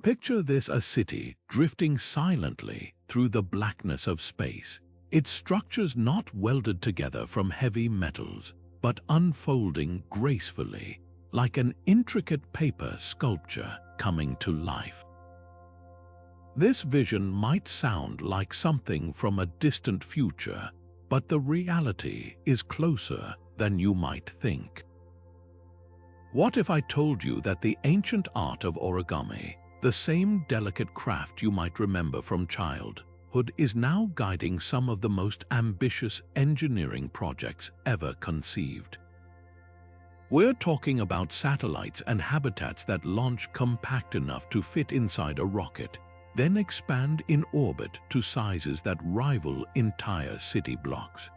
Picture this: a city drifting silently through the blackness of space, its structures not welded together from heavy metals, but unfolding gracefully, like an intricate paper sculpture coming to life. This vision might sound like something from a distant future, but the reality is closer than you might think. What if I told you that the ancient art of origami, the same delicate craft you might remember from childhood, is now guiding some of the most ambitious engineering projects ever conceived? We're talking about satellites and habitats that launch compact enough to fit inside a rocket, then expand in orbit to sizes that rival entire city blocks.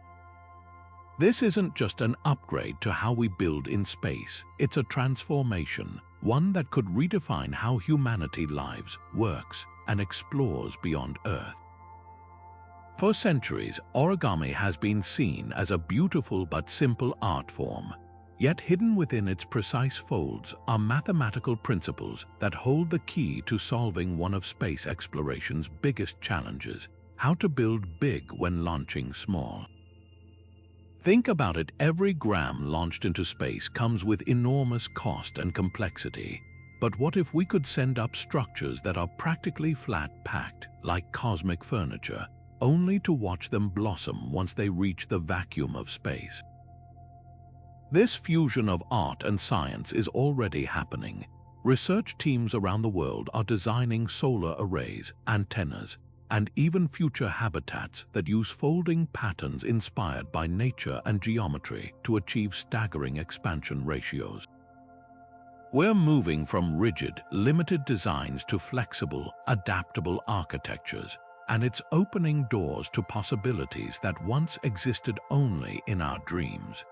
This isn't just an upgrade to how we build in space, it's a transformation, one that could redefine how humanity lives, works, and explores beyond Earth. For centuries, origami has been seen as a beautiful but simple art form, yet hidden within its precise folds are mathematical principles that hold the key to solving one of space exploration's biggest challenges: how to build big when launching small. Think about it: every gram launched into space comes with enormous cost and complexity. But what if we could send up structures that are practically flat-packed, like cosmic furniture, only to watch them blossom once they reach the vacuum of space? This fusion of art and science is already happening. Research teams around the world are designing solar arrays, antennas, and even future habitats that use folding patterns inspired by nature and geometry to achieve staggering expansion ratios. We're moving from rigid, limited designs to flexible, adaptable architectures, and it's opening doors to possibilities that once existed only in our dreams.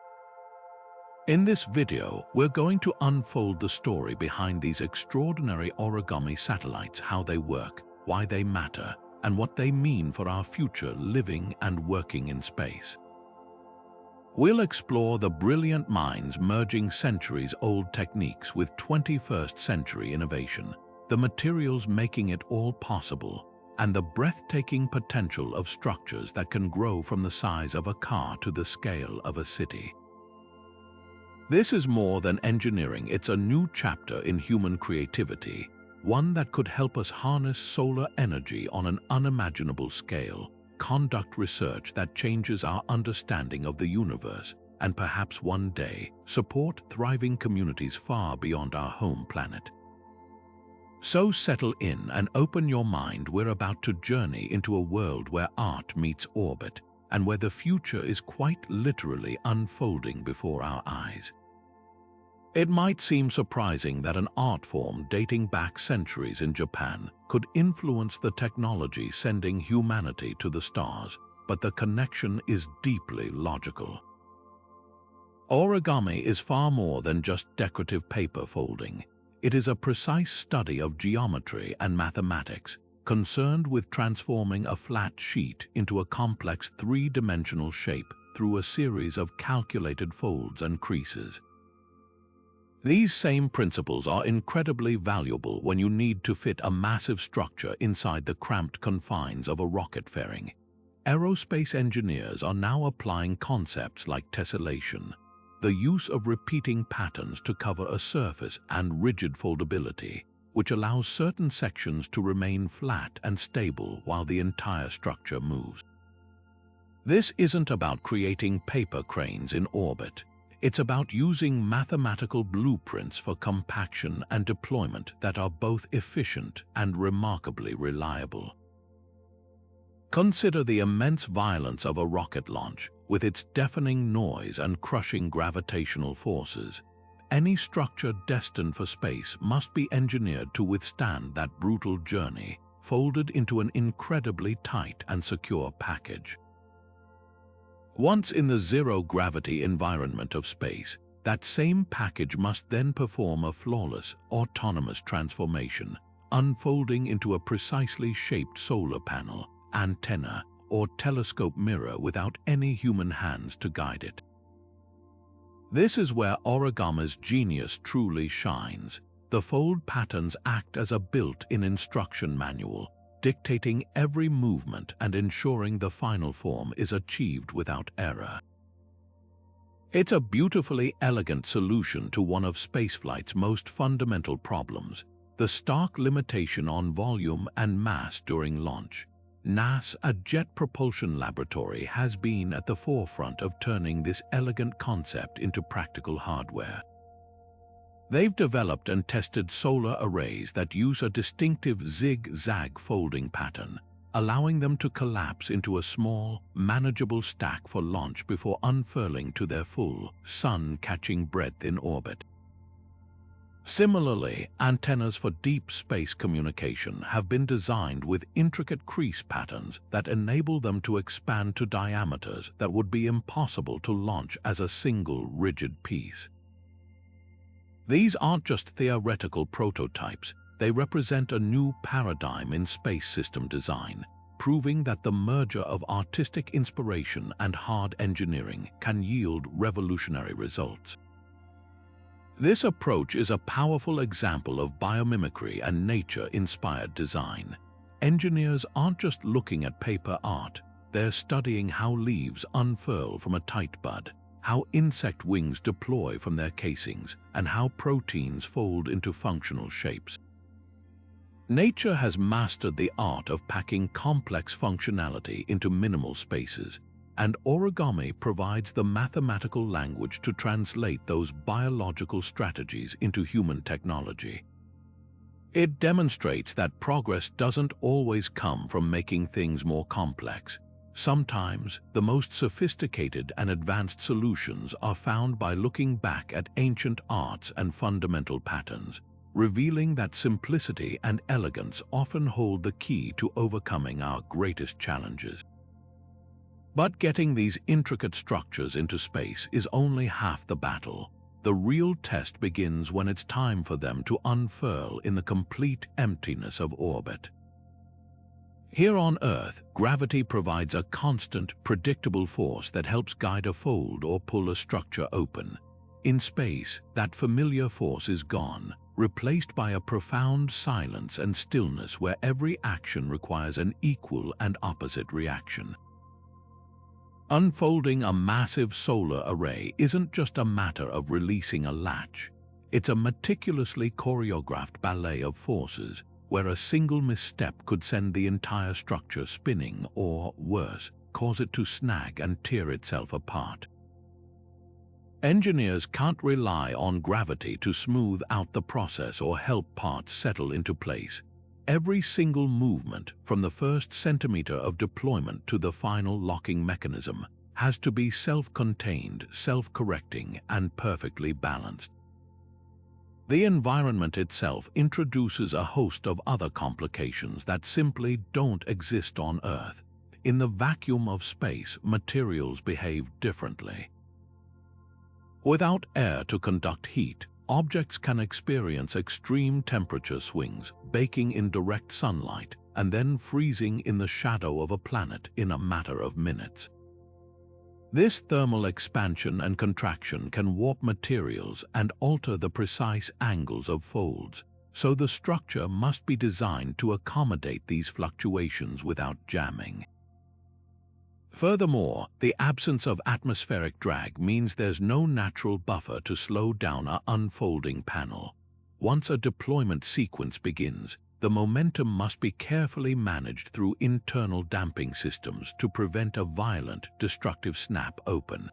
In this video, we're going to unfold the story behind these extraordinary origami satellites, how they work, why they matter, and what they mean for our future living and working in space. We'll explore the brilliant minds merging centuries-old techniques with 21st-century innovation, the materials making it all possible, and the breathtaking potential of structures that can grow from the size of a car to the scale of a city. This is more than engineering, it's a new chapter in human creativity, one that could help us harness solar energy on an unimaginable scale, conduct research that changes our understanding of the universe, and perhaps one day support thriving communities far beyond our home planet. So settle in and open your mind. We're about to journey into a world where art meets orbit, and where the future is quite literally unfolding before our eyes. It might seem surprising that an art form dating back centuries in Japan could influence the technology sending humanity to the stars, but the connection is deeply logical. Origami is far more than just decorative paper folding. It is a precise study of geometry and mathematics, concerned with transforming a flat sheet into a complex three-dimensional shape through a series of calculated folds and creases. These same principles are incredibly valuable when you need to fit a massive structure inside the cramped confines of a rocket fairing. Aerospace engineers are now applying concepts like tessellation, the use of repeating patterns to cover a surface, and rigid foldability, which allows certain sections to remain flat and stable while the entire structure moves. This isn't about creating paper cranes in orbit. It's about using mathematical blueprints for compaction and deployment that are both efficient and remarkably reliable. Consider the immense violence of a rocket launch, with its deafening noise and crushing gravitational forces. Any structure destined for space must be engineered to withstand that brutal journey, folded into an incredibly tight and secure package. Once in the zero-gravity environment of space, that same package must then perform a flawless, autonomous transformation, unfolding into a precisely shaped solar panel, antenna, or telescope mirror without any human hands to guide it. This is where origami's genius truly shines. The fold patterns act as a built-in instruction manual, dictating every movement and ensuring the final form is achieved without error. It's a beautifully elegant solution to one of spaceflight's most fundamental problems, the stark limitation on volume and mass during launch. NASA, a jet propulsion laboratory, has been at the forefront of turning this elegant concept into practical hardware. They've developed and tested solar arrays that use a distinctive zig-zag folding pattern, allowing them to collapse into a small, manageable stack for launch before unfurling to their full, sun-catching breadth in orbit. Similarly, antennas for deep space communication have been designed with intricate crease patterns that enable them to expand to diameters that would be impossible to launch as a single rigid piece. These aren't just theoretical prototypes, they represent a new paradigm in space system design, proving that the merger of artistic inspiration and hard engineering can yield revolutionary results. This approach is a powerful example of biomimicry and nature-inspired design. Engineers aren't just looking at paper art, they're studying how leaves unfurl from a tight bud, how insect wings deploy from their casings, and how proteins fold into functional shapes. Nature has mastered the art of packing complex functionality into minimal spaces, and origami provides the mathematical language to translate those biological strategies into human technology. It demonstrates that progress doesn't always come from making things more complex. Sometimes, the most sophisticated and advanced solutions are found by looking back at ancient arts and fundamental patterns, revealing that simplicity and elegance often hold the key to overcoming our greatest challenges. But getting these intricate structures into space is only half the battle. The real test begins when it's time for them to unfurl in the complete emptiness of orbit. Here on Earth, gravity provides a constant, predictable force that helps guide a fold or pull a structure open. In space, that familiar force is gone, replaced by a profound silence and stillness where every action requires an equal and opposite reaction. Unfolding a massive solar array isn't just a matter of releasing a latch. It's a meticulously choreographed ballet of forces, where a single misstep could send the entire structure spinning or, worse, cause it to snag and tear itself apart. Engineers can't rely on gravity to smooth out the process or help parts settle into place. Every single movement, from the first centimeter of deployment to the final locking mechanism, has to be self-contained, self-correcting, and perfectly balanced. The environment itself introduces a host of other complications that simply don't exist on Earth. In the vacuum of space, materials behave differently. Without air to conduct heat, objects can experience extreme temperature swings, baking in direct sunlight, and then freezing in the shadow of a planet in a matter of minutes. This thermal expansion and contraction can warp materials and alter the precise angles of folds, so the structure must be designed to accommodate these fluctuations without jamming. Furthermore, the absence of atmospheric drag means there's no natural buffer to slow down an unfolding panel. Once a deployment sequence begins, the momentum must be carefully managed through internal damping systems to prevent a violent, destructive snap open.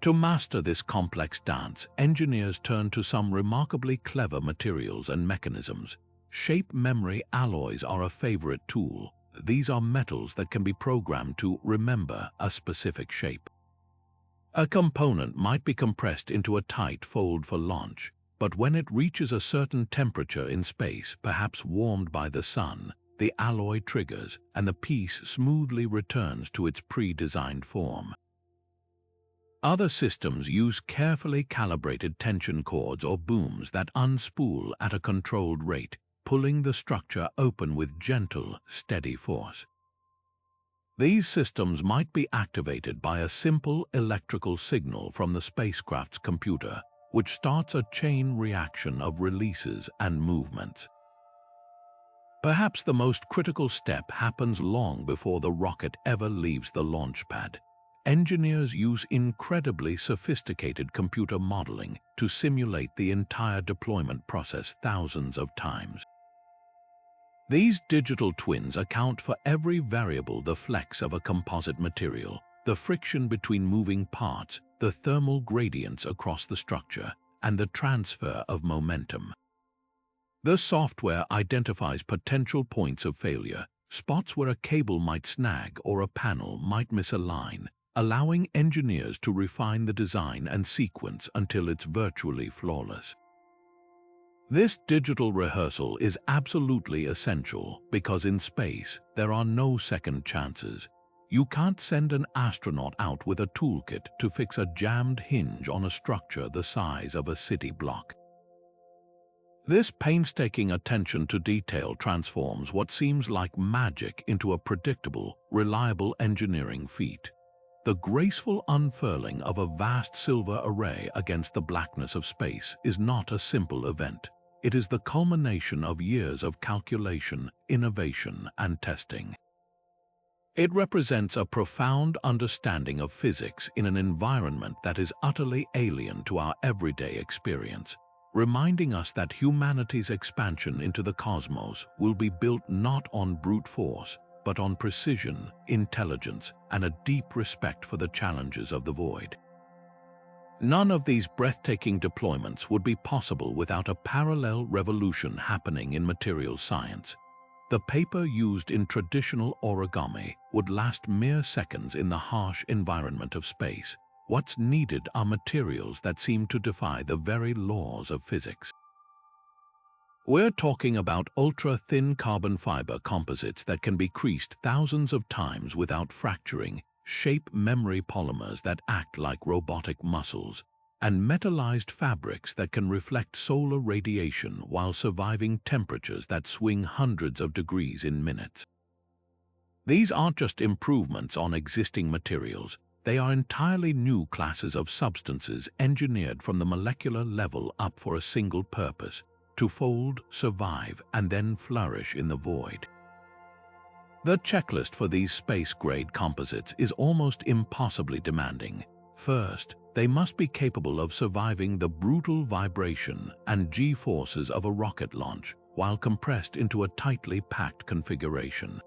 To master this complex dance, engineers turn to some remarkably clever materials and mechanisms. Shape memory alloys are a favorite tool. These are metals that can be programmed to remember a specific shape. A component might be compressed into a tight fold for launch, but when it reaches a certain temperature in space, perhaps warmed by the sun, the alloy triggers and the piece smoothly returns to its pre-designed form. Other systems use carefully calibrated tension cords or booms that unspool at a controlled rate, pulling the structure open with gentle, steady force. These systems might be activated by a simple electrical signal from the spacecraft's computer, which starts a chain reaction of releases and movements. Perhaps the most critical step happens long before the rocket ever leaves the launch pad. Engineers use incredibly sophisticated computer modeling to simulate the entire deployment process thousands of times. These digital twins account for every variable: the flex of a composite material, the friction between moving parts, the thermal gradients across the structure, and the transfer of momentum. The software identifies potential points of failure, spots where a cable might snag or a panel might misalign, allowing engineers to refine the design and sequence until it's virtually flawless. This digital rehearsal is absolutely essential because in space there are no second chances. You can't send an astronaut out with a toolkit to fix a jammed hinge on a structure the size of a city block. This painstaking attention to detail transforms what seems like magic into a predictable, reliable engineering feat. The graceful unfurling of a vast silver array against the blackness of space is not a simple event. It is the culmination of years of calculation, innovation, and testing. It represents a profound understanding of physics in an environment that is utterly alien to our everyday experience, reminding us that humanity's expansion into the cosmos will be built not on brute force, but on precision, intelligence, and a deep respect for the challenges of the void. None of these breathtaking deployments would be possible without a parallel revolution happening in materials science. The paper used in traditional origami would last mere seconds in the harsh environment of space. What's needed are materials that seem to defy the very laws of physics. We're talking about ultra-thin carbon fiber composites that can be creased thousands of times without fracturing, shape memory polymers that act like robotic muscles, and metallized fabrics that can reflect solar radiation while surviving temperatures that swing hundreds of degrees in minutes. These aren't just improvements on existing materials. They are entirely new classes of substances engineered from the molecular level up for a single purpose: to fold, survive, and then flourish in the void. The checklist for these space-grade composites is almost impossibly demanding. First, they must be capable of surviving the brutal vibration and G-forces of a rocket launch while compressed into a tightly packed configuration.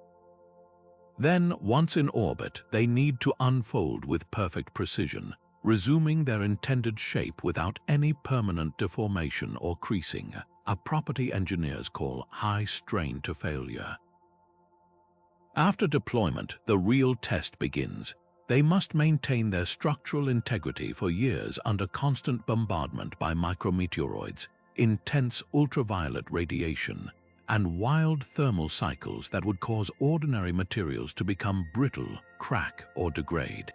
Then, once in orbit, they need to unfold with perfect precision, resuming their intended shape without any permanent deformation or creasing, a property engineers call high strain to failure. After deployment, the real test begins. They must maintain their structural integrity for years under constant bombardment by micrometeoroids, intense ultraviolet radiation, and wild thermal cycles that would cause ordinary materials to become brittle, crack, or degrade.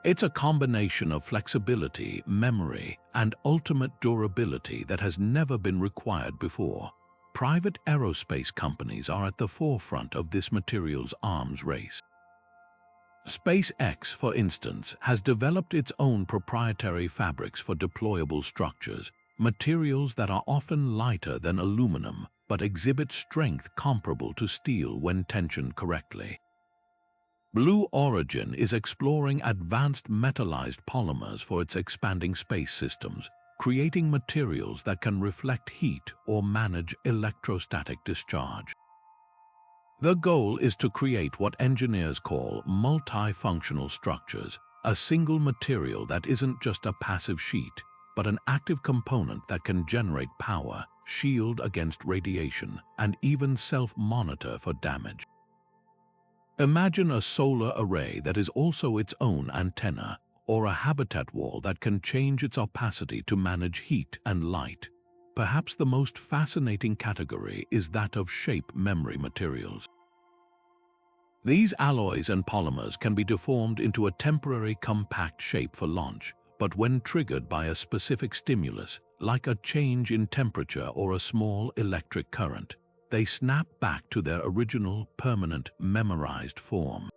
It's a combination of flexibility, memory, and ultimate durability that has never been required before. Private aerospace companies are at the forefront of this materials arms race. SpaceX, for instance, has developed its own proprietary fabrics for deployable structures, materials that are often lighter than aluminum but exhibit strength comparable to steel when tensioned correctly. Blue Origin is exploring advanced metallized polymers for its expanding space systems, creating materials that can reflect heat or manage electrostatic discharge. The goal is to create what engineers call multifunctional structures, a single material that isn't just a passive sheet, but an active component that can generate power, shield against radiation, and even self-monitor for damage. Imagine a solar array that is also its own antenna, or a habitat wall that can change its opacity to manage heat and light. Perhaps the most fascinating category is that of shape memory materials. These alloys and polymers can be deformed into a temporary compact shape for launch, but when triggered by a specific stimulus, like a change in temperature or a small electric current, they snap back to their original, permanent, memorized form.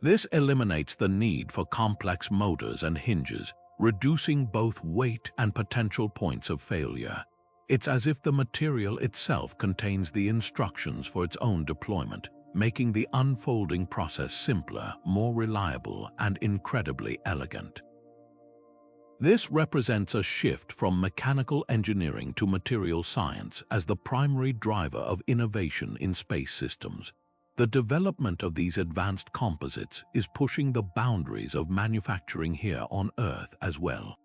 This eliminates the need for complex motors and hinges, reducing both weight and potential points of failure. It's as if the material itself contains the instructions for its own deployment, making the unfolding process simpler, more reliable, and incredibly elegant. This represents a shift from mechanical engineering to material science as the primary driver of innovation in space systems. The development of these advanced composites is pushing the boundaries of manufacturing here on Earth as well.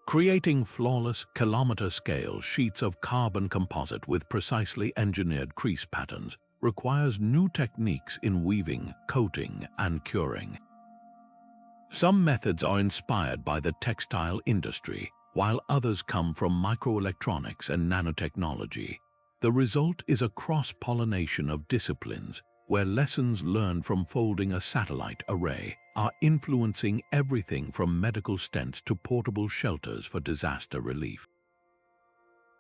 Creating flawless, kilometer-scale sheets of carbon composite with precisely engineered crease patterns requires new techniques in weaving, coating, and curing. Some methods are inspired by the textile industry, while others come from microelectronics and nanotechnology. The result is a cross-pollination of disciplines, where lessons learned from folding a satellite array are influencing everything from medical stents to portable shelters for disaster relief.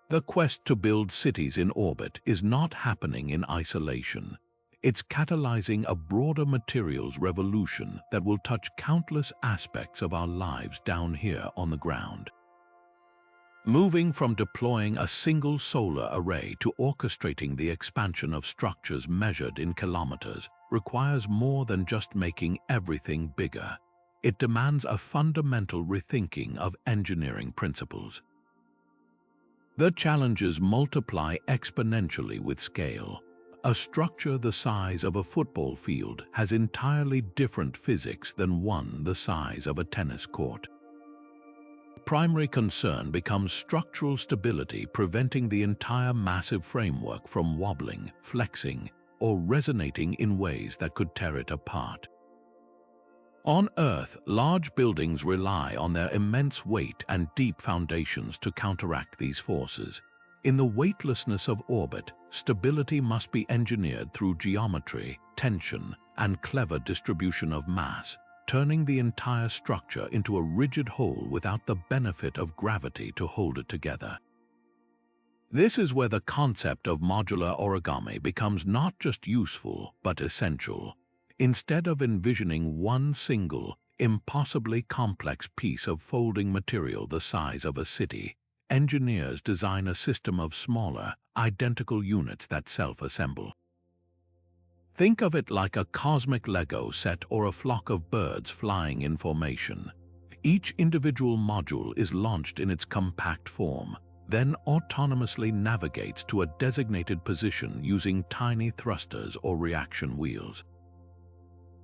The quest to build cities in orbit is not happening in isolation. It's catalyzing a broader materials revolution that will touch countless aspects of our lives down here on the ground. Moving from deploying a single solar array to orchestrating the expansion of structures measured in kilometers requires more than just making everything bigger. It demands a fundamental rethinking of engineering principles. The challenges multiply exponentially with scale. A structure the size of a football field has entirely different physics than one the size of a tennis court. Primary concern becomes structural stability, preventing the entire massive framework from wobbling, flexing, or resonating in ways that could tear it apart. On Earth, large buildings rely on their immense weight and deep foundations to counteract these forces. In the weightlessness of orbit, stability must be engineered through geometry, tension, and clever distribution of mass, turning the entire structure into a rigid whole without the benefit of gravity to hold it together. This is where the concept of modular origami becomes not just useful, but essential. Instead of envisioning one single, impossibly complex piece of folding material the size of a city, engineers design a system of smaller, identical units that self-assemble. Think of it like a cosmic Lego set or a flock of birds flying in formation. Each individual module is launched in its compact form, then autonomously navigates to a designated position using tiny thrusters or reaction wheels.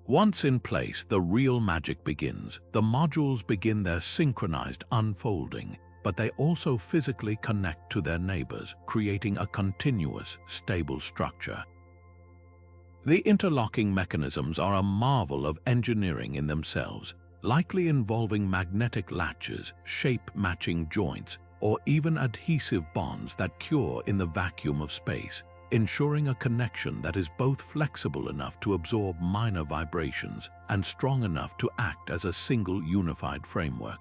Once in place, the real magic begins. The modules begin their synchronized unfolding, but they also physically connect to their neighbors, creating a continuous, stable structure. The interlocking mechanisms are a marvel of engineering in themselves, likely involving magnetic latches, shape-matching joints, or even adhesive bonds that cure in the vacuum of space, ensuring a connection that is both flexible enough to absorb minor vibrations and strong enough to act as a single unified framework.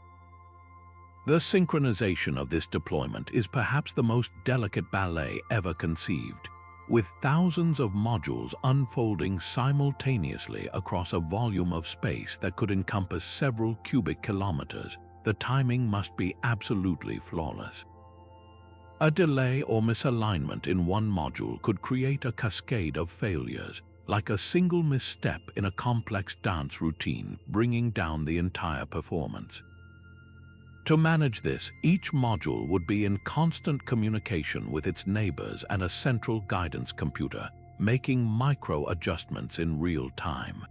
The synchronization of this deployment is perhaps the most delicate ballet ever conceived. With thousands of modules unfolding simultaneously across a volume of space that could encompass several cubic kilometers, the timing must be absolutely flawless. A delay or misalignment in one module could create a cascade of failures, like a single misstep in a complex dance routine, bringing down the entire performance. To manage this, each module would be in constant communication with its neighbors and a central guidance computer, making micro-adjustments in real time.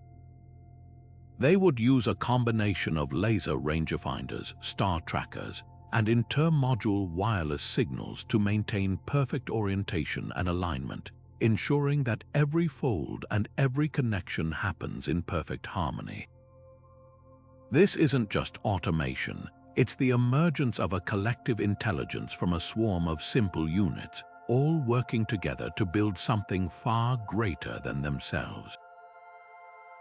They would use a combination of laser rangefinders, star trackers, and inter-module wireless signals to maintain perfect orientation and alignment, ensuring that every fold and every connection happens in perfect harmony. This isn't just automation. It's the emergence of a collective intelligence from a swarm of simple units, all working together to build something far greater than themselves.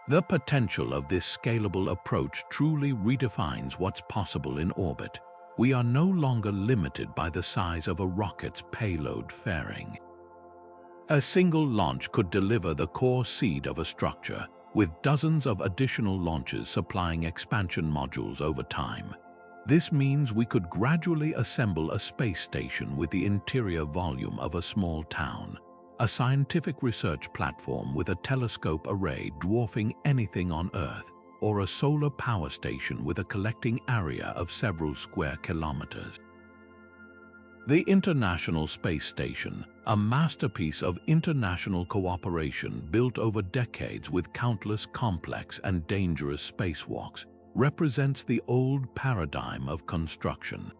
The potential of this scalable approach truly redefines what's possible in orbit. We are no longer limited by the size of a rocket's payload fairing. A single launch could deliver the core seed of a structure, with dozens of additional launches supplying expansion modules over time. This means we could gradually assemble a space station with the interior volume of a small town, a scientific research platform with a telescope array dwarfing anything on Earth, or a solar power station with a collecting area of several square kilometers. The International Space Station, a masterpiece of international cooperation built over decades with countless complex and dangerous spacewalks, represents the old paradigm of construction.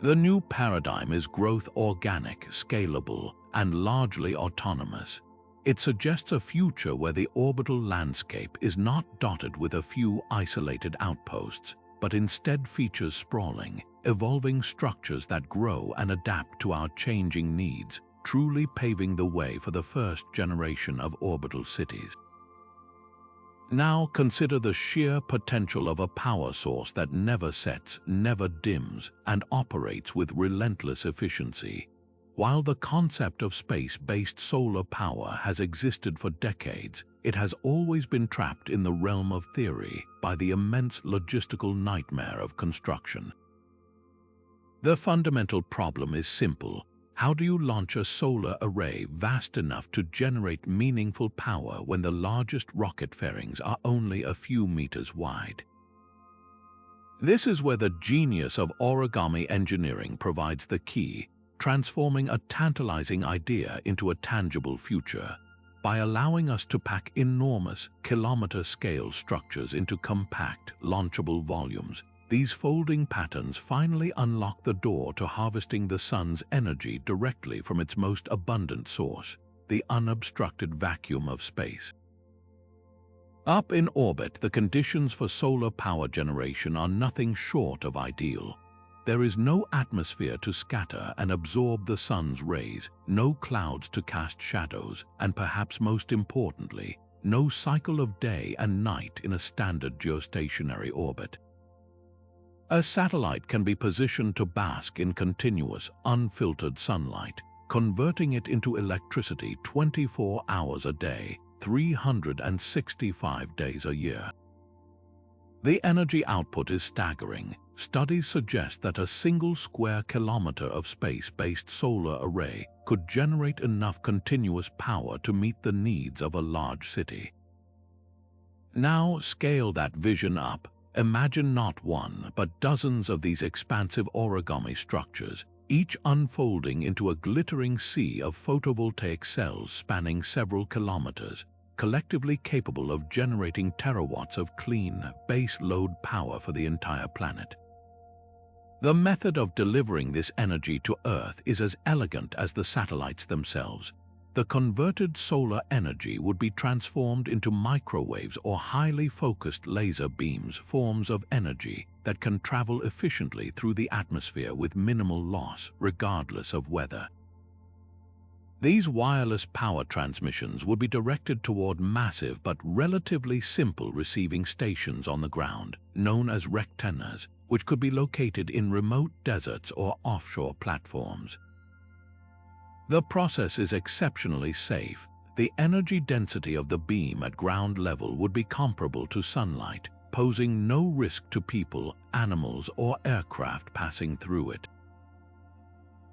The new paradigm is growth organic, scalable, and largely autonomous. It suggests a future where the orbital landscape is not dotted with a few isolated outposts, but instead features sprawling, evolving structures that grow and adapt to our changing needs, truly paving the way for the first generation of orbital cities. Now consider the sheer potential of a power source that never sets, never dims, and operates with relentless efficiency. While the concept of space-based solar power has existed for decades, it has always been trapped in the realm of theory by the immense logistical nightmare of construction. The fundamental problem is simple. How do you launch a solar array vast enough to generate meaningful power when the largest rocket fairings are only a few meters wide? This is where the genius of origami engineering provides the key, transforming a tantalizing idea into a tangible future. By allowing us to pack enormous, kilometer-scale structures into compact, launchable volumes, these folding patterns finally unlock the door to harvesting the sun's energy directly from its most abundant source, the unobstructed vacuum of space. Up in orbit, the conditions for solar power generation are nothing short of ideal. There is no atmosphere to scatter and absorb the sun's rays, no clouds to cast shadows, and perhaps most importantly, no cycle of day and night in a standard geostationary orbit. A satellite can be positioned to bask in continuous, unfiltered sunlight, converting it into electricity 24 hours a day, 365 days a year. The energy output is staggering. Studies suggest that a single square kilometer of space-based solar array could generate enough continuous power to meet the needs of a large city. Now scale that vision up. Imagine not one, but dozens of these expansive origami structures, each unfolding into a glittering sea of photovoltaic cells spanning several kilometers, collectively capable of generating terawatts of clean, base load power for the entire planet. The method of delivering this energy to Earth is as elegant as the satellites themselves. The converted solar energy would be transformed into microwaves or highly focused laser beams, forms of energy that can travel efficiently through the atmosphere with minimal loss, regardless of weather. These wireless power transmissions would be directed toward massive but relatively simple receiving stations on the ground, known as rectennas, which could be located in remote deserts or offshore platforms. The process is exceptionally safe. The energy density of the beam at ground level would be comparable to sunlight, posing no risk to people, animals, or aircraft passing through it.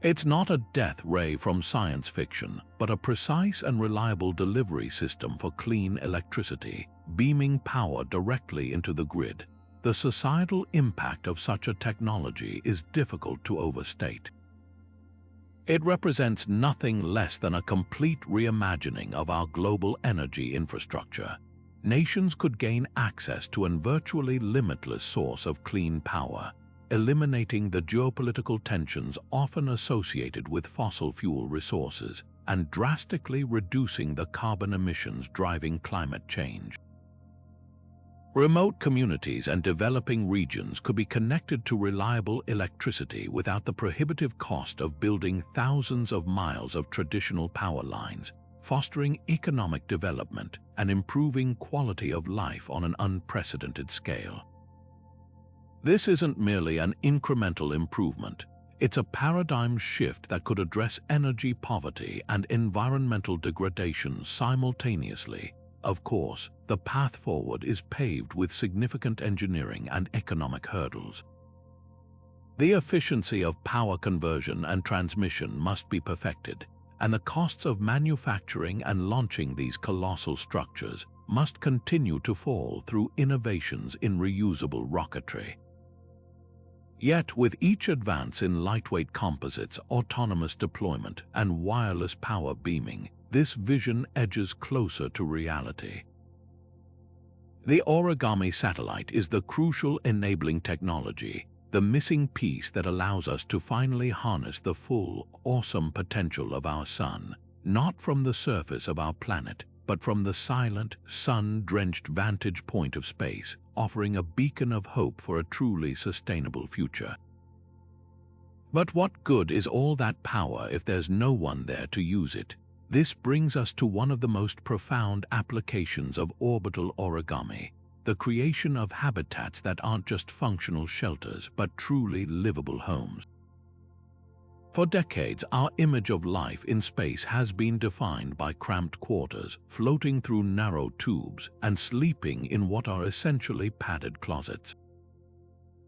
It's not a death ray from science fiction, but a precise and reliable delivery system for clean electricity, beaming power directly into the grid. The societal impact of such a technology is difficult to overstate. It represents nothing less than a complete reimagining of our global energy infrastructure. Nations could gain access to a virtually limitless source of clean power, eliminating the geopolitical tensions often associated with fossil fuel resources and drastically reducing the carbon emissions driving climate change. Remote communities and developing regions could be connected to reliable electricity without the prohibitive cost of building thousands of miles of traditional power lines, fostering economic development and improving quality of life on an unprecedented scale. This isn't merely an incremental improvement. It's a paradigm shift that could address energy poverty and environmental degradation simultaneously, Of course, the path forward is paved with significant engineering and economic hurdles. The efficiency of power conversion and transmission must be perfected, and the costs of manufacturing and launching these colossal structures must continue to fall through innovations in reusable rocketry. Yet, with each advance in lightweight composites, autonomous deployment, and wireless power beaming, this vision edges closer to reality. The Origami satellite is the crucial enabling technology, the missing piece that allows us to finally harness the full, awesome potential of our sun, not from the surface of our planet, but from the silent, sun-drenched vantage point of space, offering a beacon of hope for a truly sustainable future. But what good is all that power if there's no one there to use it? This brings us to one of the most profound applications of orbital origami, the creation of habitats that aren't just functional shelters but truly livable homes. For decades, our image of life in space has been defined by cramped quarters, floating through narrow tubes, and sleeping in what are essentially padded closets.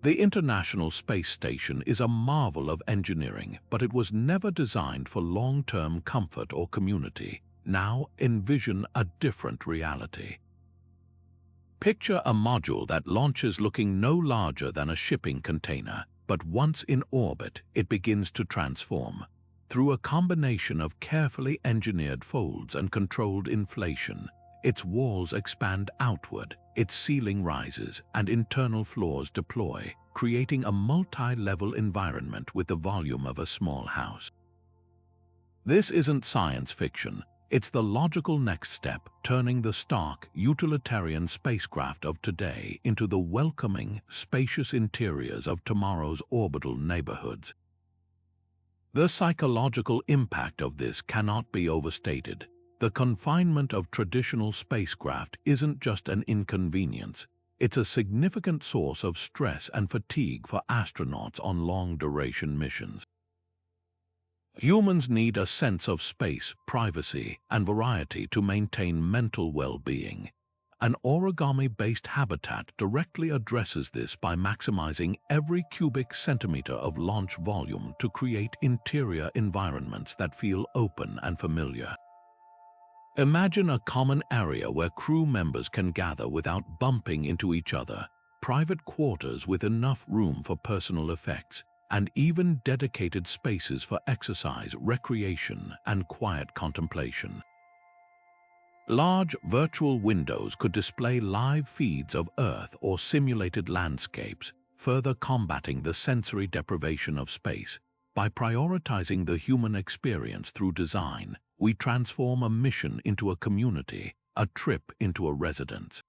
The International Space Station is a marvel of engineering, but it was never designed for long-term comfort or community. Now envision a different reality. Picture a module that launches looking no larger than a shipping container, but once in orbit, it begins to transform. Through a combination of carefully engineered folds and controlled inflation, its walls expand outward, its ceiling rises, and internal floors deploy, creating a multi-level environment with the volume of a small house. This isn't science fiction. It's the logical next step, turning the stark, utilitarian spacecraft of today into the welcoming, spacious interiors of tomorrow's orbital neighborhoods. The psychological impact of this cannot be overstated. The confinement of traditional spacecraft isn't just an inconvenience, it's a significant source of stress and fatigue for astronauts on long-duration missions. Humans need a sense of space, privacy, and variety to maintain mental well-being. An origami-based habitat directly addresses this by maximizing every cubic centimeter of launch volume to create interior environments that feel open and familiar. Imagine a common area where crew members can gather without bumping into each other, private quarters with enough room for personal effects, and even dedicated spaces for exercise, recreation, and quiet contemplation. Large virtual windows could display live feeds of Earth or simulated landscapes, further combating the sensory deprivation of space. By prioritizing the human experience through design, we transform a mission into a community, a trip into a residence.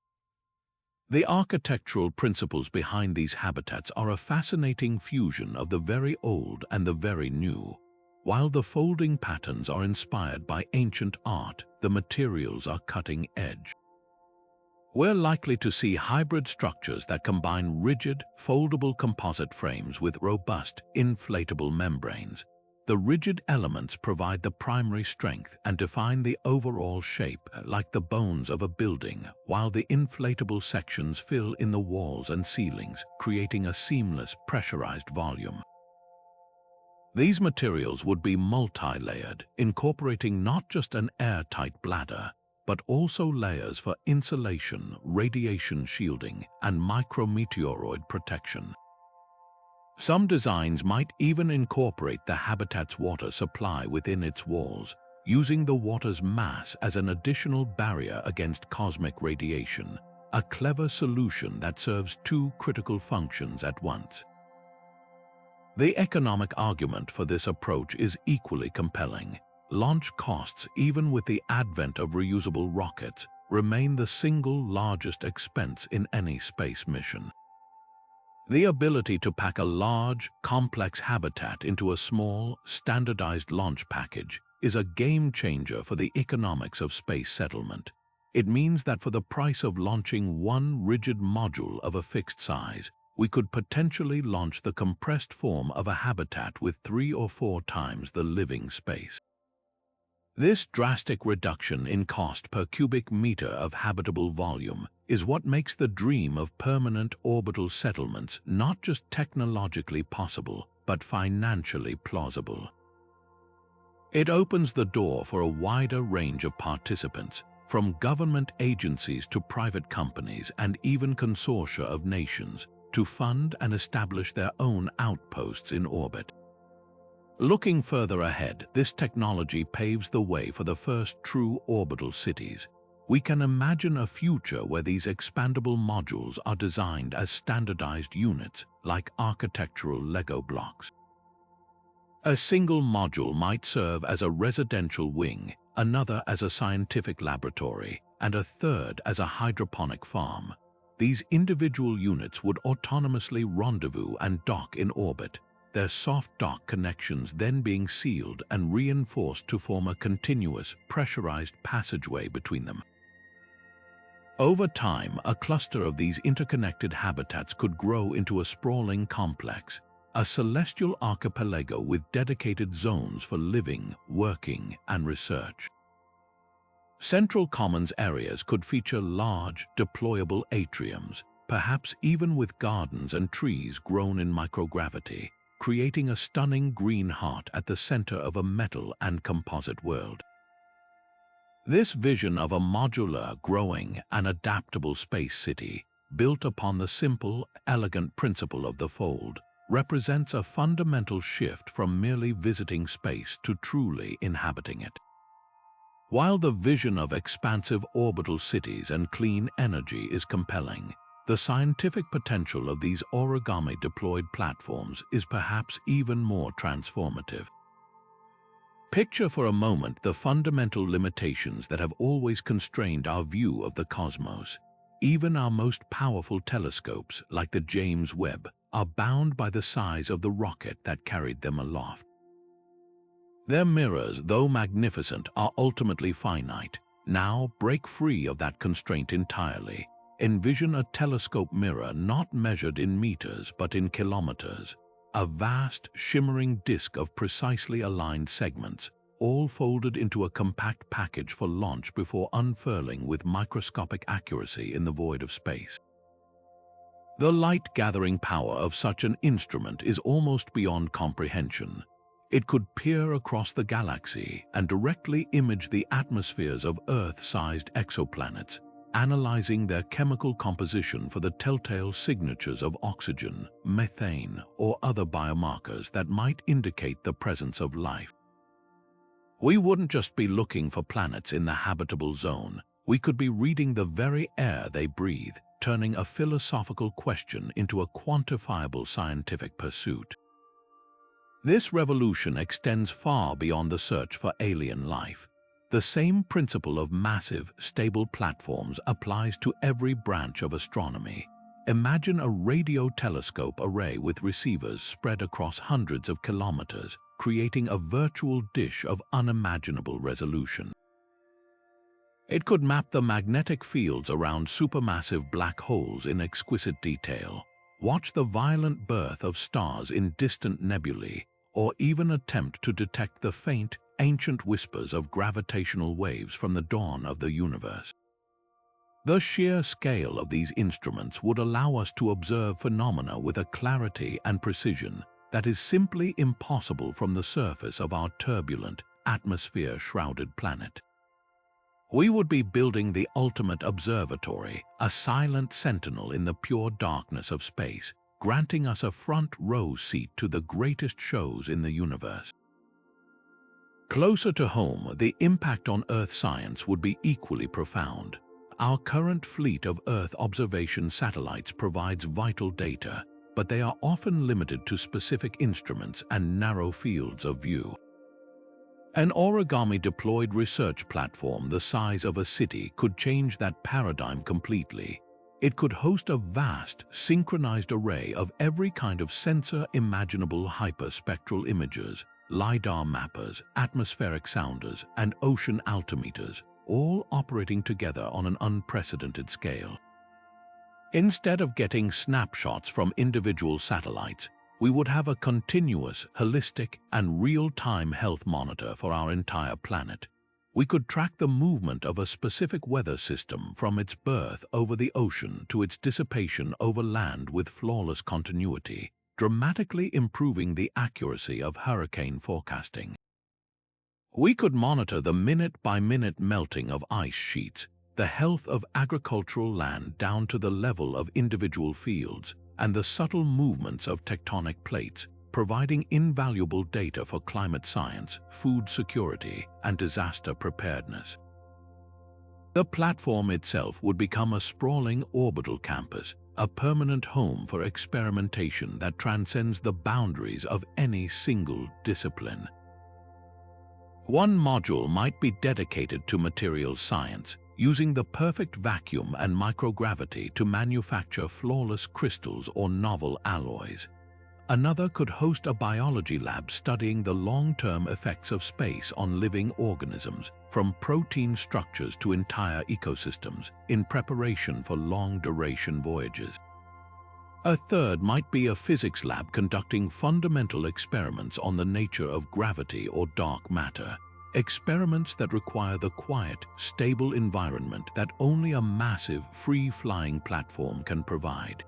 The architectural principles behind these habitats are a fascinating fusion of the very old and the very new. While the folding patterns are inspired by ancient art, the materials are cutting edge. We're likely to see hybrid structures that combine rigid, foldable composite frames with robust, inflatable membranes. The rigid elements provide the primary strength and define the overall shape, like the bones of a building, while the inflatable sections fill in the walls and ceilings, creating a seamless, pressurized volume. These materials would be multi-layered, incorporating not just an airtight bladder, but also layers for insulation, radiation shielding, and micrometeoroid protection. Some designs might even incorporate the habitat's water supply within its walls, using the water's mass as an additional barrier against cosmic radiation, a clever solution that serves two critical functions at once. The economic argument for this approach is equally compelling. Launch costs, even with the advent of reusable rockets, remain the single largest expense in any space mission. The ability to pack a large, complex habitat into a small, standardized launch package is a game changer for the economics of space settlement. It means that for the price of launching one rigid module of a fixed size, we could potentially launch the compressed form of a habitat with 3 or 4 times the living space. This drastic reduction in cost per cubic meter of habitable volume is what makes the dream of permanent orbital settlements not just technologically possible, but financially plausible. It opens the door for a wider range of participants, from government agencies to private companies and even consortia of nations, to fund and establish their own outposts in orbit. Looking further ahead, this technology paves the way for the first true orbital cities. We can imagine a future where these expandable modules are designed as standardized units, like architectural Lego blocks. A single module might serve as a residential wing, another as a scientific laboratory, and a third as a hydroponic farm. These individual units would autonomously rendezvous and dock in orbit, their soft dock connections then being sealed and reinforced to form a continuous, pressurized passageway between them. Over time, a cluster of these interconnected habitats could grow into a sprawling complex, a celestial archipelago with dedicated zones for living, working, and research. Central commons areas could feature large, deployable atriums, perhaps even with gardens and trees grown in microgravity, creating a stunning green heart at the center of a metal and composite world. This vision of a modular, growing, and adaptable space city, built upon the simple, elegant principle of the fold, represents a fundamental shift from merely visiting space to truly inhabiting it. While the vision of expansive orbital cities and clean energy is compelling, the scientific potential of these origami-deployed platforms is perhaps even more transformative. Picture for a moment the fundamental limitations that have always constrained our view of the cosmos. Even our most powerful telescopes, like the James Webb, are bound by the size of the rocket that carried them aloft. Their mirrors, though magnificent, are ultimately finite. Now, break free of that constraint entirely. Envision a telescope mirror not measured in meters but in kilometers, a vast, shimmering disk of precisely aligned segments, all folded into a compact package for launch before unfurling with microscopic accuracy in the void of space. The light-gathering power of such an instrument is almost beyond comprehension. It could peer across the galaxy and directly image the atmospheres of Earth-sized exoplanets, analyzing their chemical composition for the telltale signatures of oxygen, methane, or other biomarkers that might indicate the presence of life. We wouldn't just be looking for planets in the habitable zone, we could be reading the very air they breathe, turning a philosophical question into a quantifiable scientific pursuit. This revolution extends far beyond the search for alien life. The same principle of massive, stable platforms applies to every branch of astronomy. Imagine a radio telescope array with receivers spread across hundreds of kilometers, creating a virtual dish of unimaginable resolution. It could map the magnetic fields around supermassive black holes in exquisite detail, watch the violent birth of stars in distant nebulae, or even attempt to detect the faint, ancient whispers of gravitational waves from the dawn of the universe. The sheer scale of these instruments would allow us to observe phenomena with a clarity and precision that is simply impossible from the surface of our turbulent, atmosphere-shrouded planet. We would be building the ultimate observatory, a silent sentinel in the pure darkness of space, granting us a front-row seat to the greatest shows in the universe. Closer to home, the impact on Earth science would be equally profound. Our current fleet of Earth observation satellites provides vital data, but they are often limited to specific instruments and narrow fields of view. An origami-deployed research platform the size of a city could change that paradigm completely. It could host a vast, synchronized array of every kind of sensor imaginable: hyperspectral imagers, LiDAR mappers, atmospheric sounders, and ocean altimeters, all operating together on an unprecedented scale. Instead of getting snapshots from individual satellites, we would have a continuous, holistic, and real-time health monitor for our entire planet. We could track the movement of a specific weather system from its birth over the ocean to its dissipation over land with flawless continuity, dramatically improving the accuracy of hurricane forecasting. We could monitor the minute-by-minute melting of ice sheets, the health of agricultural land down to the level of individual fields, and the subtle movements of tectonic plates, providing invaluable data for climate science, food security, and disaster preparedness. The platform itself would become a sprawling orbital campus, a permanent home for experimentation that transcends the boundaries of any single discipline. One module might be dedicated to materials science, using the perfect vacuum and microgravity to manufacture flawless crystals or novel alloys. Another could host a biology lab studying the long-term effects of space on living organisms, from protein structures to entire ecosystems, in preparation for long-duration voyages. A third might be a physics lab conducting fundamental experiments on the nature of gravity or dark matter, experiments that require the quiet, stable environment that only a massive, free-flying platform can provide.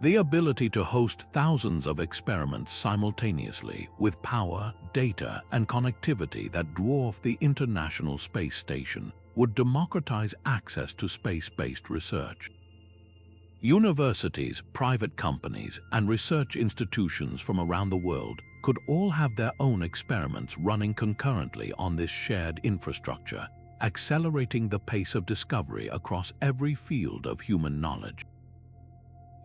The ability to host thousands of experiments simultaneously with power, data, and connectivity that dwarf the International Space Station would democratize access to space-based research. Universities, private companies, and research institutions from around the world could all have their own experiments running concurrently on this shared infrastructure, accelerating the pace of discovery across every field of human knowledge.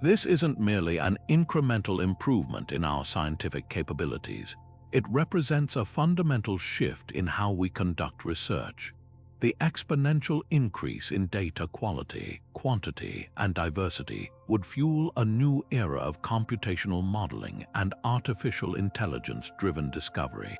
This isn't merely an incremental improvement in our scientific capabilities. It represents a fundamental shift in how we conduct research. The exponential increase in data quality, quantity, and diversity would fuel a new era of computational modeling and artificial intelligence-driven discovery.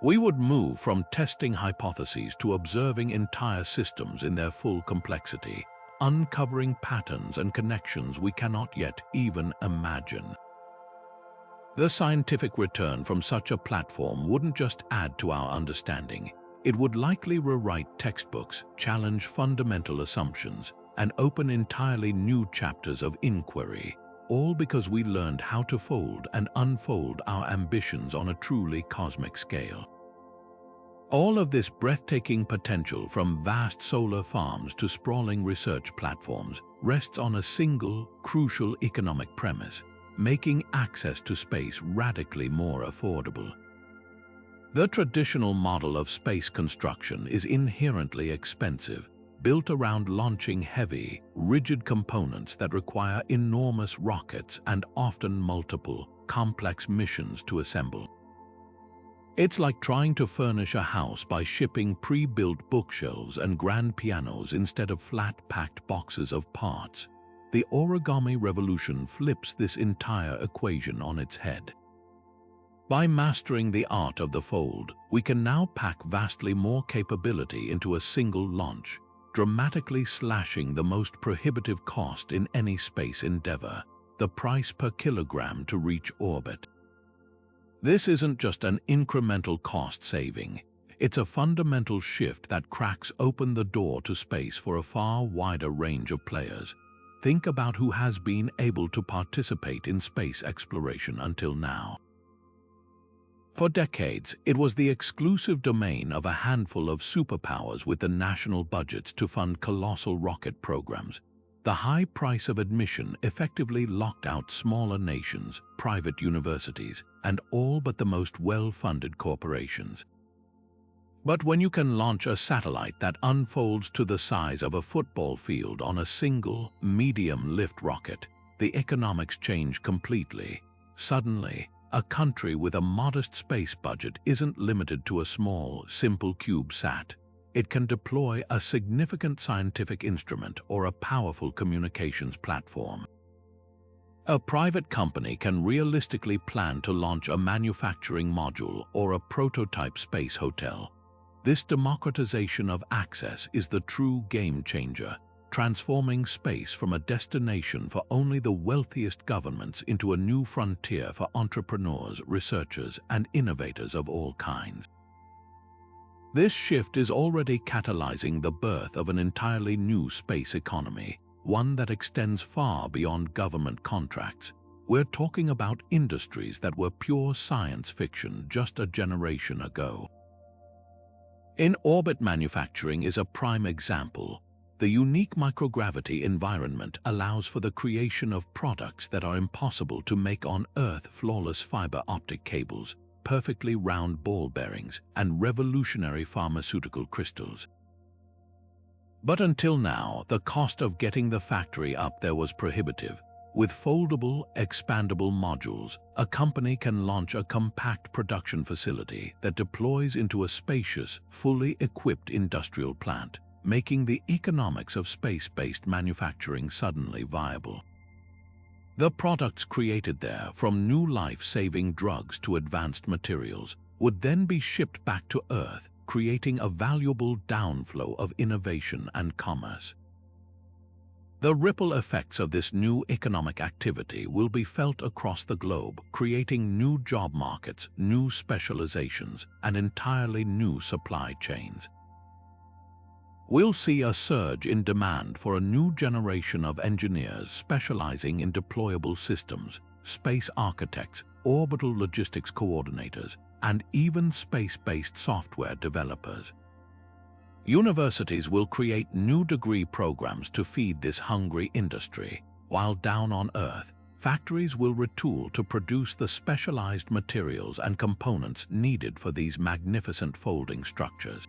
We would move from testing hypotheses to observing entire systems in their full complexity, uncovering patterns and connections we cannot yet even imagine. The scientific return from such a platform wouldn't just add to our understanding. It would likely rewrite textbooks, challenge fundamental assumptions, and open entirely new chapters of inquiry, all because we learned how to fold and unfold our ambitions on a truly cosmic scale. All of this breathtaking potential, from vast solar farms to sprawling research platforms, rests on a single, crucial economic premise, making access to space radically more affordable. The traditional model of space construction is inherently expensive, built around launching heavy, rigid components that require enormous rockets and often multiple, complex missions to assemble. It's like trying to furnish a house by shipping pre-built bookshelves and grand pianos instead of flat-packed boxes of parts. The origami revolution flips this entire equation on its head. By mastering the art of the fold, we can now pack vastly more capability into a single launch, dramatically slashing the most prohibitive cost in any space endeavor, the price per kilogram to reach orbit. This isn't just an incremental cost saving, it's a fundamental shift that cracks open the door to space for a far wider range of players. Think about who has been able to participate in space exploration until now. For decades, it was the exclusive domain of a handful of superpowers with the national budgets to fund colossal rocket programs. The high price of admission effectively locked out smaller nations, private universities, and all but the most well-funded corporations. But when you can launch a satellite that unfolds to the size of a football field on a single, medium-lift rocket, the economics change completely. Suddenly, a country with a modest space budget isn't limited to a small, simple CubeSat. It can deploy a significant scientific instrument or a powerful communications platform. A private company can realistically plan to launch a manufacturing module or a prototype space hotel. This democratization of access is the true game changer, transforming space from a destination for only the wealthiest governments into a new frontier for entrepreneurs, researchers, and innovators of all kinds. This shift is already catalyzing the birth of an entirely new space economy, one that extends far beyond government contracts. We're talking about industries that were pure science fiction just a generation ago. In-orbit manufacturing is a prime example. The unique microgravity environment allows for the creation of products that are impossible to make on Earth: flawless fiber optic cables, perfectly round ball bearings, and revolutionary pharmaceutical crystals. But until now, the cost of getting the factory up there was prohibitive. With foldable, expandable modules, a company can launch a compact production facility that deploys into a spacious, fully equipped industrial plant, making the economics of space-based manufacturing suddenly viable. The products created there, from new life-saving drugs to advanced materials, would then be shipped back to Earth, creating a valuable downflow of innovation and commerce. The ripple effects of this new economic activity will be felt across the globe, creating new job markets, new specializations, and entirely new supply chains. We'll see a surge in demand for a new generation of engineers specializing in deployable systems, space architects, orbital logistics coordinators, and even space-based software developers. Universities will create new degree programs to feed this hungry industry, while down on Earth, factories will retool to produce the specialized materials and components needed for these magnificent folding structures.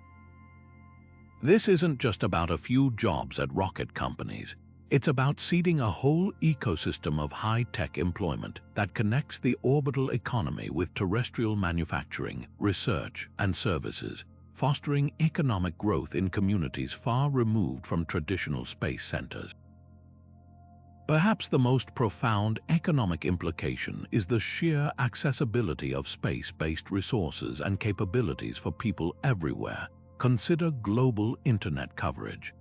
This isn't just about a few jobs at rocket companies. It's about seeding a whole ecosystem of high-tech employment that connects the orbital economy with terrestrial manufacturing, research, and services, fostering economic growth in communities far removed from traditional space centers. Perhaps the most profound economic implication is the sheer accessibility of space-based resources and capabilities for people everywhere. Consider global internet coverage.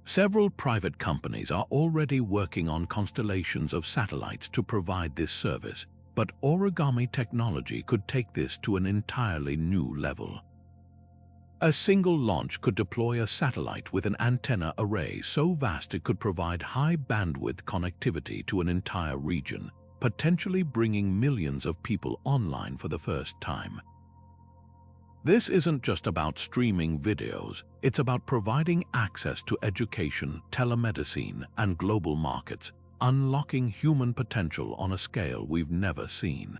Several private companies are already working on constellations of satellites to provide this service, but Origami technology could take this to an entirely new level. A single launch could deploy a satellite with an antenna array so vast it could provide high-bandwidth connectivity to an entire region, potentially bringing millions of people online for the first time. This isn't just about streaming videos, it's about providing access to education, telemedicine, and global markets, unlocking human potential on a scale we've never seen.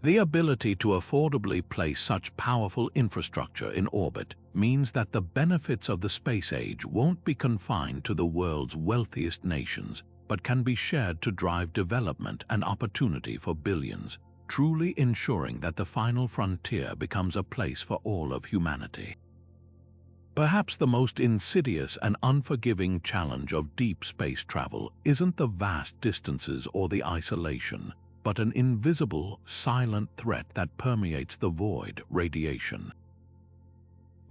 The ability to affordably place such powerful infrastructure in orbit means that the benefits of the space age won't be confined to the world's wealthiest nations, but can be shared to drive development and opportunity for billions, truly ensuring that the final frontier becomes a place for all of humanity. Perhaps the most insidious and unforgiving challenge of deep space travel isn't the vast distances or the isolation, but an invisible, silent threat that permeates the void: radiation.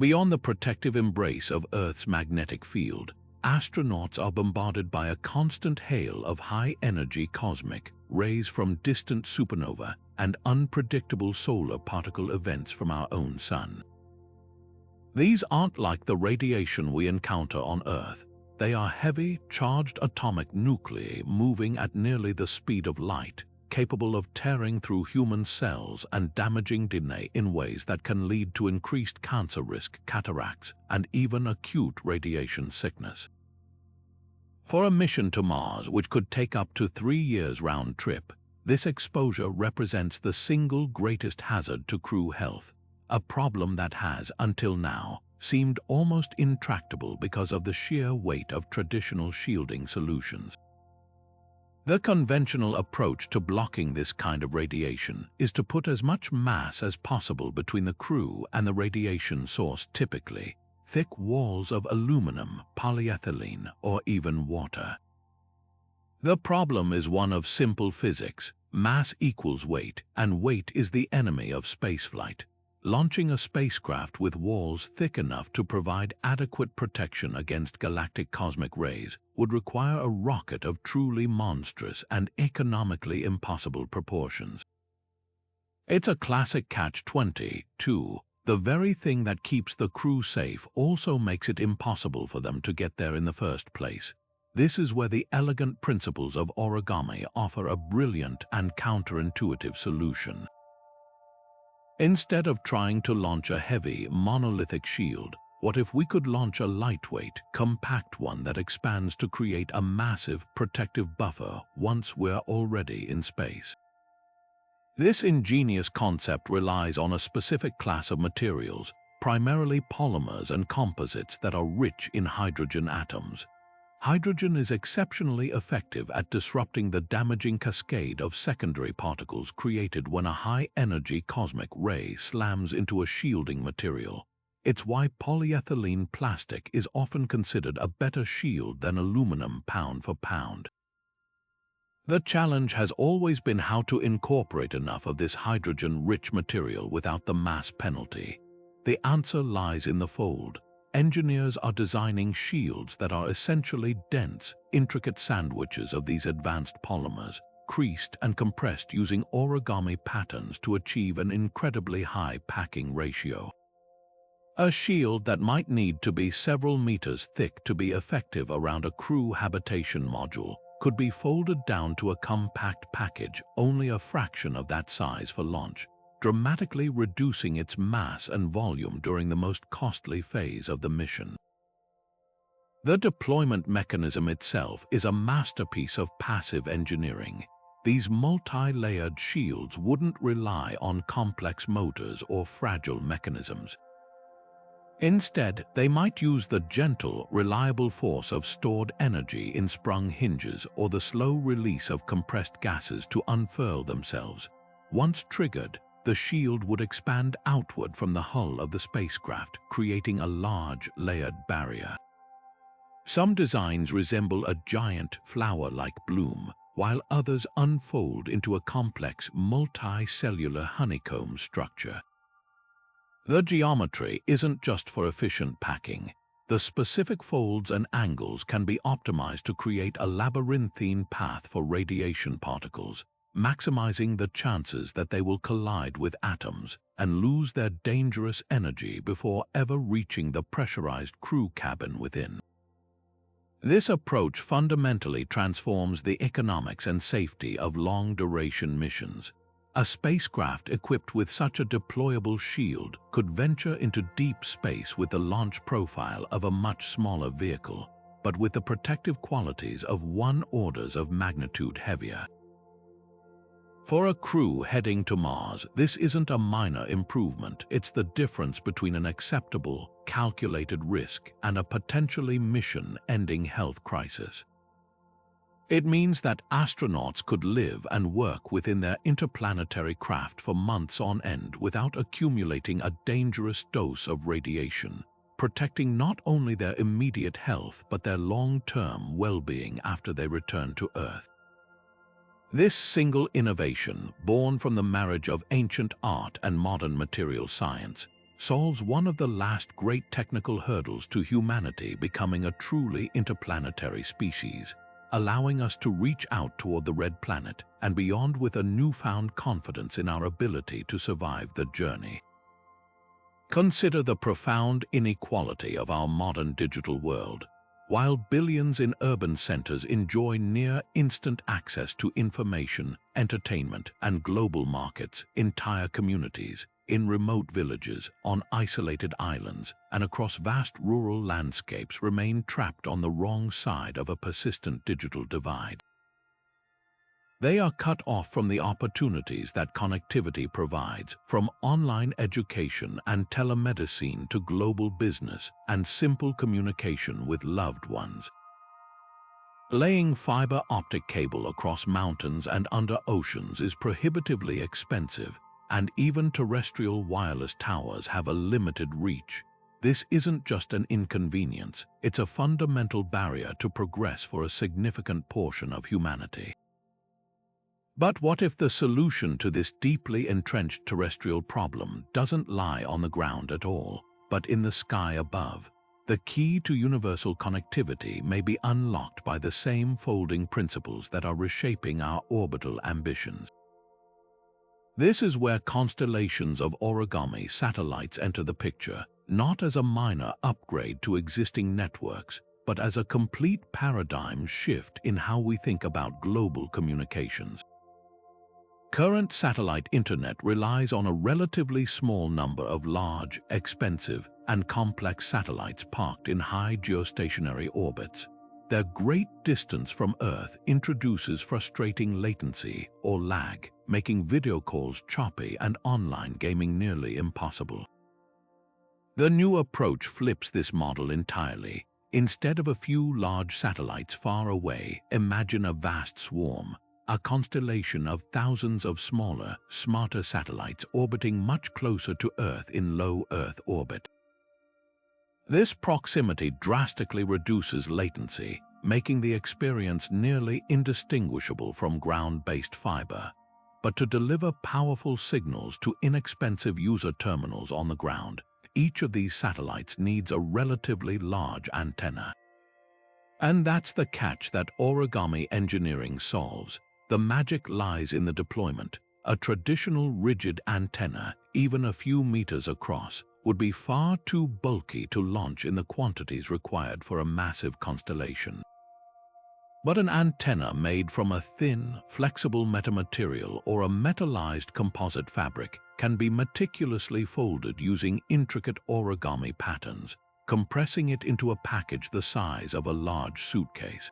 Beyond the protective embrace of Earth's magnetic field, astronauts are bombarded by a constant hail of high-energy cosmic rays from distant supernova and unpredictable solar particle events from our own sun. These aren't like the radiation we encounter on Earth. They are heavy, charged atomic nuclei moving at nearly the speed of light, capable of tearing through human cells and damaging DNA in ways that can lead to increased cancer risk, cataracts, and even acute radiation sickness. For a mission to Mars, which could take up to 3 years round trip, this exposure represents the single greatest hazard to crew health, a problem that has, until now, seemed almost intractable because of the sheer weight of traditional shielding solutions. The conventional approach to blocking this kind of radiation is to put as much mass as possible between the crew and the radiation source, typically thick walls of aluminum, polyethylene, or even water. The problem is one of simple physics. Mass equals weight, and weight is the enemy of spaceflight. Launching a spacecraft with walls thick enough to provide adequate protection against galactic cosmic rays would require a rocket of truly monstrous and economically impossible proportions. It's a classic catch-22. The very thing that keeps the crew safe also makes it impossible for them to get there in the first place. This is where the elegant principles of origami offer a brilliant and counterintuitive solution. Instead of trying to launch a heavy, monolithic shield, what if we could launch a lightweight, compact one that expands to create a massive, protective buffer once we're already in space? This ingenious concept relies on a specific class of materials, primarily polymers and composites that are rich in hydrogen atoms. Hydrogen is exceptionally effective at disrupting the damaging cascade of secondary particles created when a high-energy cosmic ray slams into a shielding material. It's why polyethylene plastic is often considered a better shield than aluminum pound for pound. The challenge has always been how to incorporate enough of this hydrogen-rich material without the mass penalty. The answer lies in the fold. Engineers are designing shields that are essentially dense, intricate sandwiches of these advanced polymers, creased and compressed using origami patterns to achieve an incredibly high packing ratio. A shield that might need to be several meters thick to be effective around a crew habitation module could be folded down to a compact package only a fraction of that size for launch, dramatically reducing its mass and volume during the most costly phase of the mission. The deployment mechanism itself is a masterpiece of passive engineering. These multi-layered shields wouldn't rely on complex motors or fragile mechanisms. Instead, they might use the gentle, reliable force of stored energy in sprung hinges or the slow release of compressed gases to unfurl themselves. Once triggered, the shield would expand outward from the hull of the spacecraft, creating a large, layered barrier. Some designs resemble a giant, flower-like bloom, while others unfold into a complex, multi-cellular honeycomb structure. The geometry isn't just for efficient packing. The specific folds and angles can be optimized to create a labyrinthine path for radiation particles, maximizing the chances that they will collide with atoms and lose their dangerous energy before ever reaching the pressurized crew cabin within. This approach fundamentally transforms the economics and safety of long-duration missions. A spacecraft equipped with such a deployable shield could venture into deep space with the launch profile of a much smaller vehicle, but with the protective qualities of 1 order of magnitude heavier. For a crew heading to Mars, this isn't a minor improvement. It's the difference between an acceptable, calculated risk and a potentially mission-ending health crisis. It means that astronauts could live and work within their interplanetary craft for months on end without accumulating a dangerous dose of radiation, protecting not only their immediate health but their long-term well-being after they return to Earth. This single innovation, born from the marriage of ancient art and modern material science, solves one of the last great technical hurdles to humanity becoming a truly interplanetary species, allowing us to reach out toward the red planet and beyond with a newfound confidence in our ability to survive the journey. Consider the profound inequality of our modern digital world. While billions in urban centers enjoy near-instant access to information, entertainment, and global markets, entire communities, in remote villages, on isolated islands, and across vast rural landscapes remain trapped on the wrong side of a persistent digital divide. They are cut off from the opportunities that connectivity provides, from online education and telemedicine to global business and simple communication with loved ones. Laying fiber optic cable across mountains and under oceans is prohibitively expensive, and even terrestrial wireless towers have a limited reach. This isn't just an inconvenience, it's a fundamental barrier to progress for a significant portion of humanity. But what if the solution to this deeply entrenched terrestrial problem doesn't lie on the ground at all, but in the sky above? The key to universal connectivity may be unlocked by the same folding principles that are reshaping our orbital ambitions. This is where constellations of origami satellites enter the picture, not as a minor upgrade to existing networks, but as a complete paradigm shift in how we think about global communications. Current satellite internet relies on a relatively small number of large, expensive, and complex satellites parked in high geostationary orbits. Their great distance from Earth introduces frustrating latency or lag, making video calls choppy and online gaming nearly impossible. The new approach flips this model entirely. Instead of a few large satellites far away, imagine a vast swarm, a constellation of thousands of smaller, smarter satellites orbiting much closer to Earth in low Earth orbit. This proximity drastically reduces latency, making the experience nearly indistinguishable from ground-based fiber. But to deliver powerful signals to inexpensive user terminals on the ground, each of these satellites needs a relatively large antenna. And that's the catch that origami engineering solves. The magic lies in the deployment. A traditional rigid antenna, even a few meters across, would be far too bulky to launch in the quantities required for a massive constellation. But an antenna made from a thin, flexible metamaterial or a metallized composite fabric can be meticulously folded using intricate origami patterns, compressing it into a package the size of a large suitcase.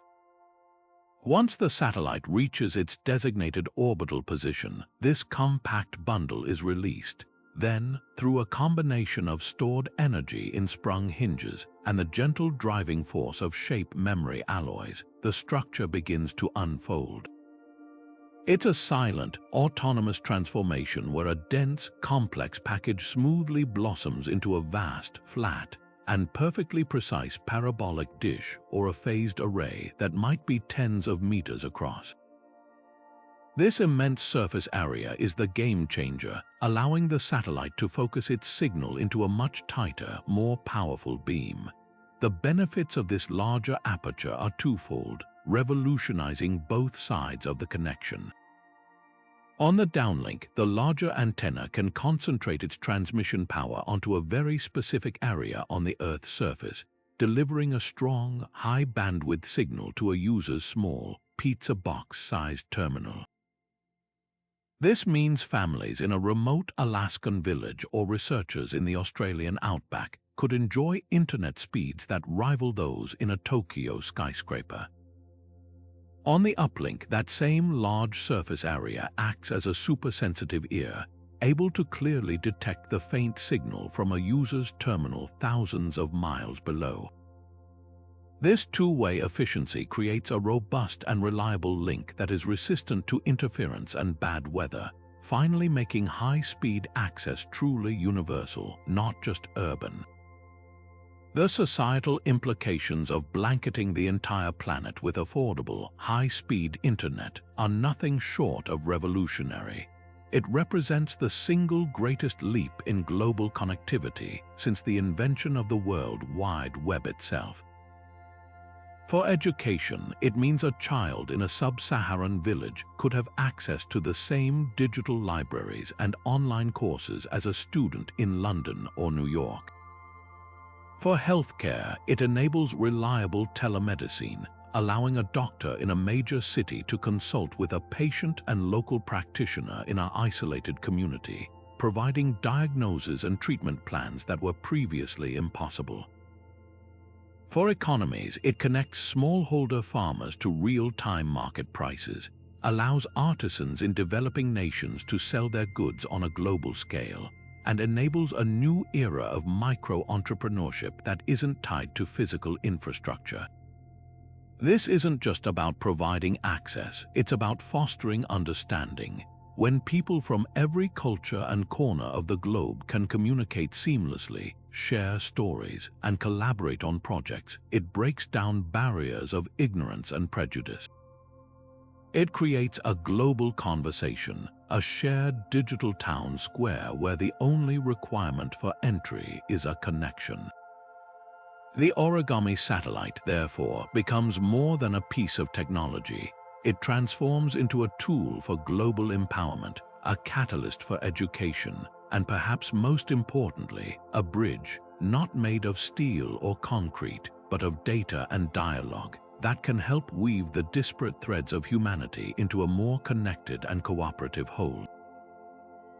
Once the satellite reaches its designated orbital position, this compact bundle is released. Then, through a combination of stored energy in sprung hinges and the gentle driving force of shape memory alloys, the structure begins to unfold. It's a silent, autonomous transformation where a dense, complex package smoothly blossoms into a vast, flat, and perfectly precise parabolic dish or a phased array that might be tens of meters across. This immense surface area is the game changer, allowing the satellite to focus its signal into a much tighter, more powerful beam. The benefits of this larger aperture are twofold, revolutionizing both sides of the connection. On the downlink, the larger antenna can concentrate its transmission power onto a very specific area on the Earth's surface, delivering a strong, high-bandwidth signal to a user's small, pizza box-sized terminal. This means families in a remote Alaskan village or researchers in the Australian outback could enjoy internet speeds that rival those in a Tokyo skyscraper. On the uplink, that same large surface area acts as a super-sensitive ear, able to clearly detect the faint signal from a user's terminal thousands of miles below. This two-way efficiency creates a robust and reliable link that is resistant to interference and bad weather, finally making high-speed access truly universal, not just urban. The societal implications of blanketing the entire planet with affordable, high-speed internet are nothing short of revolutionary. It represents the single greatest leap in global connectivity since the invention of the World Wide Web itself. For education, it means a child in a sub-Saharan village could have access to the same digital libraries and online courses as a student in London or New York. For healthcare, it enables reliable telemedicine, allowing a doctor in a major city to consult with a patient and local practitioner in an isolated community, providing diagnoses and treatment plans that were previously impossible. For economies, it connects smallholder farmers to real-time market prices, allows artisans in developing nations to sell their goods on a global scale, and enables a new era of micro-entrepreneurship that isn't tied to physical infrastructure. This isn't just about providing access, it's about fostering understanding. When people from every culture and corner of the globe can communicate seamlessly, share stories, and collaborate on projects, it breaks down barriers of ignorance and prejudice. It creates a global conversation, a shared digital town square where the only requirement for entry is a connection. The origami satellite, therefore, becomes more than a piece of technology. It transforms into a tool for global empowerment, a catalyst for education, and perhaps most importantly, a bridge, not made of steel or concrete, but of data and dialogue, that can help weave the disparate threads of humanity into a more connected and cooperative whole.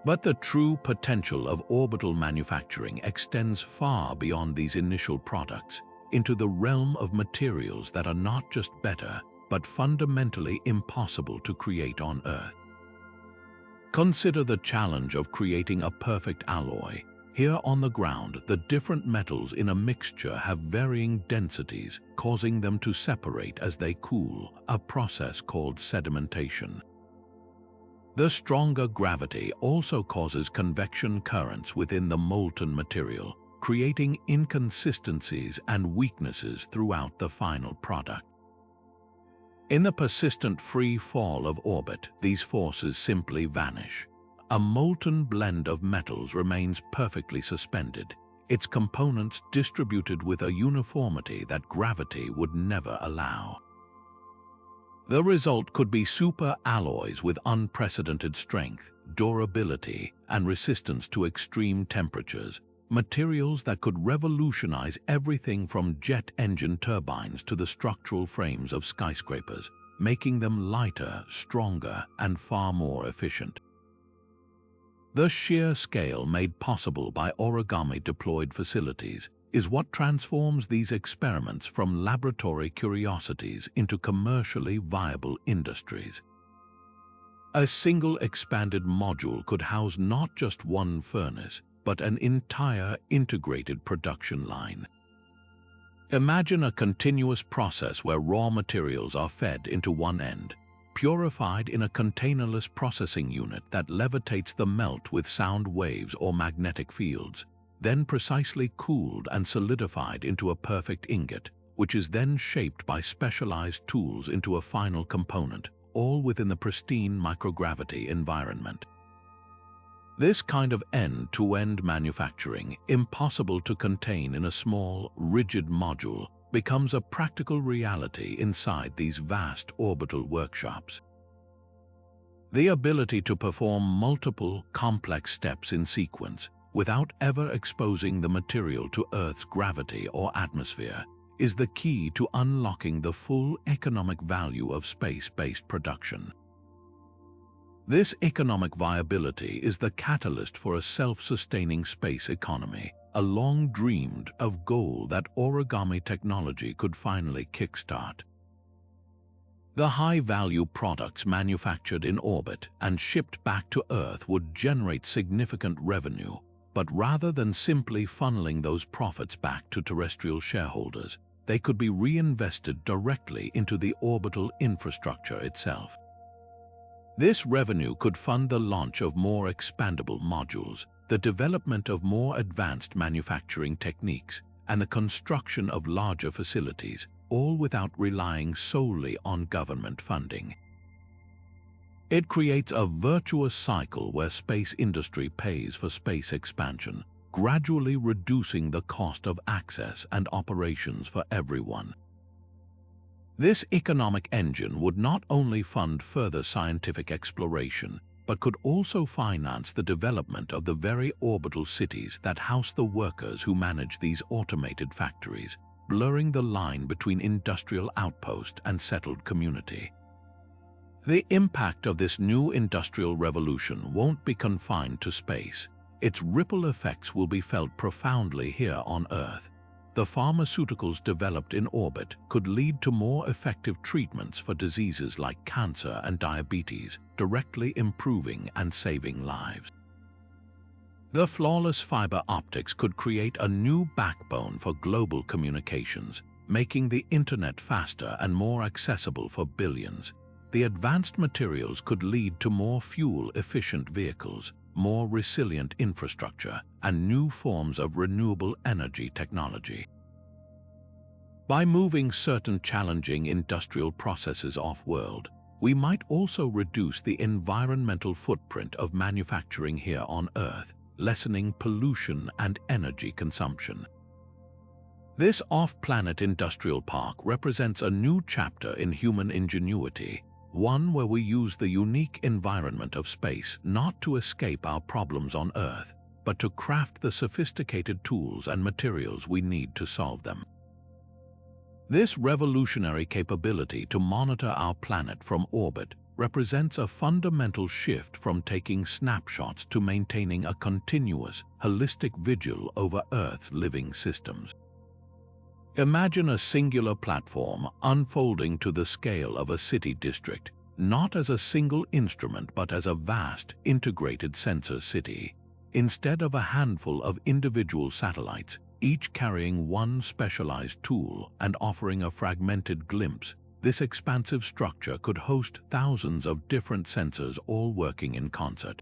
But the true potential of orbital manufacturing extends far beyond these initial products, into the realm of materials that are not just better, but fundamentally impossible to create on Earth. Consider the challenge of creating a perfect alloy. Here on the ground, the different metals in a mixture have varying densities, causing them to separate as they cool, a process called sedimentation. The stronger gravity also causes convection currents within the molten material, creating inconsistencies and weaknesses throughout the final product. In the persistent free fall of orbit, these forces simply vanish. A molten blend of metals remains perfectly suspended, its components distributed with a uniformity that gravity would never allow. The result could be super alloys with unprecedented strength, durability, and resistance to extreme temperatures, materials that could revolutionize everything from jet engine turbines to the structural frames of skyscrapers, making them lighter, stronger, and far more efficient. The sheer scale made possible by Origami deployed facilities is what transforms these experiments from laboratory curiosities into commercially viable industries. A single expanded module could house not just one furnace, but an entire integrated production line. Imagine a continuous process where raw materials are fed into one end, purified in a containerless processing unit that levitates the melt with sound waves or magnetic fields, then precisely cooled and solidified into a perfect ingot, which is then shaped by specialized tools into a final component, all within the pristine microgravity environment. This kind of end-to-end manufacturing, impossible to contain in a small, rigid module, becomes a practical reality inside these vast orbital workshops. The ability to perform multiple, complex steps in sequence without ever exposing the material to Earth's gravity or atmosphere is the key to unlocking the full economic value of space-based production. This economic viability is the catalyst for a self-sustaining space economy, a long-dreamed of goal that Origami technology could finally kickstart. The high-value products manufactured in orbit and shipped back to Earth would generate significant revenue, but rather than simply funneling those profits back to terrestrial shareholders, they could be reinvested directly into the orbital infrastructure itself. This revenue could fund the launch of more expandable modules, the development of more advanced manufacturing techniques, and the construction of larger facilities, all without relying solely on government funding. It creates a virtuous cycle where space industry pays for space expansion, gradually reducing the cost of access and operations for everyone. This economic engine would not only fund further scientific exploration, but could also finance the development of the very orbital cities that house the workers who manage these automated factories, blurring the line between industrial outpost and settled community. The impact of this new industrial revolution won't be confined to space. Its ripple effects will be felt profoundly here on Earth. The pharmaceuticals developed in orbit could lead to more effective treatments for diseases like cancer and diabetes, directly improving and saving lives. The flawless fiber optics could create a new backbone for global communications, making the internet faster and more accessible for billions. The advanced materials could lead to more fuel-efficient vehicles, more resilient infrastructure, and new forms of renewable energy technology. By moving certain challenging industrial processes off-world, we might also reduce the environmental footprint of manufacturing here on Earth, lessening pollution and energy consumption. This off-planet industrial park represents a new chapter in human ingenuity, one where we use the unique environment of space not to escape our problems on Earth, but to craft the sophisticated tools and materials we need to solve them. This revolutionary capability to monitor our planet from orbit represents a fundamental shift from taking snapshots to maintaining a continuous, holistic vigil over Earth's living systems. Imagine a singular platform unfolding to the scale of a city district, not as a single instrument but as a vast, integrated sensor city. Instead of a handful of individual satellites, each carrying one specialized tool and offering a fragmented glimpse, this expansive structure could host thousands of different sensors all working in concert.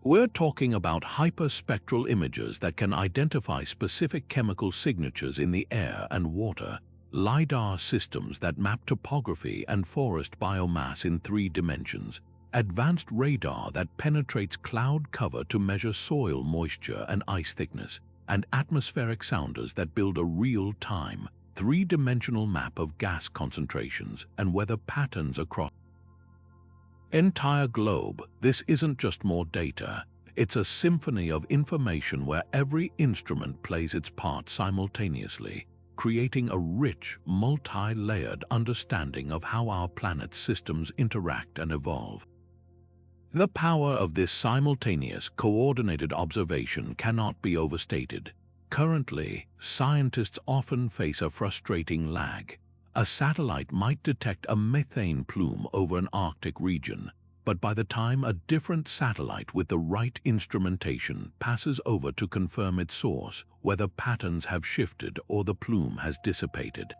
We're talking about hyperspectral images that can identify specific chemical signatures in the air and water, LiDAR systems that map topography and forest biomass in 3 dimensions, advanced radar that penetrates cloud cover to measure soil moisture and ice thickness, and atmospheric sounders that build a real-time, 3-dimensional map of gas concentrations and weather patterns across the entire globe. This isn't just more data, it's a symphony of information where every instrument plays its part simultaneously, creating a rich, multi-layered understanding of how our planet's systems interact and evolve. The power of this simultaneous, coordinated observation cannot be overstated. Currently, scientists often face a frustrating lag. A satellite might detect a methane plume over an Arctic region, but by the time a different satellite with the right instrumentation passes over to confirm its source, weather patterns have shifted or the plume has dissipated.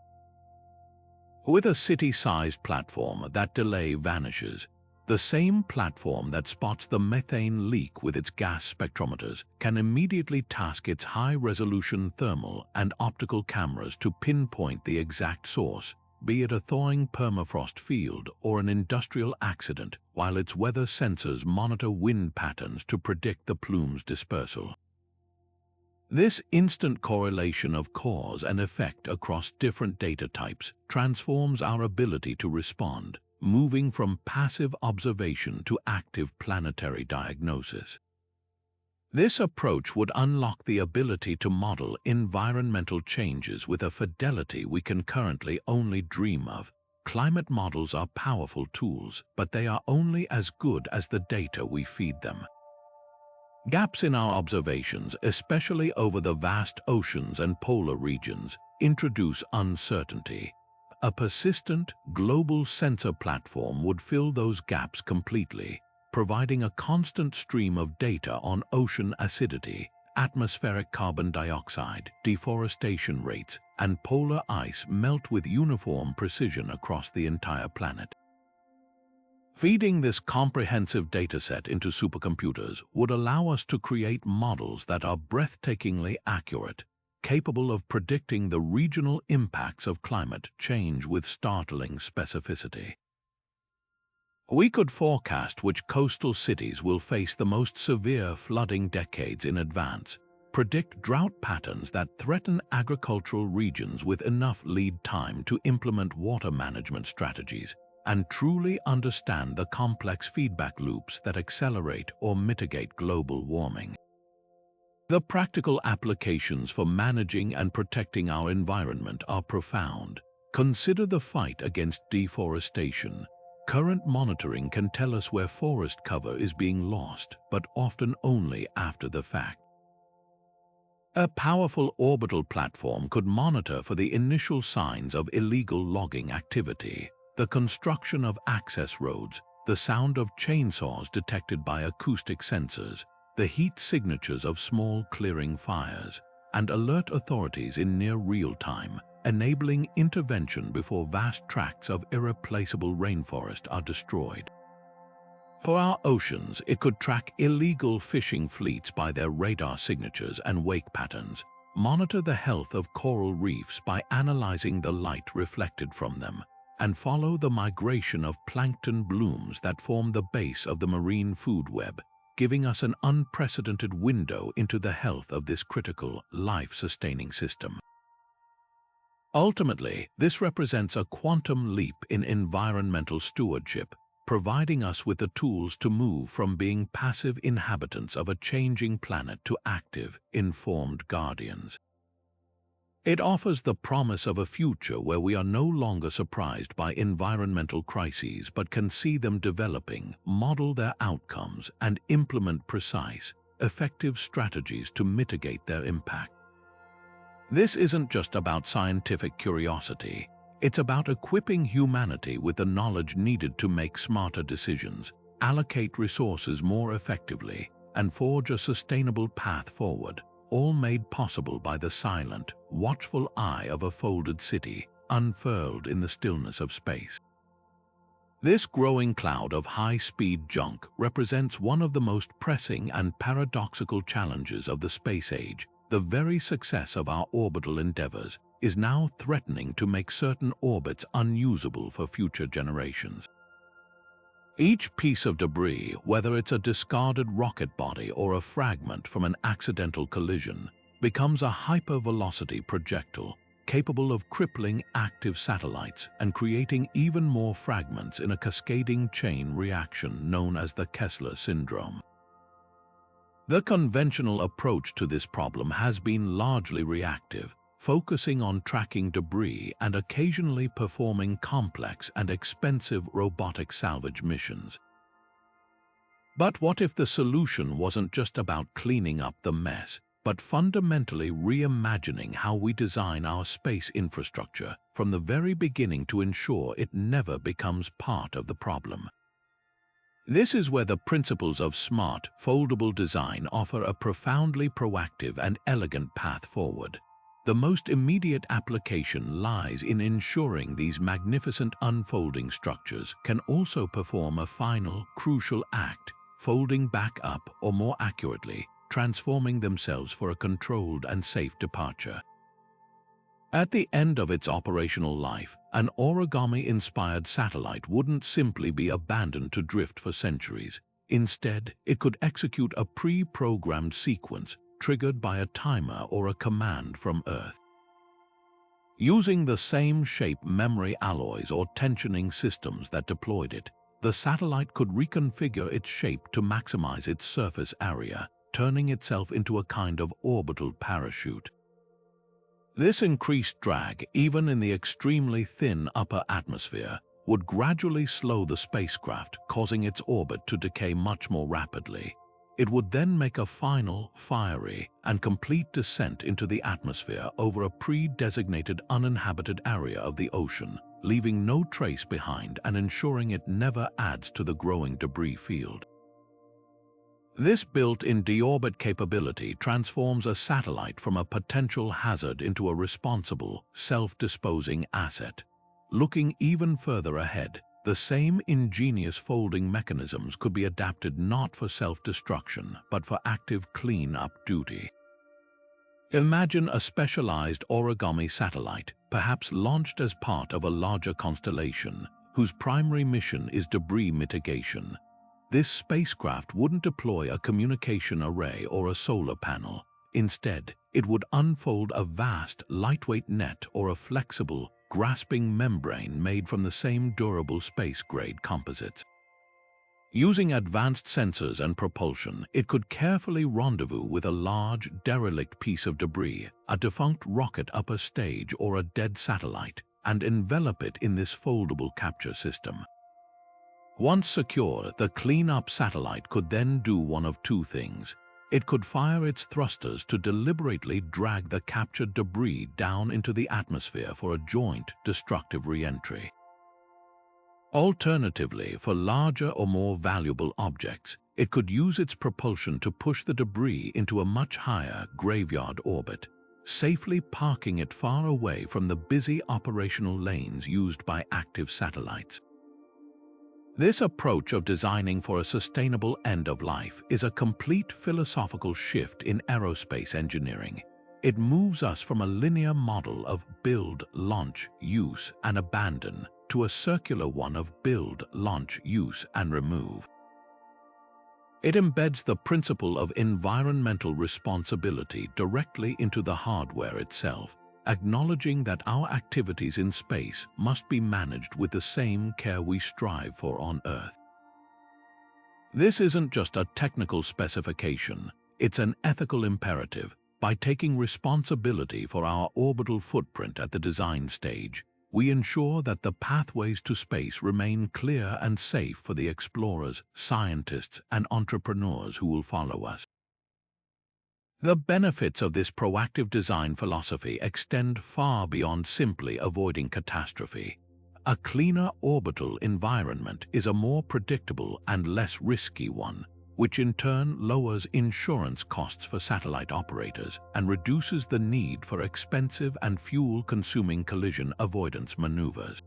With a city-sized platform, that delay vanishes. The same platform that spots the methane leak with its gas spectrometers can immediately task its high-resolution thermal and optical cameras to pinpoint the exact source, be it a thawing permafrost field or an industrial accident, while its weather sensors monitor wind patterns to predict the plume's dispersal. This instant correlation of cause and effect across different data types transforms our ability to respond, moving from passive observation to active planetary diagnosis. This approach would unlock the ability to model environmental changes with a fidelity we can currently only dream of. Climate models are powerful tools, but they are only as good as the data we feed them. Gaps in our observations, especially over the vast oceans and polar regions, introduce uncertainty. A persistent, global sensor platform would fill those gaps completely, providing a constant stream of data on ocean acidity, atmospheric carbon dioxide, deforestation rates, and polar ice melt with uniform precision across the entire planet. Feeding this comprehensive dataset into supercomputers would allow us to create models that are breathtakingly accurate, capable of predicting the regional impacts of climate change with startling specificity. We could forecast which coastal cities will face the most severe flooding decades in advance, predict drought patterns that threaten agricultural regions with enough lead time to implement water management strategies, and truly understand the complex feedback loops that accelerate or mitigate global warming. The practical applications for managing and protecting our environment are profound. Consider the fight against deforestation. Current monitoring can tell us where forest cover is being lost, but often only after the fact. A powerful orbital platform could monitor for the initial signs of illegal logging activity, the construction of access roads, the sound of chainsaws detected by acoustic sensors, the heat signatures of small clearing fires, and alert authorities in near real time, enabling intervention before vast tracts of irreplaceable rainforest are destroyed. For our oceans, it could track illegal fishing fleets by their radar signatures and wake patterns, monitor the health of coral reefs by analyzing the light reflected from them, and follow the migration of plankton blooms that form the base of the marine food web, giving us an unprecedented window into the health of this critical, life-sustaining system. Ultimately, this represents a quantum leap in environmental stewardship, providing us with the tools to move from being passive inhabitants of a changing planet to active, informed guardians. It offers the promise of a future where we are no longer surprised by environmental crises but can see them developing, model their outcomes, and implement precise, effective strategies to mitigate their impact. This isn't just about scientific curiosity. It's about equipping humanity with the knowledge needed to make smarter decisions, allocate resources more effectively, and forge a sustainable path forward, all made possible by the silent, watchful eye of a folded city, unfurled in the stillness of space. This growing cloud of high-speed junk represents one of the most pressing and paradoxical challenges of the space age. The very success of our orbital endeavors is now threatening to make certain orbits unusable for future generations. Each piece of debris, whether it's a discarded rocket body or a fragment from an accidental collision, becomes a hypervelocity projectile capable of crippling active satellites and creating even more fragments in a cascading chain reaction known as the Kessler syndrome. The conventional approach to this problem has been largely reactive, focusing on tracking debris and occasionally performing complex and expensive robotic salvage missions. But what if the solution wasn't just about cleaning up the mess, but fundamentally reimagining how we design our space infrastructure from the very beginning to ensure it never becomes part of the problem? This is where the principles of smart, foldable design offer a profoundly proactive and elegant path forward. The most immediate application lies in ensuring these magnificent unfolding structures can also perform a final, crucial act, folding back up, or more accurately, transforming themselves for a controlled and safe departure. At the end of its operational life, an origami-inspired satellite wouldn't simply be abandoned to drift for centuries. Instead, it could execute a pre-programmed sequence triggered by a timer or a command from Earth. Using the same shape memory alloys or tensioning systems that deployed it, the satellite could reconfigure its shape to maximize its surface area, turning itself into a kind of orbital parachute. This increased drag, even in the extremely thin upper atmosphere, would gradually slow the spacecraft, causing its orbit to decay much more rapidly. It would then make a final, fiery, and complete descent into the atmosphere over a pre-designated uninhabited area of the ocean, leaving no trace behind and ensuring it never adds to the growing debris field. This built-in deorbit capability transforms a satellite from a potential hazard into a responsible, self-disposing asset. Looking even further ahead, the same ingenious folding mechanisms could be adapted not for self-destruction, but for active clean-up duty. Imagine a specialized origami satellite, perhaps launched as part of a larger constellation, whose primary mission is debris mitigation. This spacecraft wouldn't deploy a communication array or a solar panel. Instead, it would unfold a vast, lightweight net or a flexible, grasping membrane made from the same durable space-grade composites. Using advanced sensors and propulsion, it could carefully rendezvous with a large, derelict piece of debris, a defunct rocket upper stage or a dead satellite, and envelop it in this foldable capture system. Once secure, the clean-up satellite could then do one of two things. It could fire its thrusters to deliberately drag the captured debris down into the atmosphere for a joint, destructive re-entry. Alternatively, for larger or more valuable objects, it could use its propulsion to push the debris into a much higher graveyard orbit, safely parking it far away from the busy operational lanes used by active satellites. This approach of designing for a sustainable end of life is a complete philosophical shift in aerospace engineering. It moves us from a linear model of build, launch, use, and abandon to a circular one of build, launch, use, and remove. It embeds the principle of environmental responsibility directly into the hardware itself, acknowledging that our activities in space must be managed with the same care we strive for on Earth. This isn't just a technical specification, it's an ethical imperative. By taking responsibility for our orbital footprint at the design stage, we ensure that the pathways to space remain clear and safe for the explorers, scientists, and entrepreneurs who will follow us. The benefits of this proactive design philosophy extend far beyond simply avoiding catastrophe. A cleaner orbital environment is a more predictable and less risky one, which in turn lowers insurance costs for satellite operators and reduces the need for expensive and fuel-consuming collision avoidance maneuvers.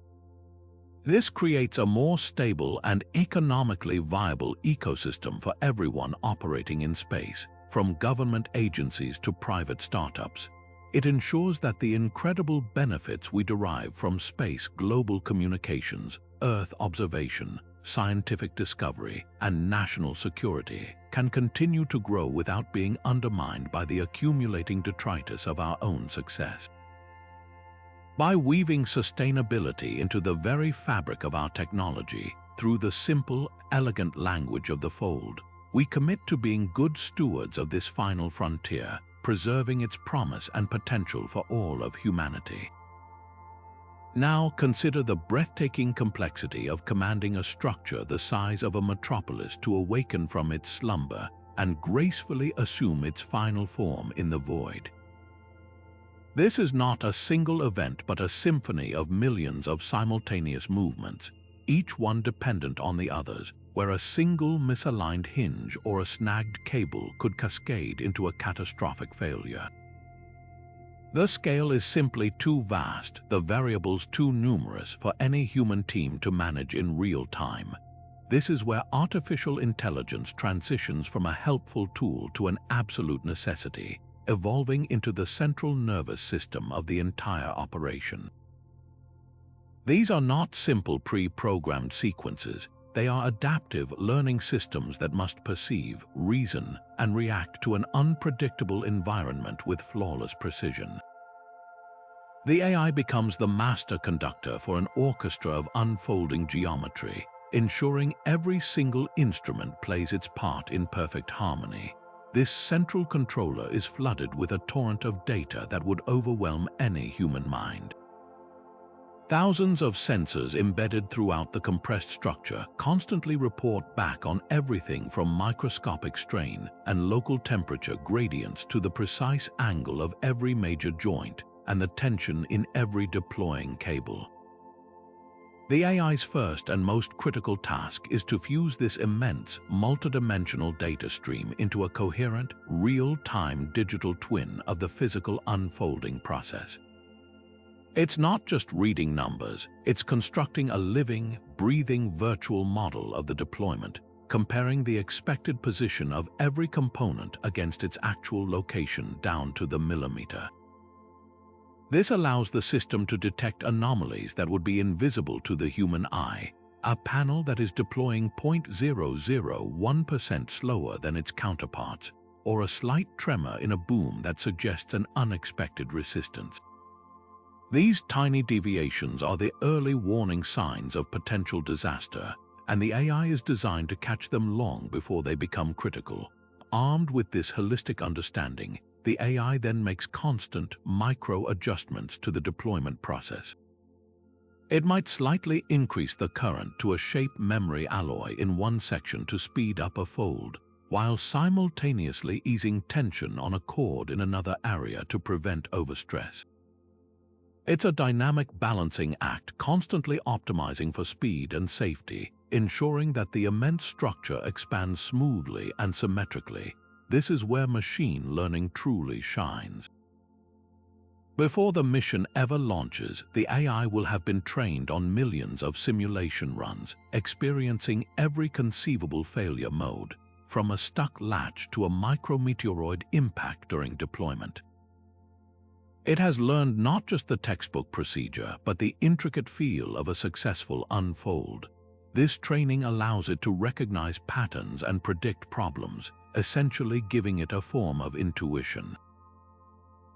This creates a more stable and economically viable ecosystem for everyone operating in space, from government agencies to private startups. It ensures that the incredible benefits we derive from space, global communications, Earth observation, scientific discovery, and national security can continue to grow without being undermined by the accumulating detritus of our own success. By weaving sustainability into the very fabric of our technology, through the simple, elegant language of the fold, we commit to being good stewards of this final frontier, preserving its promise and potential for all of humanity. Now consider the breathtaking complexity of commanding a structure the size of a metropolis to awaken from its slumber and gracefully assume its final form in the void. This is not a single event but a symphony of millions of simultaneous movements, each one dependent on the others, where a single misaligned hinge or a snagged cable could cascade into a catastrophic failure. The scale is simply too vast, the variables too numerous for any human team to manage in real time. This is where artificial intelligence transitions from a helpful tool to an absolute necessity, evolving into the central nervous system of the entire operation. These are not simple pre-programmed sequences. They are adaptive learning systems that must perceive, reason, and react to an unpredictable environment with flawless precision. The AI becomes the master conductor for an orchestra of unfolding geometry, ensuring every single instrument plays its part in perfect harmony. This central controller is flooded with a torrent of data that would overwhelm any human mind. Thousands of sensors embedded throughout the compressed structure constantly report back on everything from microscopic strain and local temperature gradients to the precise angle of every major joint and the tension in every deploying cable. The AI's first and most critical task is to fuse this immense, multidimensional data stream into a coherent, real-time digital twin of the physical unfolding process. It's not just reading numbers, it's constructing a living, breathing virtual model of the deployment, comparing the expected position of every component against its actual location down to the millimeter. This allows the system to detect anomalies that would be invisible to the human eye, a panel that is deploying 0.001% slower than its counterparts, or a slight tremor in a boom that suggests an unexpected resistance. These tiny deviations are the early warning signs of potential disaster, and the AI is designed to catch them long before they become critical. Armed with this holistic understanding, the AI then makes constant, micro-adjustments to the deployment process. It might slightly increase the current to a shape memory alloy in one section to speed up a fold, while simultaneously easing tension on a cord in another area to prevent overstress. It's a dynamic balancing act, constantly optimizing for speed and safety, ensuring that the immense structure expands smoothly and symmetrically. This is where machine learning truly shines. Before the mission ever launches, the AI will have been trained on millions of simulation runs, experiencing every conceivable failure mode, from a stuck latch to a micrometeoroid impact during deployment. It has learned not just the textbook procedure, but the intricate feel of a successful unfold. This training allows it to recognize patterns and predict problems, essentially giving it a form of intuition.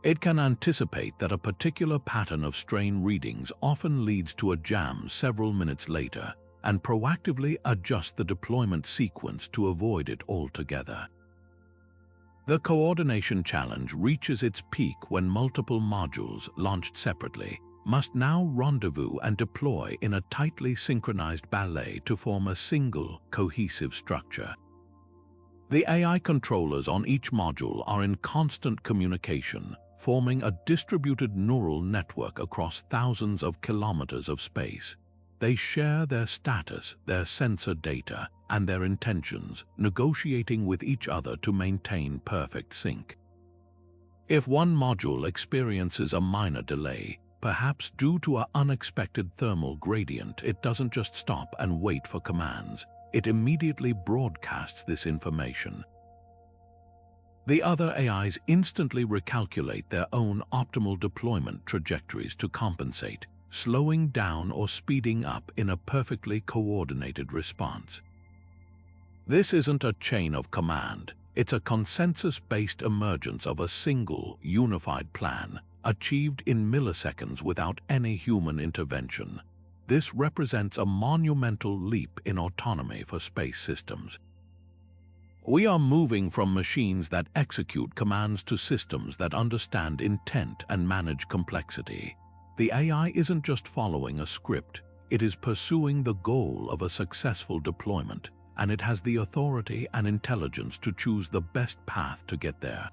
It can anticipate that a particular pattern of strain readings often leads to a jam several minutes later and proactively adjust the deployment sequence to avoid it altogether. The coordination challenge reaches its peak when multiple modules, launched separately, must now rendezvous and deploy in a tightly synchronized ballet to form a single, cohesive structure. The AI controllers on each module are in constant communication, forming a distributed neural network across thousands of kilometers of space. They share their status, their sensor data, and their intentions, negotiating with each other to maintain perfect sync. If one module experiences a minor delay, perhaps due to an unexpected thermal gradient, it doesn't just stop and wait for commands. It immediately broadcasts this information. The other AIs instantly recalculate their own optimal deployment trajectories to compensate, slowing down or speeding up in a perfectly coordinated response. This isn't a chain of command, it's a consensus-based emergence of a single, unified plan, achieved in milliseconds without any human intervention. This represents a monumental leap in autonomy for space systems. We are moving from machines that execute commands to systems that understand intent and manage complexity. The AI isn't just following a script, it is pursuing the goal of a successful deployment, and it has the authority and intelligence to choose the best path to get there.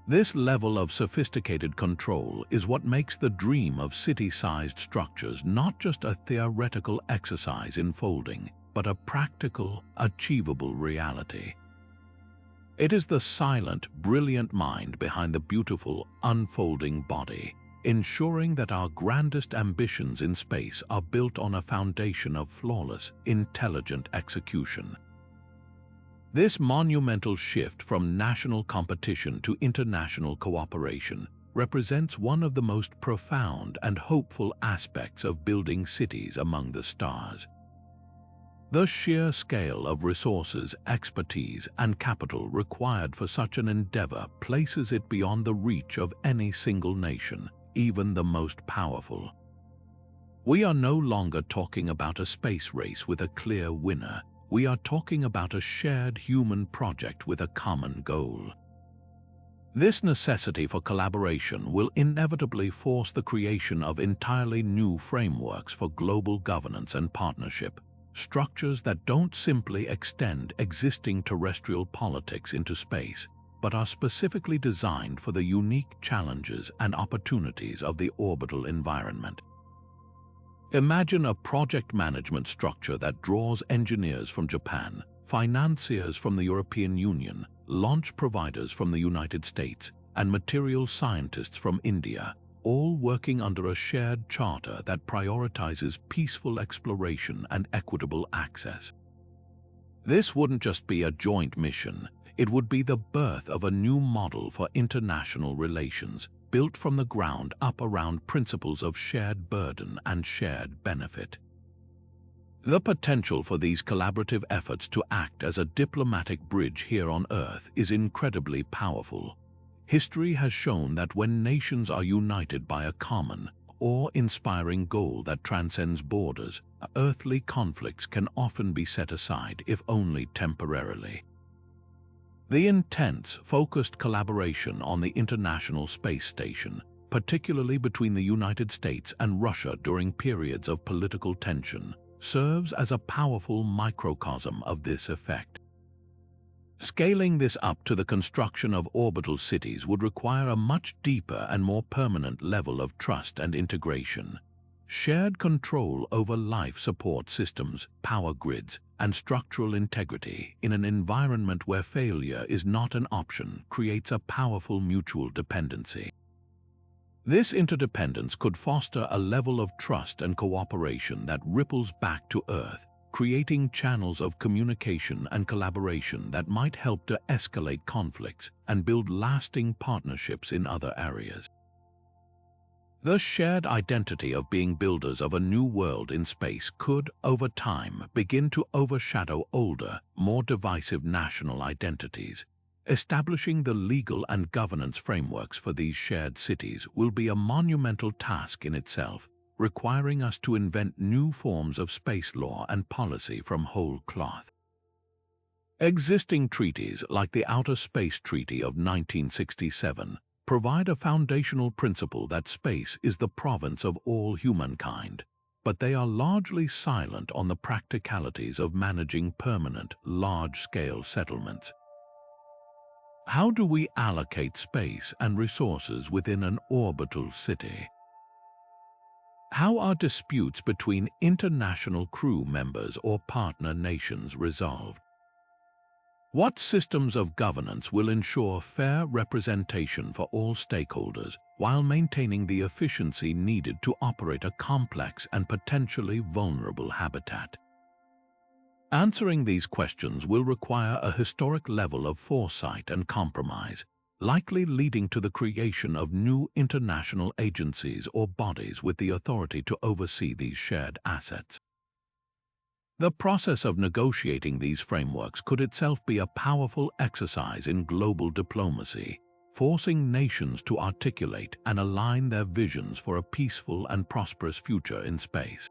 This level of sophisticated control is what makes the dream of city-sized structures not just a theoretical exercise in folding, but a practical, achievable reality. It is the silent, brilliant mind behind the beautiful, unfolding body, ensuring that our grandest ambitions in space are built on a foundation of flawless, intelligent execution. This monumental shift from national competition to international cooperation represents one of the most profound and hopeful aspects of building cities among the stars. The sheer scale of resources, expertise, and capital required for such an endeavor places it beyond the reach of any single nation, even the most powerful. We are no longer talking about a space race with a clear winner. We are talking about a shared human project with a common goal. This necessity for collaboration will inevitably force the creation of entirely new frameworks for global governance and partnership, structures that don't simply extend existing terrestrial politics into space, but are specifically designed for the unique challenges and opportunities of the orbital environment. Imagine a project management structure that draws engineers from Japan, financiers from the European Union, launch providers from the United States, and material scientists from India, all working under a shared charter that prioritizes peaceful exploration and equitable access. This wouldn't just be a joint mission, it would be the birth of a new model for international relations, built from the ground up around principles of shared burden and shared benefit. The potential for these collaborative efforts to act as a diplomatic bridge here on Earth is incredibly powerful. History has shown that when nations are united by a common, awe-inspiring goal that transcends borders, earthly conflicts can often be set aside, if only temporarily. The intense, focused collaboration on the International Space Station, particularly between the United States and Russia during periods of political tension, serves as a powerful microcosm of this effect. Scaling this up to the construction of orbital cities would require a much deeper and more permanent level of trust and integration. Shared control over life support systems, power grids, and structural integrity in an environment where failure is not an option creates a powerful mutual dependency. This interdependence could foster a level of trust and cooperation that ripples back to Earth, creating channels of communication and collaboration that might help to escalate conflicts and build lasting partnerships in other areas. The shared identity of being builders of a new world in space could, over time, begin to overshadow older, more divisive national identities. Establishing the legal and governance frameworks for these shared cities will be a monumental task in itself, requiring us to invent new forms of space law and policy from whole cloth. Existing treaties, like the Outer Space Treaty of 1967, provide a foundational principle that space is the province of all humankind, but they are largely silent on the practicalities of managing permanent, large-scale settlements. How do we allocate space and resources within an orbital city? How are disputes between international crew members or partner nations resolved? What systems of governance will ensure fair representation for all stakeholders while maintaining the efficiency needed to operate a complex and potentially vulnerable habitat? Answering these questions will require a historic level of foresight and compromise, likely leading to the creation of new international agencies or bodies with the authority to oversee these shared assets. The process of negotiating these frameworks could itself be a powerful exercise in global diplomacy, forcing nations to articulate and align their visions for a peaceful and prosperous future in space.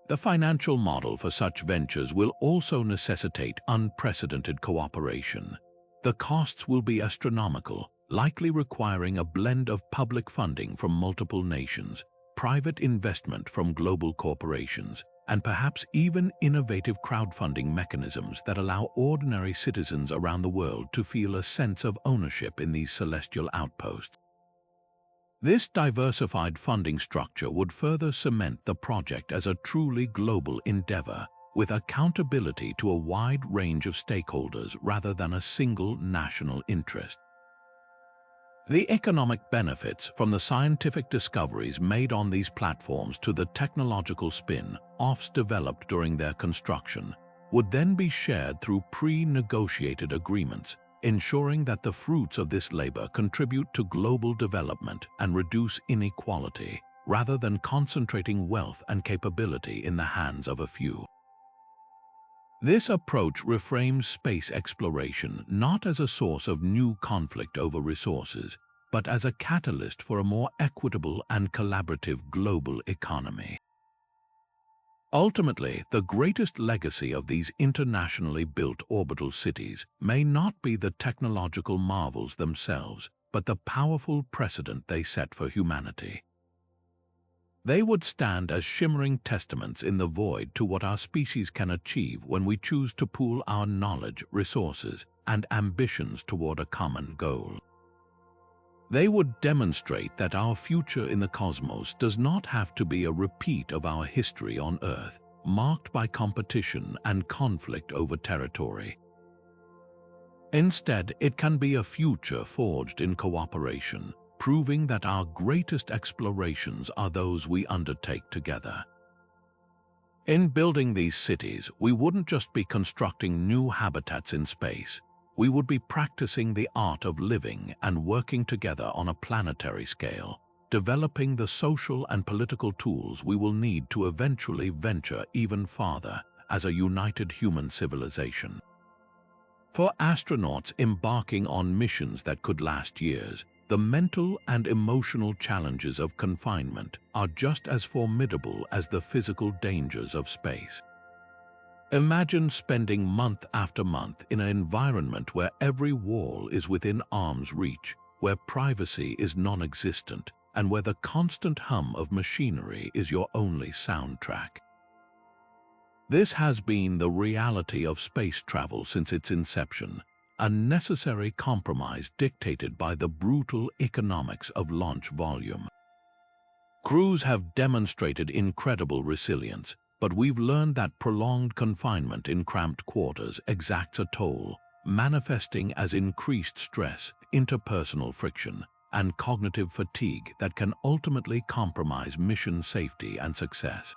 The financial model for such ventures will also necessitate unprecedented cooperation. The costs will be astronomical, likely requiring a blend of public funding from multiple nations, private investment from global corporations, and perhaps even innovative crowdfunding mechanisms that allow ordinary citizens around the world to feel a sense of ownership in these celestial outposts. This diversified funding structure would further cement the project as a truly global endeavor, with accountability to a wide range of stakeholders rather than a single national interest. The economic benefits from the scientific discoveries made on these platforms to the technological spin-offs developed during their construction would then be shared through pre-negotiated agreements, ensuring that the fruits of this labor contribute to global development and reduce inequality, rather than concentrating wealth and capability in the hands of a few. This approach reframes space exploration not as a source of new conflict over resources, but as a catalyst for a more equitable and collaborative global economy. Ultimately, the greatest legacy of these internationally built orbital cities may not be the technological marvels themselves, but the powerful precedent they set for humanity. They would stand as shimmering testaments in the void to what our species can achieve when we choose to pool our knowledge, resources, and ambitions toward a common goal. They would demonstrate that our future in the cosmos does not have to be a repeat of our history on Earth, marked by competition and conflict over territory. Instead, it can be a future forged in cooperation, proving that our greatest explorations are those we undertake together. In building these cities, we wouldn't just be constructing new habitats in space. We would be practicing the art of living and working together on a planetary scale, developing the social and political tools we will need to eventually venture even farther as a united human civilization. For astronauts embarking on missions that could last years, the mental and emotional challenges of confinement are just as formidable as the physical dangers of space. Imagine spending month after month in an environment where every wall is within arm's reach, where privacy is non-existent, and where the constant hum of machinery is your only soundtrack. This has been the reality of space travel since its inception, a necessary compromise dictated by the brutal economics of launch volume. Crews have demonstrated incredible resilience, but we've learned that prolonged confinement in cramped quarters exacts a toll, manifesting as increased stress, interpersonal friction, and cognitive fatigue that can ultimately compromise mission safety and success.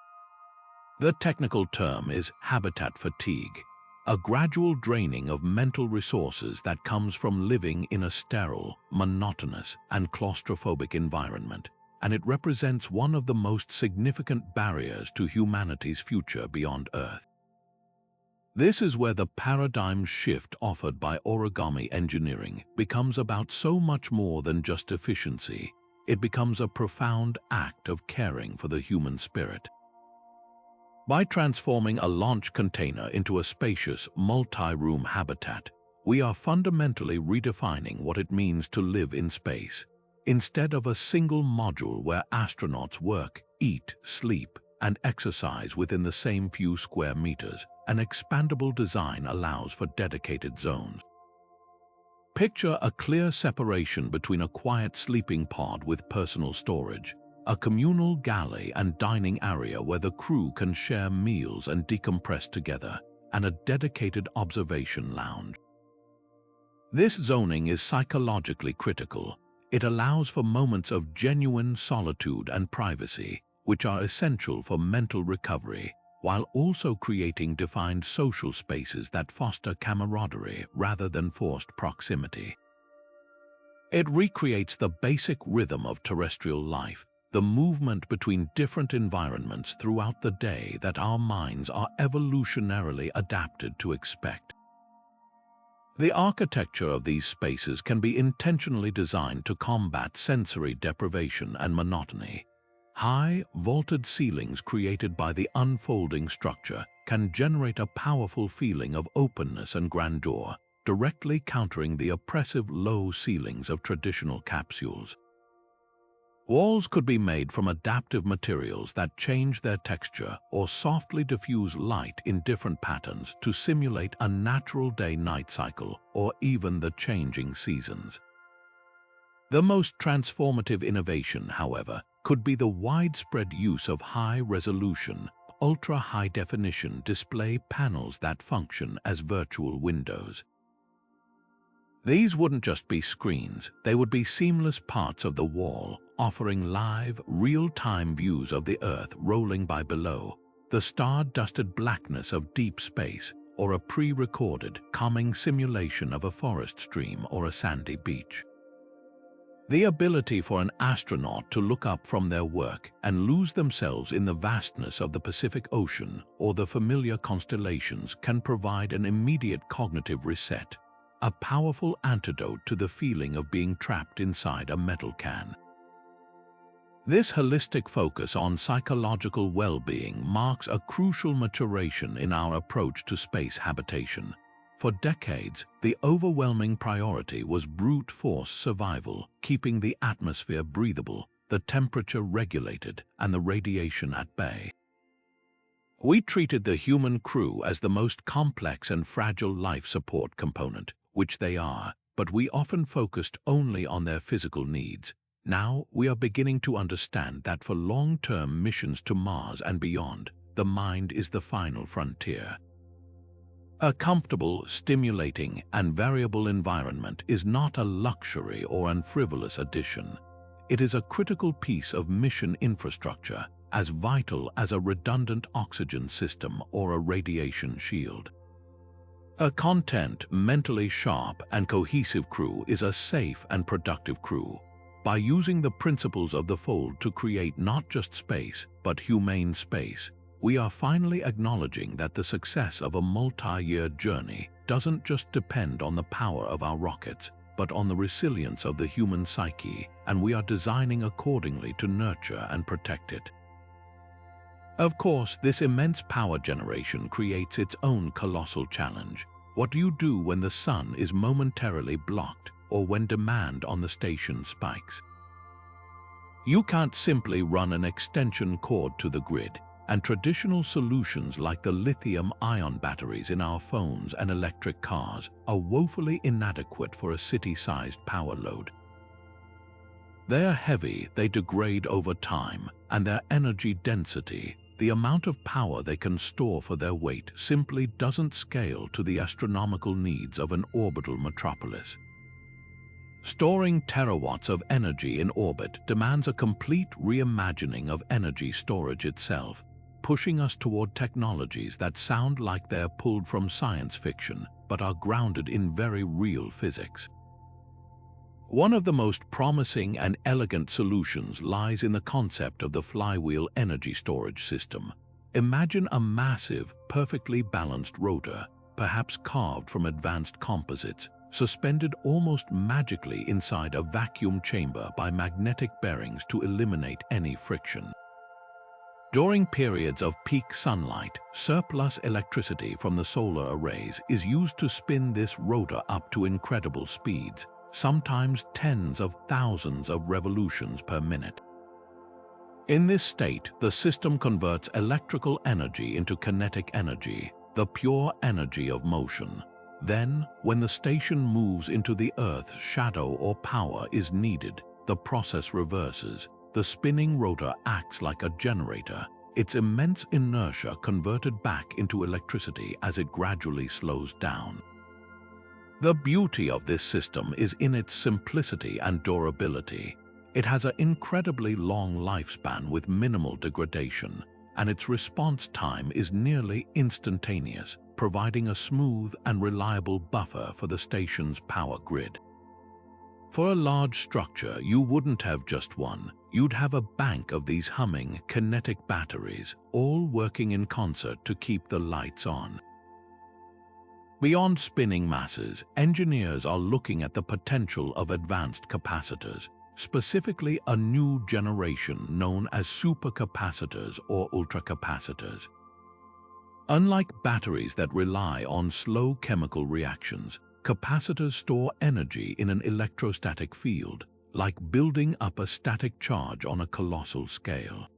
The technical term is habitat fatigue, a gradual draining of mental resources that comes from living in a sterile, monotonous, and claustrophobic environment, and it represents one of the most significant barriers to humanity's future beyond Earth. This is where the paradigm shift offered by origami engineering becomes about so much more than just efficiency. It becomes a profound act of caring for the human spirit. By transforming a launch container into a spacious, multi-room habitat, we are fundamentally redefining what it means to live in space. Instead of a single module where astronauts work, eat, sleep, and exercise within the same few square meters, an expandable design allows for dedicated zones. Picture a clear separation between a quiet sleeping pod with personal storage, a communal galley and dining area where the crew can share meals and decompress together, and a dedicated observation lounge. This zoning is psychologically critical. It allows for moments of genuine solitude and privacy, which are essential for mental recovery, while also creating defined social spaces that foster camaraderie rather than forced proximity. It recreates the basic rhythm of terrestrial life, the movement between different environments throughout the day that our minds are evolutionarily adapted to expect. The architecture of these spaces can be intentionally designed to combat sensory deprivation and monotony. High, vaulted ceilings created by the unfolding structure can generate a powerful feeling of openness and grandeur, directly countering the oppressive low ceilings of traditional capsules. Walls could be made from adaptive materials that change their texture or softly diffuse light in different patterns to simulate a natural day-night cycle or even the changing seasons. The most transformative innovation, however, could be the widespread use of high-resolution, ultra-high-definition display panels that function as virtual windows. These wouldn't just be screens, they would be seamless parts of the wall, offering live, real-time views of the Earth rolling by below, the star-dusted blackness of deep space, or a pre-recorded, calming simulation of a forest stream or a sandy beach. The ability for an astronaut to look up from their work and lose themselves in the vastness of the Pacific Ocean or the familiar constellations can provide an immediate cognitive reset, a powerful antidote to the feeling of being trapped inside a metal can. This holistic focus on psychological well-being marks a crucial maturation in our approach to space habitation. For decades, the overwhelming priority was brute force survival, keeping the atmosphere breathable, the temperature regulated, and the radiation at bay. We treated the human crew as the most complex and fragile life support component, which they are, but we often focused only on their physical needs. Now, we are beginning to understand that for long-term missions to Mars and beyond, the mind is the final frontier. A comfortable, stimulating, and variable environment is not a luxury or an frivolous addition. It is a critical piece of mission infrastructure, as vital as a redundant oxygen system or a radiation shield. A content, mentally sharp, and cohesive crew is a safe and productive crew. By using the principles of the fold to create not just space, but humane space, we are finally acknowledging that the success of a multi-year journey doesn't just depend on the power of our rockets, but on the resilience of the human psyche, and we are designing accordingly to nurture and protect it. Of course, this immense power generation creates its own colossal challenge. What do you do when the sun is momentarily blocked or when demand on the station spikes? You can't simply run an extension cord to the grid, and traditional solutions like the lithium-ion batteries in our phones and electric cars are woefully inadequate for a city-sized power load. They are heavy, they degrade over time, and their energy density, the amount of power they can store for their weight, simply doesn't scale to the astronomical needs of an orbital metropolis. Storing terawatts of energy in orbit demands a complete reimagining of energy storage itself, pushing us toward technologies that sound like they're pulled from science fiction but are grounded in very real physics. One of the most promising and elegant solutions lies in the concept of the flywheel energy storage system. Imagine a massive, perfectly balanced rotor, perhaps carved from advanced composites, suspended almost magically inside a vacuum chamber by magnetic bearings to eliminate any friction. During periods of peak sunlight, surplus electricity from the solar arrays is used to spin this rotor up to incredible speeds, sometimes tens of thousands of revolutions per minute. In this state, the system converts electrical energy into kinetic energy, the pure energy of motion. Then, when the station moves into the Earth's shadow or power is needed, the process reverses. The spinning rotor acts like a generator, its immense inertia converted back into electricity as it gradually slows down. The beauty of this system is in its simplicity and durability. It has an incredibly long lifespan with minimal degradation, and its response time is nearly instantaneous, providing a smooth and reliable buffer for the station's power grid. For a large structure, you wouldn't have just one. You'd have a bank of these humming, kinetic batteries, all working in concert to keep the lights on. Beyond spinning masses, engineers are looking at the potential of advanced capacitors, specifically a new generation known as supercapacitors or ultracapacitors. Unlike batteries that rely on slow chemical reactions, capacitors store energy in an electrostatic field, like building up a static charge on a colossal scale.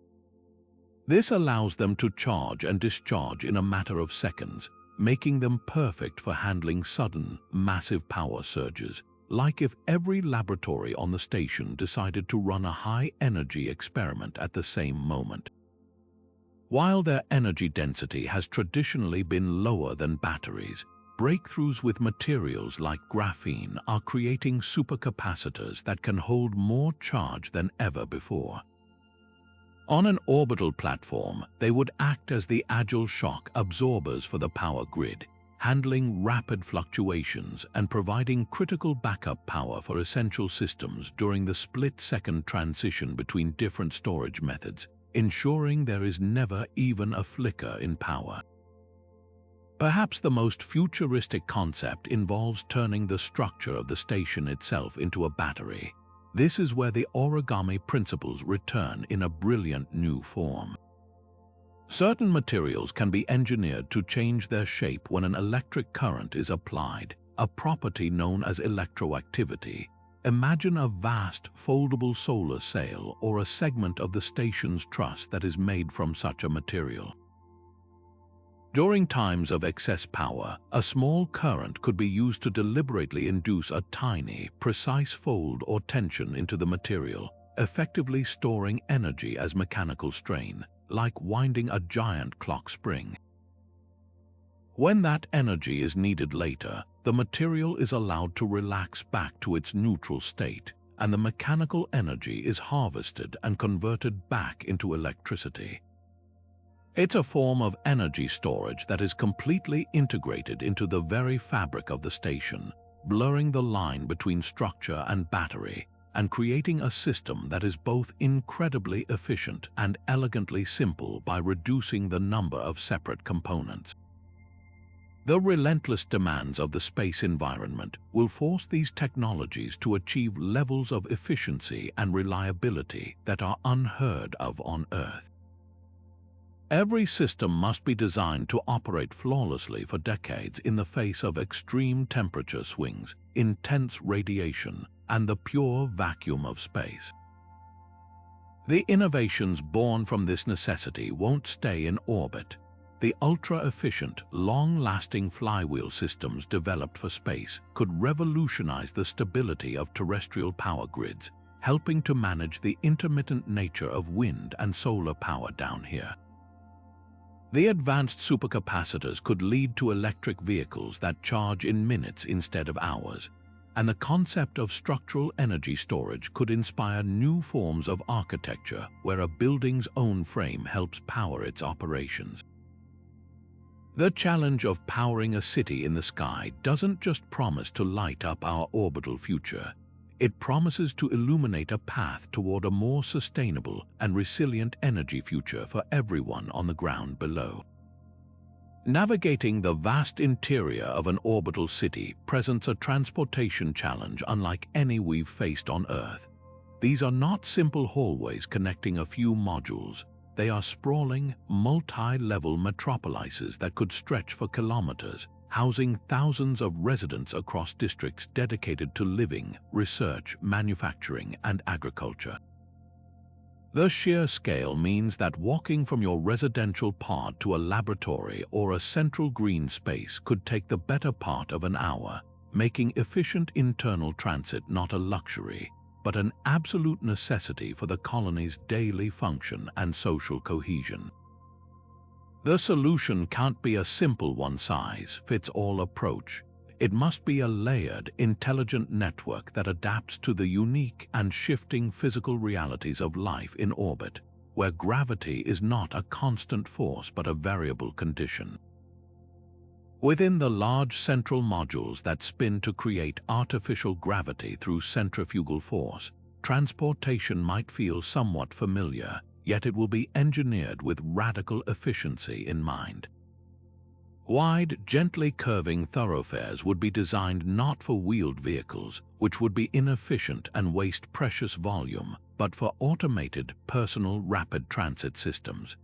This allows them to charge and discharge in a matter of seconds, making them perfect for handling sudden, massive power surges, like if every laboratory on the station decided to run a high-energy experiment at the same moment. While their energy density has traditionally been lower than batteries, breakthroughs with materials like graphene are creating supercapacitors that can hold more charge than ever before. On an orbital platform, they would act as the agile shock absorbers for the power grid, handling rapid fluctuations and providing critical backup power for essential systems during the split-second transition between different storage methods, ensuring there is never even a flicker in power. Perhaps the most futuristic concept involves turning the structure of the station itself into a battery. This is where the origami principles return in a brilliant new form. Certain materials can be engineered to change their shape when an electric current is applied, a property known as electroactivity. Imagine a vast, foldable solar sail or a segment of the station's truss that is made from such a material. During times of excess power, a small current could be used to deliberately induce a tiny, precise fold or tension into the material, effectively storing energy as mechanical strain, like winding a giant clock spring. When that energy is needed later, the material is allowed to relax back to its neutral state, and the mechanical energy is harvested and converted back into electricity. It's a form of energy storage that is completely integrated into the very fabric of the station, blurring the line between structure and battery, and creating a system that is both incredibly efficient and elegantly simple by reducing the number of separate components. The relentless demands of the space environment will force these technologies to achieve levels of efficiency and reliability that are unheard of on Earth. Every system must be designed to operate flawlessly for decades in the face of extreme temperature swings, intense radiation, and the pure vacuum of space. The innovations born from this necessity won't stay in orbit. The ultra-efficient, long-lasting flywheel systems developed for space could revolutionize the stability of terrestrial power grids, helping to manage the intermittent nature of wind and solar power down here. The advanced supercapacitors could lead to electric vehicles that charge in minutes instead of hours, and the concept of structural energy storage could inspire new forms of architecture where a building's own frame helps power its operations. The challenge of powering a city in the sky doesn't just promise to light up our orbital future. It promises to illuminate a path toward a more sustainable and resilient energy future for everyone on the ground below. Navigating the vast interior of an orbital city presents a transportation challenge unlike any we've faced on Earth. These are not simple hallways connecting a few modules. They are sprawling, multi-level metropolises that could stretch for kilometers, housing thousands of residents across districts dedicated to living, research, manufacturing, and agriculture. The sheer scale means that walking from your residential pod to a laboratory or a central green space could take the better part of an hour, making efficient internal transit not a luxury, but an absolute necessity for the colony's daily function and social cohesion. The solution can't be a simple one-size-fits-all approach. It must be a layered, intelligent network that adapts to the unique and shifting physical realities of life in orbit, where gravity is not a constant force but a variable condition. Within the large central modules that spin to create artificial gravity through centrifugal force, transportation might feel somewhat familiar, yet it will be engineered with radical efficiency in mind. Wide, gently curving thoroughfares would be designed not for wheeled vehicles, which would be inefficient and waste precious volume, but for automated, personal rapid transit systems.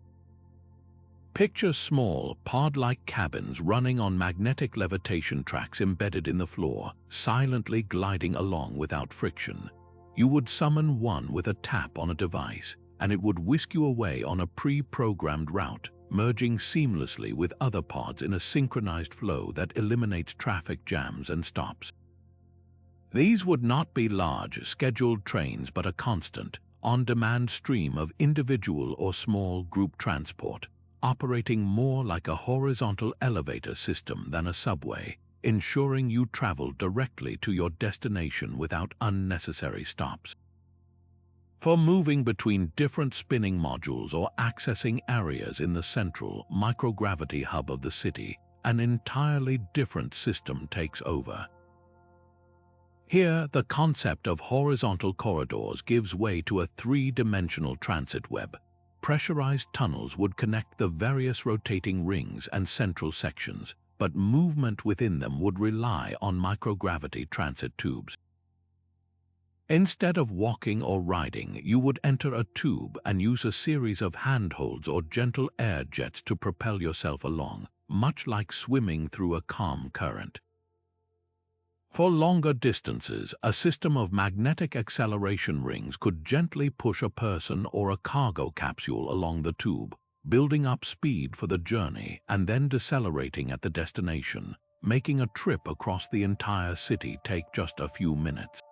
Picture small, pod-like cabins running on magnetic levitation tracks embedded in the floor, silently gliding along without friction. You would summon one with a tap on a device, and it would whisk you away on a pre-programmed route, merging seamlessly with other pods in a synchronized flow that eliminates traffic jams and stops. These would not be large, scheduled trains but a constant, on-demand stream of individual or small group transport, operating more like a horizontal elevator system than a subway, ensuring you travel directly to your destination without unnecessary stops. For moving between different spinning modules or accessing areas in the central microgravity hub of the city, an entirely different system takes over. Here, the concept of horizontal corridors gives way to a three-dimensional transit web. Pressurized tunnels would connect the various rotating rings and central sections, but movement within them would rely on microgravity transit tubes. Instead of walking or riding, you would enter a tube and use a series of handholds or gentle air jets to propel yourself along, much like swimming through a calm current. For longer distances, a system of magnetic acceleration rings could gently push a person or a cargo capsule along the tube, building up speed for the journey and then decelerating at the destination, making a trip across the entire city take just a few minutes.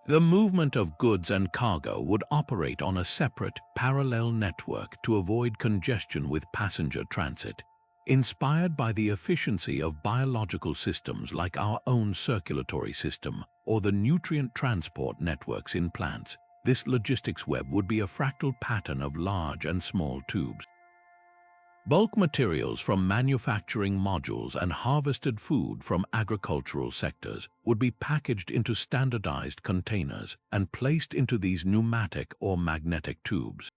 The movement of goods and cargo would operate on a separate, parallel network to avoid congestion with passenger transit. Inspired by the efficiency of biological systems like our own circulatory system or the nutrient transport networks in plants, this logistics web would be a fractal pattern of large and small tubes. Bulk materials from manufacturing modules and harvested food from agricultural sectors would be packaged into standardized containers and placed into these pneumatic or magnetic tubes.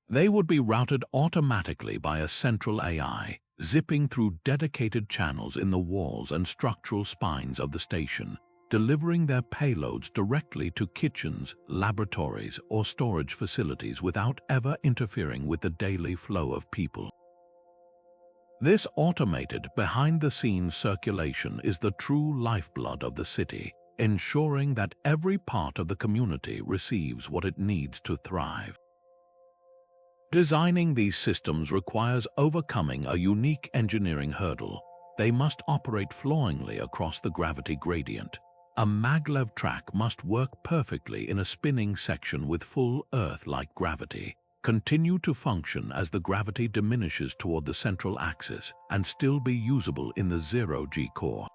They would be routed automatically by a central AI, zipping through dedicated channels in the walls and structural spines of the station, delivering their payloads directly to kitchens, laboratories, or storage facilities without ever interfering with the daily flow of people. This automated, behind-the-scenes circulation is the true lifeblood of the city, ensuring that every part of the community receives what it needs to thrive. Designing these systems requires overcoming a unique engineering hurdle. They must operate flowingly across the gravity gradient. A maglev track must work perfectly in a spinning section with full Earth-like gravity, continue to function as the gravity diminishes toward the central axis, and still be usable in the zero-G core.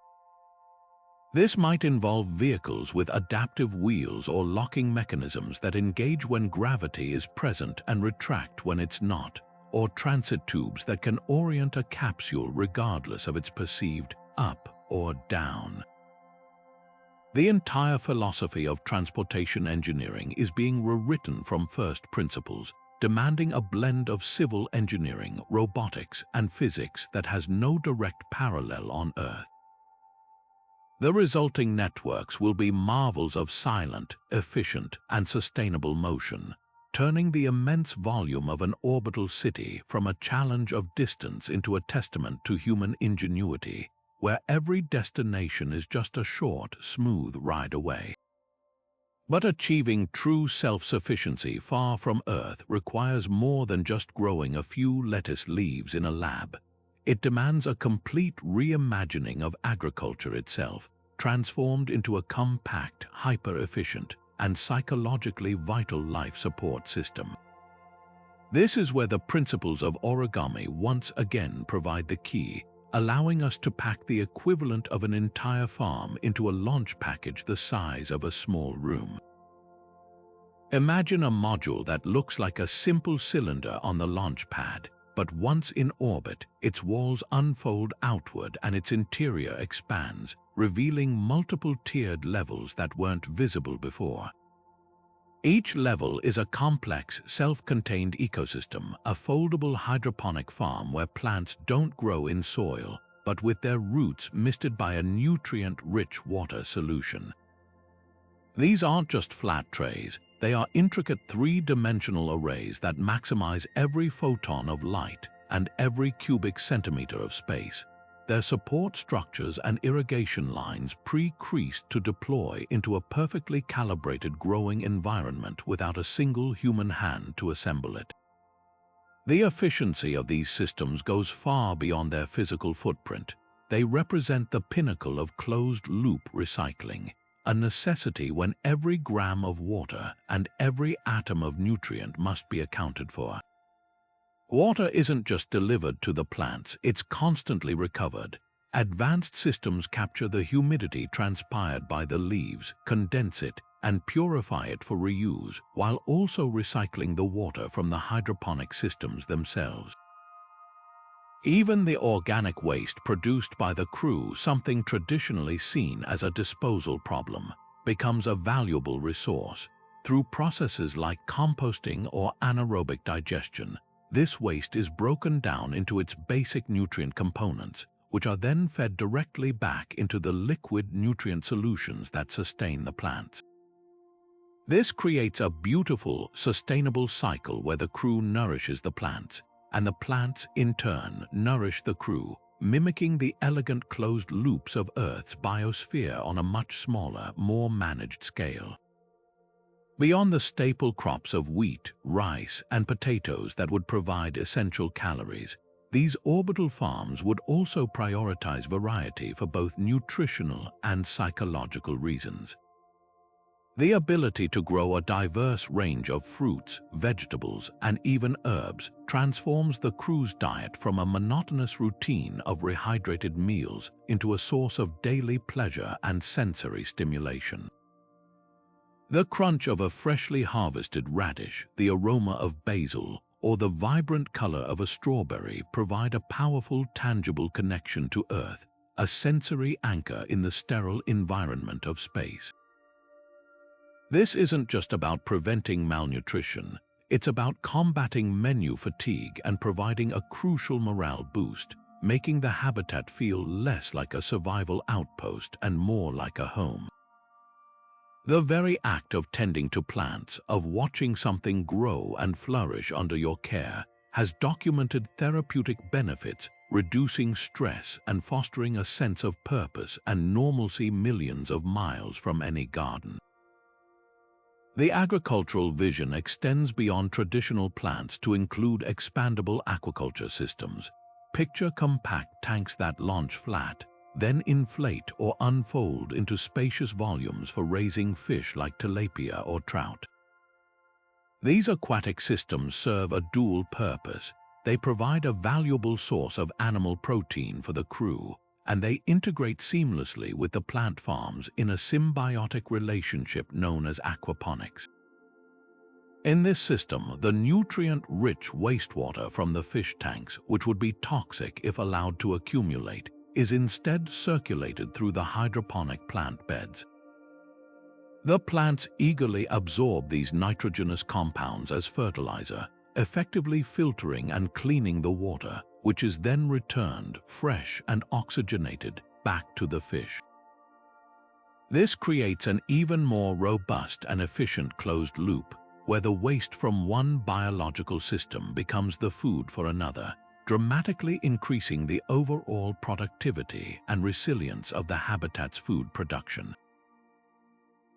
This might involve vehicles with adaptive wheels or locking mechanisms that engage when gravity is present and retract when it's not, or transit tubes that can orient a capsule regardless of its perceived up or down. The entire philosophy of transportation engineering is being rewritten from first principles, demanding a blend of civil engineering, robotics, and physics that has no direct parallel on Earth. The resulting networks will be marvels of silent, efficient, and sustainable motion, turning the immense volume of an orbital city from a challenge of distance into a testament to human ingenuity, where every destination is just a short, smooth ride away. But achieving true self-sufficiency far from Earth requires more than just growing a few lettuce leaves in a lab. It demands a complete reimagining of agriculture itself, transformed into a compact, hyper-efficient, and psychologically vital life support system. This is where the principles of origami once again provide the key, allowing us to pack the equivalent of an entire farm into a launch package the size of a small room. Imagine a module that looks like a simple cylinder on the launch pad, but once in orbit, its walls unfold outward and its interior expands, revealing multiple tiered levels that weren't visible before. Each level is a complex, self-contained ecosystem, a foldable hydroponic farm where plants don't grow in soil, but with their roots misted by a nutrient-rich water solution. These aren't just flat trays, they are intricate three-dimensional arrays that maximize every photon of light and every cubic centimeter of space. Their support structures and irrigation lines pre-creased to deploy into a perfectly calibrated growing environment without a single human hand to assemble it. The efficiency of these systems goes far beyond their physical footprint. They represent the pinnacle of closed-loop recycling, a necessity when every gram of water and every atom of nutrient must be accounted for. Water isn't just delivered to the plants, it's constantly recovered. Advanced systems capture the humidity transpired by the leaves, condense it, and purify it for reuse, while also recycling the water from the hydroponic systems themselves. Even the organic waste produced by the crew, something traditionally seen as a disposal problem, becomes a valuable resource. Through processes like composting or anaerobic digestion, this waste is broken down into its basic nutrient components, which are then fed directly back into the liquid nutrient solutions that sustain the plants. This creates a beautiful, sustainable cycle where the crew nourishes the plants, and the plants, in turn, nourish the crew, mimicking the elegant closed loops of Earth's biosphere on a much smaller, more managed scale. Beyond the staple crops of wheat, rice, and potatoes that would provide essential calories, these orbital farms would also prioritize variety for both nutritional and psychological reasons. The ability to grow a diverse range of fruits, vegetables, and even herbs transforms the crew's diet from a monotonous routine of rehydrated meals into a source of daily pleasure and sensory stimulation. The crunch of a freshly harvested radish, the aroma of basil, or the vibrant color of a strawberry provide a powerful, tangible connection to Earth, a sensory anchor in the sterile environment of space. This isn't just about preventing malnutrition, it's about combating menu fatigue and providing a crucial morale boost, making the habitat feel less like a survival outpost and more like a home. The very act of tending to plants, of watching something grow and flourish under your care, has documented therapeutic benefits, reducing stress and fostering a sense of purpose and normalcy millions of miles from any garden. The agricultural vision extends beyond traditional plants to include expandable aquaculture systems. Picture compact tanks that launch flat, then inflate or unfold into spacious volumes for raising fish like tilapia or trout. These aquatic systems serve a dual purpose. They provide a valuable source of animal protein for the crew, and they integrate seamlessly with the plant farms in a symbiotic relationship known as aquaponics. In this system, the nutrient-rich wastewater from the fish tanks, which would be toxic if allowed to accumulate, is instead circulated through the hydroponic plant beds. The plants eagerly absorb these nitrogenous compounds as fertilizer, effectively filtering and cleaning the water, which is then returned fresh and oxygenated back to the fish. This creates an even more robust and efficient closed loop, where the waste from one biological system becomes the food for another, dramatically increasing the overall productivity and resilience of the habitat's food production.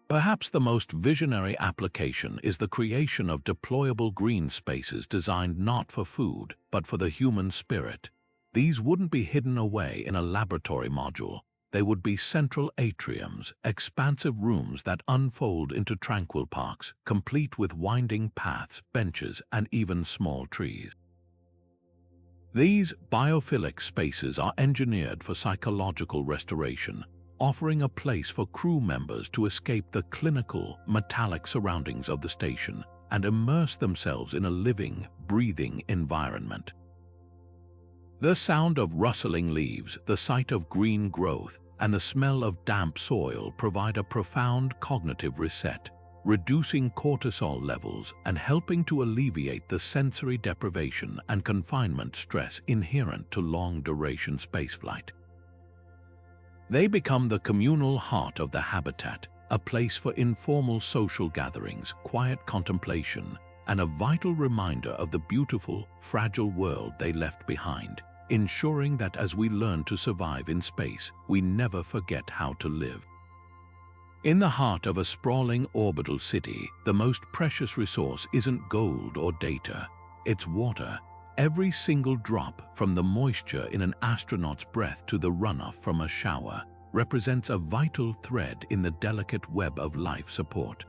Perhaps the most visionary application is the creation of deployable green spaces designed not for food, but for the human spirit. These wouldn't be hidden away in a laboratory module. They would be central atriums, expansive rooms that unfold into tranquil parks, complete with winding paths, benches, and even small trees. These biophilic spaces are engineered for psychological restoration, offering a place for crew members to escape the clinical, metallic surroundings of the station and immerse themselves in a living, breathing environment. The sound of rustling leaves, the sight of green growth, and the smell of damp soil provide a profound cognitive reset, reducing cortisol levels and helping to alleviate the sensory deprivation and confinement stress inherent to long-duration spaceflight. They become the communal heart of the habitat, a place for informal social gatherings, quiet contemplation, and a vital reminder of the beautiful, fragile world they left behind, ensuring that as we learn to survive in space, we never forget how to live. In the heart of a sprawling orbital city, the most precious resource isn't gold or data, it's water. Every single drop, from the moisture in an astronaut's breath to the runoff from a shower, represents a vital thread in the delicate web of life support.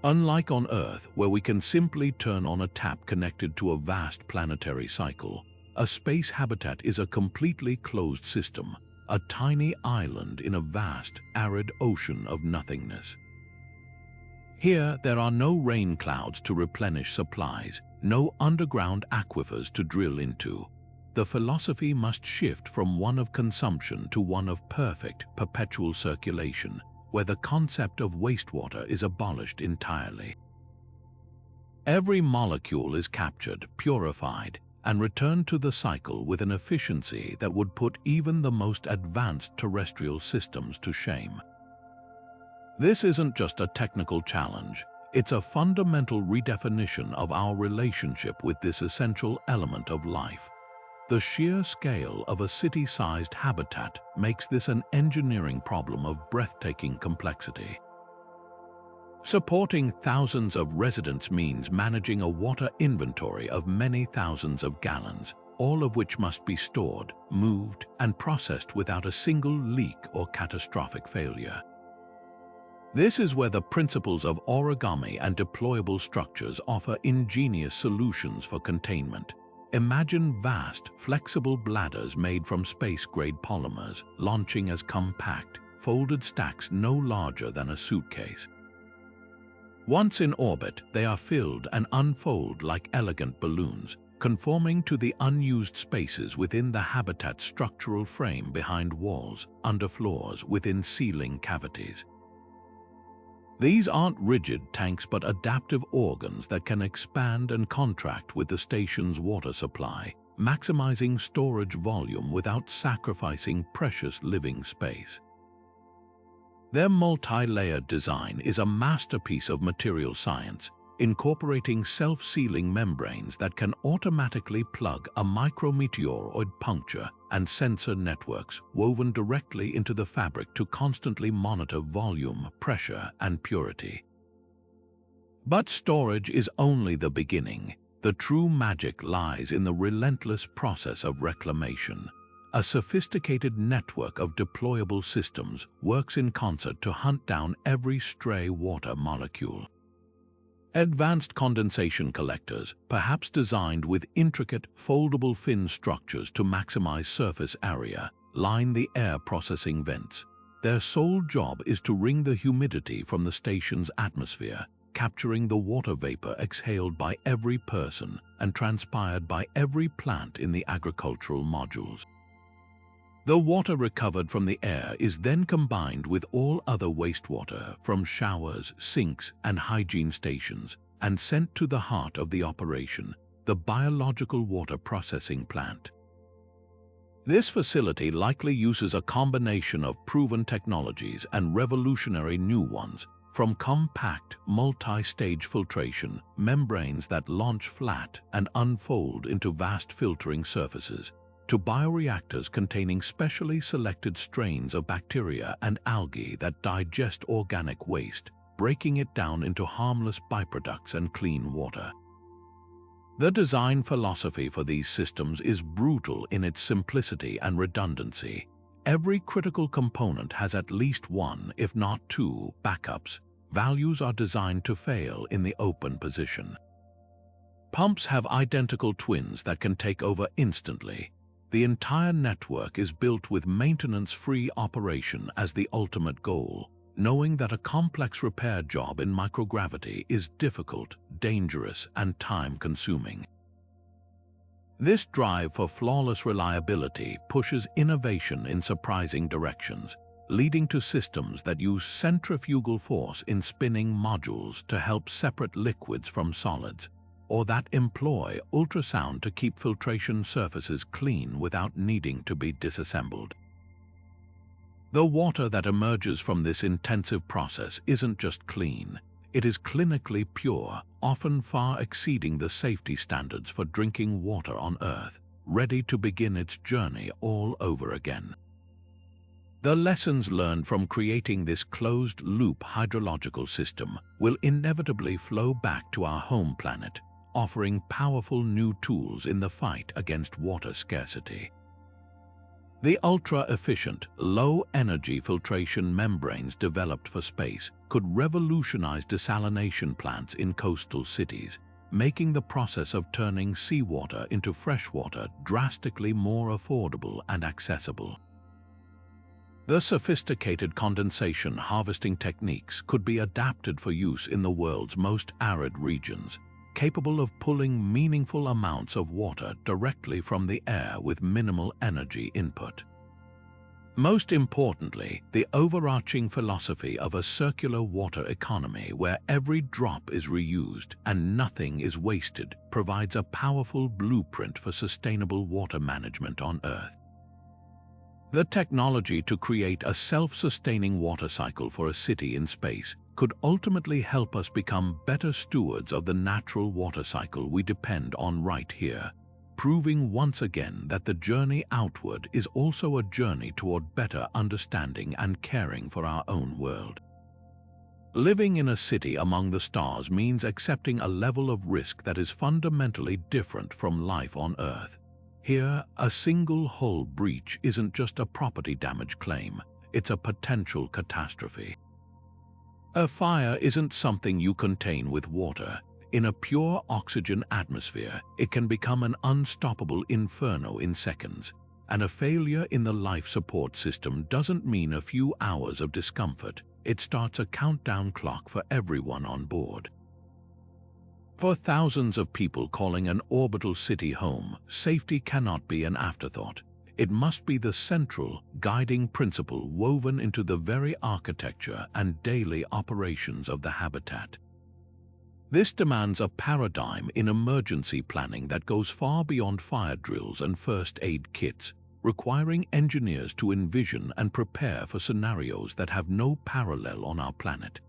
Unlike on Earth, where we can simply turn on a tap connected to a vast planetary cycle, a space habitat is a completely closed system, a tiny island in a vast, arid ocean of nothingness. Here, there are no rain clouds to replenish supplies, no underground aquifers to drill into. The philosophy must shift from one of consumption to one of perfect, perpetual circulation, where the concept of wastewater is abolished entirely. Every molecule is captured, purified, and returned to the cycle with an efficiency that would put even the most advanced terrestrial systems to shame. This isn't just a technical challenge, it's a fundamental redefinition of our relationship with this essential element of life. The sheer scale of a city-sized habitat makes this an engineering problem of breathtaking complexity. Supporting thousands of residents means managing a water inventory of many thousands of gallons, all of which must be stored, moved, and processed without a single leak or catastrophic failure. This is where the principles of origami and deployable structures offer ingenious solutions for containment. Imagine vast, flexible bladders made from space-grade polymers, launching as compact, folded stacks no larger than a suitcase. Once in orbit, they are filled and unfold like elegant balloons, conforming to the unused spaces within the habitat's structural frame behind walls, under floors, within ceiling cavities. These aren't rigid tanks but adaptive organs that can expand and contract with the station's water supply, maximizing storage volume without sacrificing precious living space. Their multi-layered design is a masterpiece of material science, incorporating self-sealing membranes that can automatically plug a micrometeoroid puncture and sensor networks woven directly into the fabric to constantly monitor volume, pressure, and purity. But storage is only the beginning. The true magic lies in the relentless process of reclamation. A sophisticated network of deployable systems works in concert to hunt down every stray water molecule. Advanced condensation collectors, perhaps designed with intricate, foldable fin structures to maximize surface area, line the air processing vents. Their sole job is to wring the humidity from the station's atmosphere, capturing the water vapor exhaled by every person and transpired by every plant in the agricultural modules. The water recovered from the air is then combined with all other wastewater from showers, sinks, and hygiene stations and sent to the heart of the operation, the biological water processing plant. This facility likely uses a combination of proven technologies and revolutionary new ones, from compact, multi-stage filtration, membranes that launch flat and unfold into vast filtering surfaces, to bioreactors containing specially selected strains of bacteria and algae that digest organic waste, breaking it down into harmless byproducts and clean water. The design philosophy for these systems is brutal in its simplicity and redundancy. Every critical component has at least one, if not two, backups. Values are designed to fail in the open position. Pumps have identical twins that can take over instantly. The entire network is built with maintenance-free operation as the ultimate goal, knowing that a complex repair job in microgravity is difficult, dangerous, and time-consuming. This drive for flawless reliability pushes innovation in surprising directions, leading to systems that use centrifugal force in spinning modules to help separate liquids from solids, or that employ ultrasound to keep filtration surfaces clean without needing to be disassembled. The water that emerges from this intensive process isn't just clean, it is clinically pure, often far exceeding the safety standards for drinking water on Earth, ready to begin its journey all over again. The lessons learned from creating this closed-loop hydrological system will inevitably flow back to our home planet, offering powerful new tools in the fight against water scarcity. The ultra-efficient, low-energy filtration membranes developed for space could revolutionize desalination plants in coastal cities, making the process of turning seawater into freshwater drastically more affordable and accessible. The sophisticated condensation harvesting techniques could be adapted for use in the world's most arid regions, capable of pulling meaningful amounts of water directly from the air with minimal energy input. Most importantly, the overarching philosophy of a circular water economy where every drop is reused and nothing is wasted provides a powerful blueprint for sustainable water management on Earth. The technology to create a self-sustaining water cycle for a city in space could ultimately help us become better stewards of the natural water cycle we depend on right here, proving once again that the journey outward is also a journey toward better understanding and caring for our own world. Living in a city among the stars means accepting a level of risk that is fundamentally different from life on Earth. Here, a single hull breach isn't just a property damage claim, it's a potential catastrophe. A fire isn't something you contain with water. In a pure oxygen atmosphere, it can become an unstoppable inferno in seconds, and a failure in the life support system doesn't mean a few hours of discomfort. It starts a countdown clock for everyone on board. For thousands of people calling an orbital city home, safety cannot be an afterthought. It must be the central, guiding principle woven into the very architecture and daily operations of the habitat. This demands a paradigm in emergency planning that goes far beyond fire drills and first aid kits, requiring engineers to envision and prepare for scenarios that have no parallel on our planet.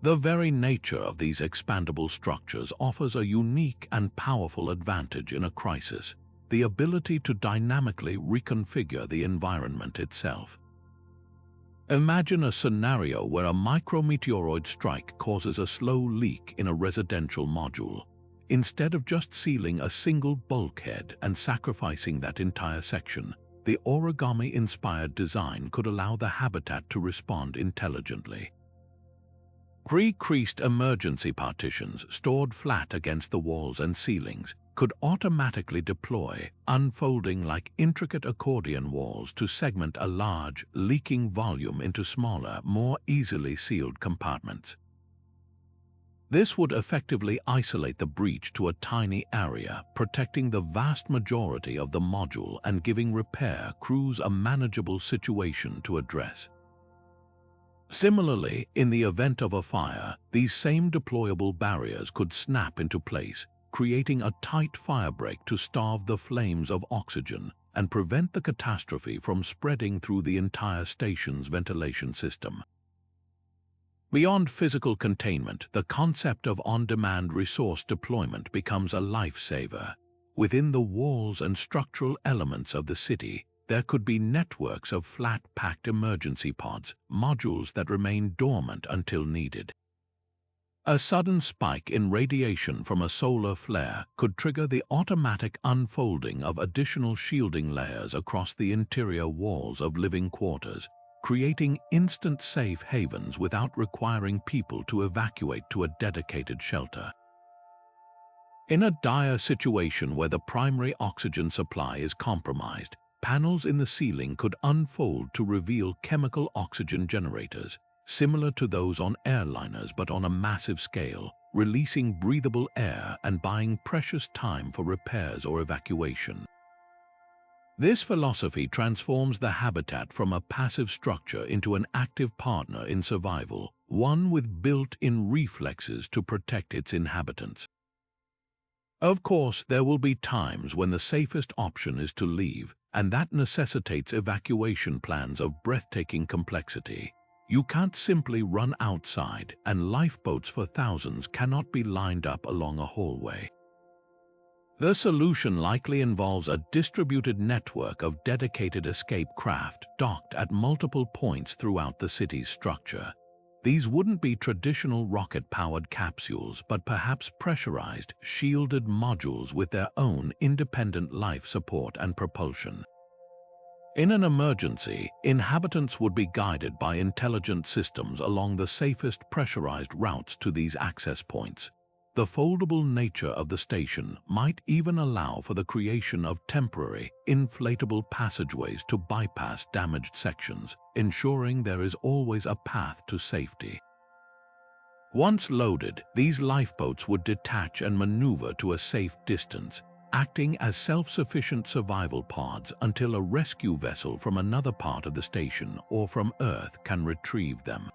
The very nature of these expandable structures offers a unique and powerful advantage in a crisis: the ability to dynamically reconfigure the environment itself. Imagine a scenario where a micrometeoroid strike causes a slow leak in a residential module. Instead of just sealing a single bulkhead and sacrificing that entire section, the origami-inspired design could allow the habitat to respond intelligently. Pre-creased emergency partitions stored flat against the walls and ceilings could automatically deploy, unfolding like intricate accordion walls to segment a large, leaking volume into smaller, more easily sealed compartments. This would effectively isolate the breach to a tiny area, protecting the vast majority of the module and giving repair crews a manageable situation to address. Similarly, in the event of a fire, these same deployable barriers could snap into place, creating a tight firebreak to starve the flames of oxygen and prevent the catastrophe from spreading through the entire station's ventilation system. Beyond physical containment, the concept of on-demand resource deployment becomes a lifesaver. Within the walls and structural elements of the city, there could be networks of flat-packed emergency pods, modules that remain dormant until needed. A sudden spike in radiation from a solar flare could trigger the automatic unfolding of additional shielding layers across the interior walls of living quarters, creating instant safe havens without requiring people to evacuate to a dedicated shelter. In a dire situation where the primary oxygen supply is compromised, panels in the ceiling could unfold to reveal chemical oxygen generators, similar to those on airliners but on a massive scale, releasing breathable air and buying precious time for repairs or evacuation. This philosophy transforms the habitat from a passive structure into an active partner in survival, one with built-in reflexes to protect its inhabitants. Of course, there will be times when the safest option is to leave, and that necessitates evacuation plans of breathtaking complexity. You can't simply run outside, and lifeboats for thousands cannot be lined up along a hallway. The solution likely involves a distributed network of dedicated escape craft docked at multiple points throughout the city's structure. These wouldn't be traditional rocket-powered capsules, but perhaps pressurized, shielded modules with their own independent life support and propulsion. In an emergency, inhabitants would be guided by intelligent systems along the safest pressurized routes to these access points. The foldable nature of the station might even allow for the creation of temporary, inflatable passageways to bypass damaged sections, ensuring there is always a path to safety. Once loaded, these lifeboats would detach and maneuver to a safe distance, acting as self-sufficient survival pods until a rescue vessel from another part of the station or from Earth can retrieve them.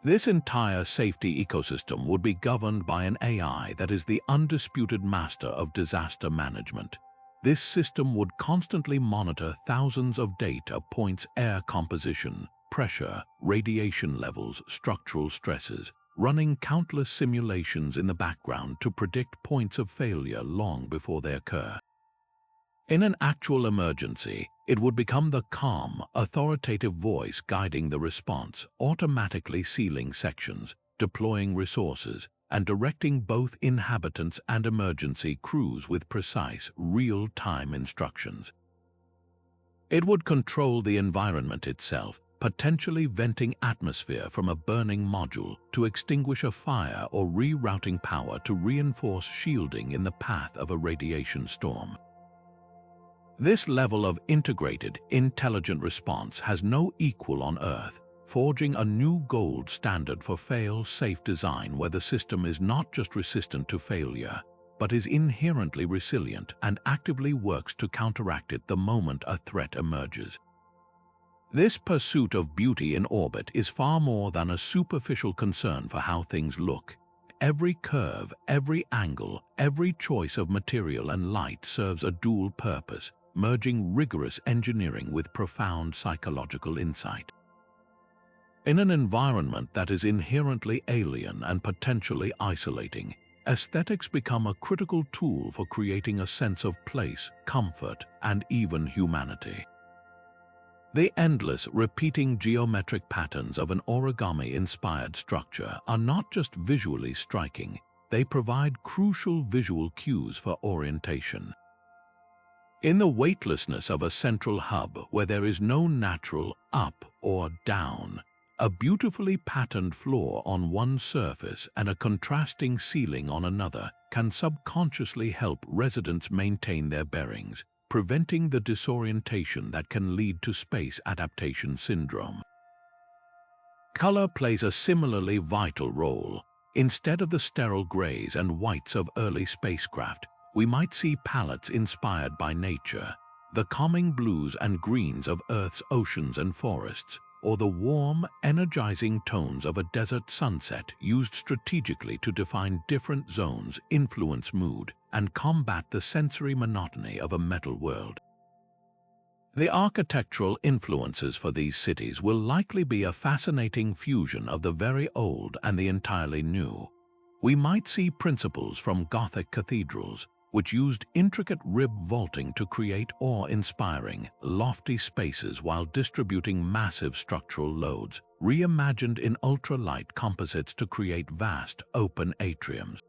This entire safety ecosystem would be governed by an AI that is the undisputed master of disaster management. This system would constantly monitor thousands of data points: air composition, pressure, radiation levels, structural stresses, running countless simulations in the background to predict points of failure long before they occur. In an actual emergency, it would become the calm, authoritative voice guiding the response, automatically sealing sections, deploying resources, and directing both inhabitants and emergency crews with precise, real-time instructions. It would control the environment itself, potentially venting atmosphere from a burning module to extinguish a fire or rerouting power to reinforce shielding in the path of a radiation storm. This level of integrated, intelligent response has no equal on Earth, forging a new gold standard for fail-safe design where the system is not just resistant to failure, but is inherently resilient and actively works to counteract it the moment a threat emerges. This pursuit of beauty in orbit is far more than a superficial concern for how things look. Every curve, every angle, every choice of material and light serves a dual purpose, merging rigorous engineering with profound psychological insight. In an environment that is inherently alien and potentially isolating, aesthetics become a critical tool for creating a sense of place, comfort, and even humanity. The endless, repeating geometric patterns of an origami-inspired structure are not just visually striking, they provide crucial visual cues for orientation. In the weightlessness of a central hub where there is no natural up or down, a beautifully patterned floor on one surface and a contrasting ceiling on another can subconsciously help residents maintain their bearings, preventing the disorientation that can lead to space adaptation syndrome. Color plays a similarly vital role. Instead of the sterile grays and whites of early spacecraft, we might see palettes inspired by nature, the calming blues and greens of Earth's oceans and forests, or the warm, energizing tones of a desert sunset used strategically to define different zones, influence mood, and combat the sensory monotony of a metal world. The architectural influences for these cities will likely be a fascinating fusion of the very old and the entirely new. We might see principles from Gothic cathedrals, which used intricate rib vaulting to create awe-inspiring, lofty spaces while distributing massive structural loads, reimagined in ultralight composites to create vast, open atriums.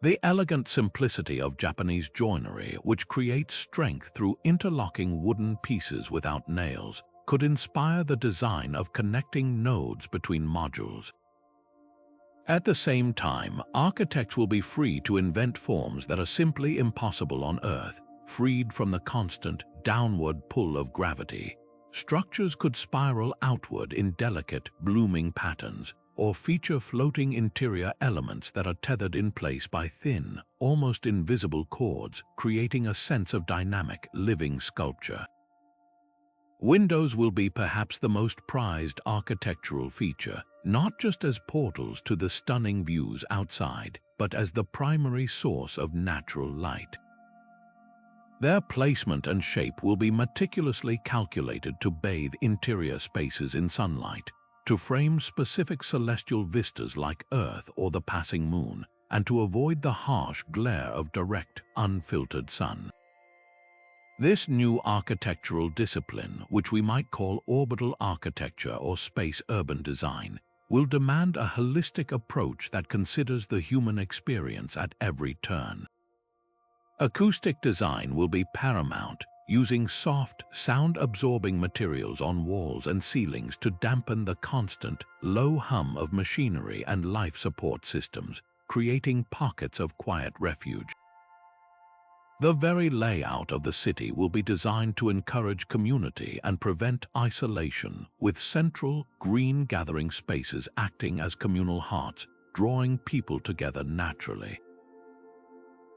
The elegant simplicity of Japanese joinery, which creates strength through interlocking wooden pieces without nails, could inspire the design of connecting nodes between modules. At the same time, architects will be free to invent forms that are simply impossible on Earth, freed from the constant, downward pull of gravity. Structures could spiral outward in delicate, blooming patterns, or feature floating interior elements that are tethered in place by thin, almost invisible cords, creating a sense of dynamic, living sculpture. Windows will be perhaps the most prized architectural feature, not just as portals to the stunning views outside, but as the primary source of natural light. Their placement and shape will be meticulously calculated to bathe interior spaces in sunlight, to frame specific celestial vistas like Earth or the passing moon, and to avoid the harsh glare of direct, unfiltered sun. This new architectural discipline, which we might call orbital architecture or space urban design, will demand a holistic approach that considers the human experience at every turn. Acoustic design will be paramount, using soft, sound-absorbing materials on walls and ceilings to dampen the constant, low hum of machinery and life support systems, creating pockets of quiet refuge. The very layout of the city will be designed to encourage community and prevent isolation, with central, green gathering spaces acting as communal hearts, drawing people together naturally.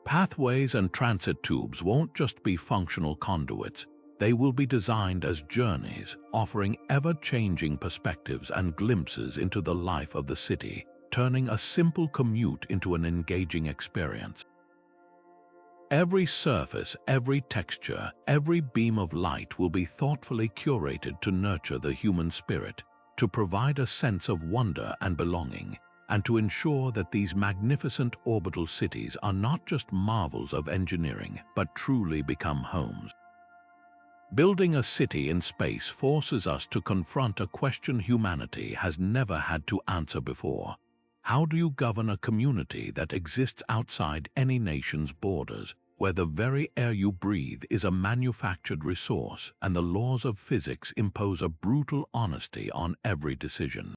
Pathways and transit tubes won't just be functional conduits, they will be designed as journeys, offering ever-changing perspectives and glimpses into the life of the city, turning a simple commute into an engaging experience. Every surface, every texture, every beam of light will be thoughtfully curated to nurture the human spirit, to provide a sense of wonder and belonging, and to ensure that these magnificent orbital cities are not just marvels of engineering, but truly become homes. Building a city in space forces us to confront a question humanity has never had to answer before. How do you govern a community that exists outside any nation's borders, where the very air you breathe is a manufactured resource and the laws of physics impose a brutal honesty on every decision?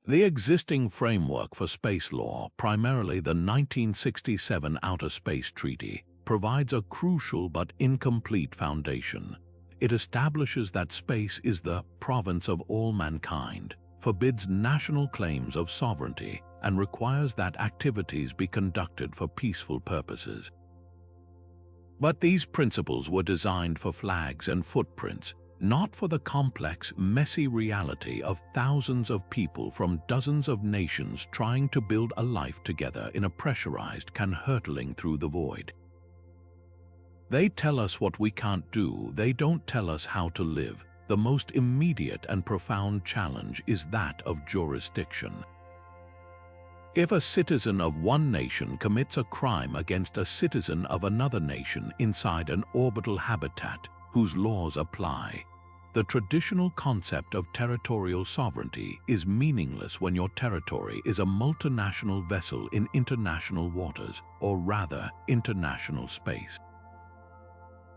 The existing framework for space law, primarily the 1967 Outer Space Treaty, provides a crucial but incomplete foundation. It establishes that space is the province of all mankind, forbids national claims of sovereignty, and requires that activities be conducted for peaceful purposes. But these principles were designed for flags and footprints, not for the complex, messy reality of thousands of people from dozens of nations trying to build a life together in a pressurized can hurtling through the void. They tell us what we can't do, they don't tell us how to live. The most immediate and profound challenge is that of jurisdiction. If a citizen of one nation commits a crime against a citizen of another nation inside an orbital habitat whose laws apply, the traditional concept of territorial sovereignty is meaningless when your territory is a multinational vessel in international waters, or rather, international space.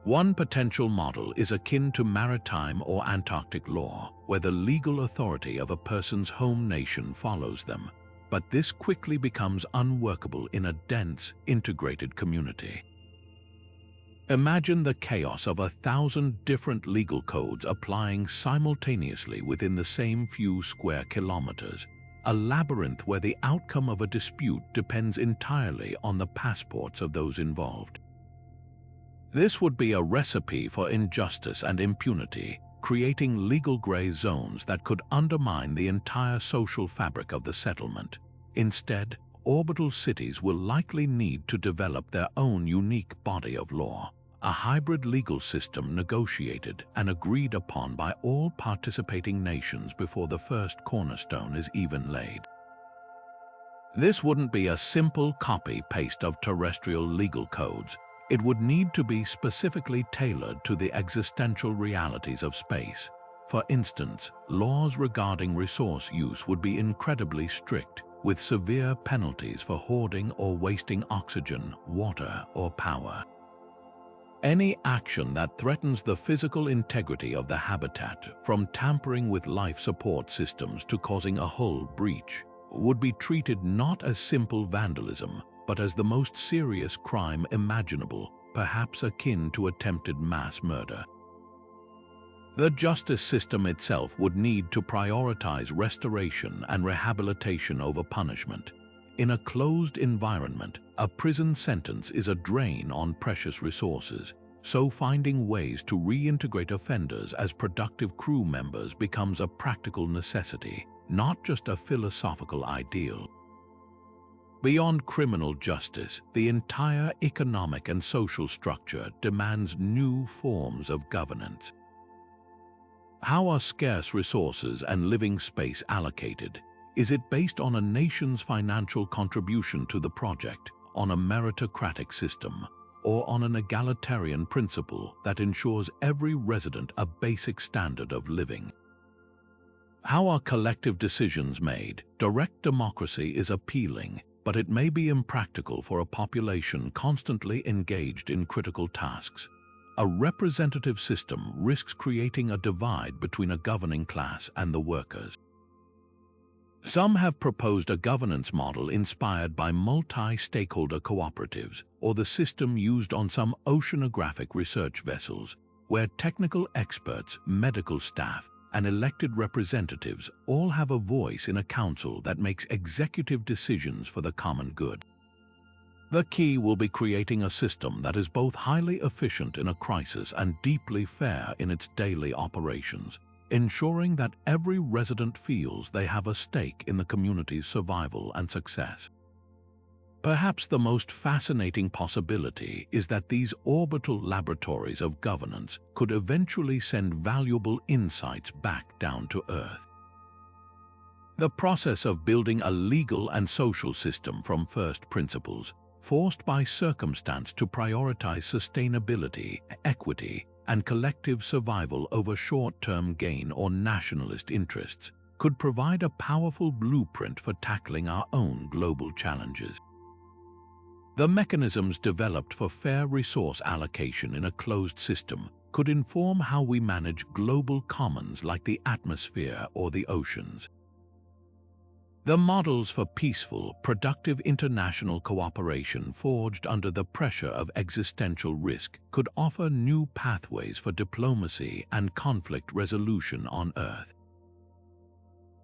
One potential model is akin to maritime or Antarctic law, where the legal authority of a person's home nation follows them, but this quickly becomes unworkable in a dense, integrated community. Imagine the chaos of 1,000 different legal codes applying simultaneously within the same few square kilometers, a labyrinth where the outcome of a dispute depends entirely on the passports of those involved. This would be a recipe for injustice and impunity, creating legal gray zones that could undermine the entire social fabric of the settlement. Instead, orbital cities will likely need to develop their own unique body of law, a hybrid legal system negotiated and agreed upon by all participating nations before the first cornerstone is even laid. This wouldn't be a simple copy-paste of terrestrial legal codes. It would need to be specifically tailored to the existential realities of space. For instance, laws regarding resource use would be incredibly strict, with severe penalties for hoarding or wasting oxygen, water, or power. Any action that threatens the physical integrity of the habitat, from tampering with life support systems to causing a hull breach, would be treated not as simple vandalism, but as the most serious crime imaginable, perhaps akin to attempted mass murder. The justice system itself would need to prioritize restoration and rehabilitation over punishment. In a closed environment, a prison sentence is a drain on precious resources, so finding ways to reintegrate offenders as productive crew members becomes a practical necessity, not just a philosophical ideal. Beyond criminal justice, the entire economic and social structure demands new forms of governance. How are scarce resources and living space allocated? Is it based on a nation's financial contribution to the project, on a meritocratic system, or on an egalitarian principle that ensures every resident a basic standard of living? How are collective decisions made? Direct democracy is appealing, but it may be impractical for a population constantly engaged in critical tasks. A representative system risks creating a divide between a governing class and the workers. Some have proposed a governance model inspired by multi-stakeholder cooperatives, or the system used on some oceanographic research vessels, where technical experts, medical staff, and elected representatives all have a voice in a council that makes executive decisions for the common good. The key will be creating a system that is both highly efficient in a crisis and deeply fair in its daily operations, ensuring that every resident feels they have a stake in the community's survival and success. Perhaps the most fascinating possibility is that these orbital laboratories of governance could eventually send valuable insights back down to Earth. The process of building a legal and social system from first principles, forced by circumstance to prioritize sustainability, equity, and collective survival over short-term gain or nationalist interests, could provide a powerful blueprint for tackling our own global challenges. The mechanisms developed for fair resource allocation in a closed system could inform how we manage global commons like the atmosphere or the oceans. The models for peaceful, productive international cooperation forged under the pressure of existential risk could offer new pathways for diplomacy and conflict resolution on Earth.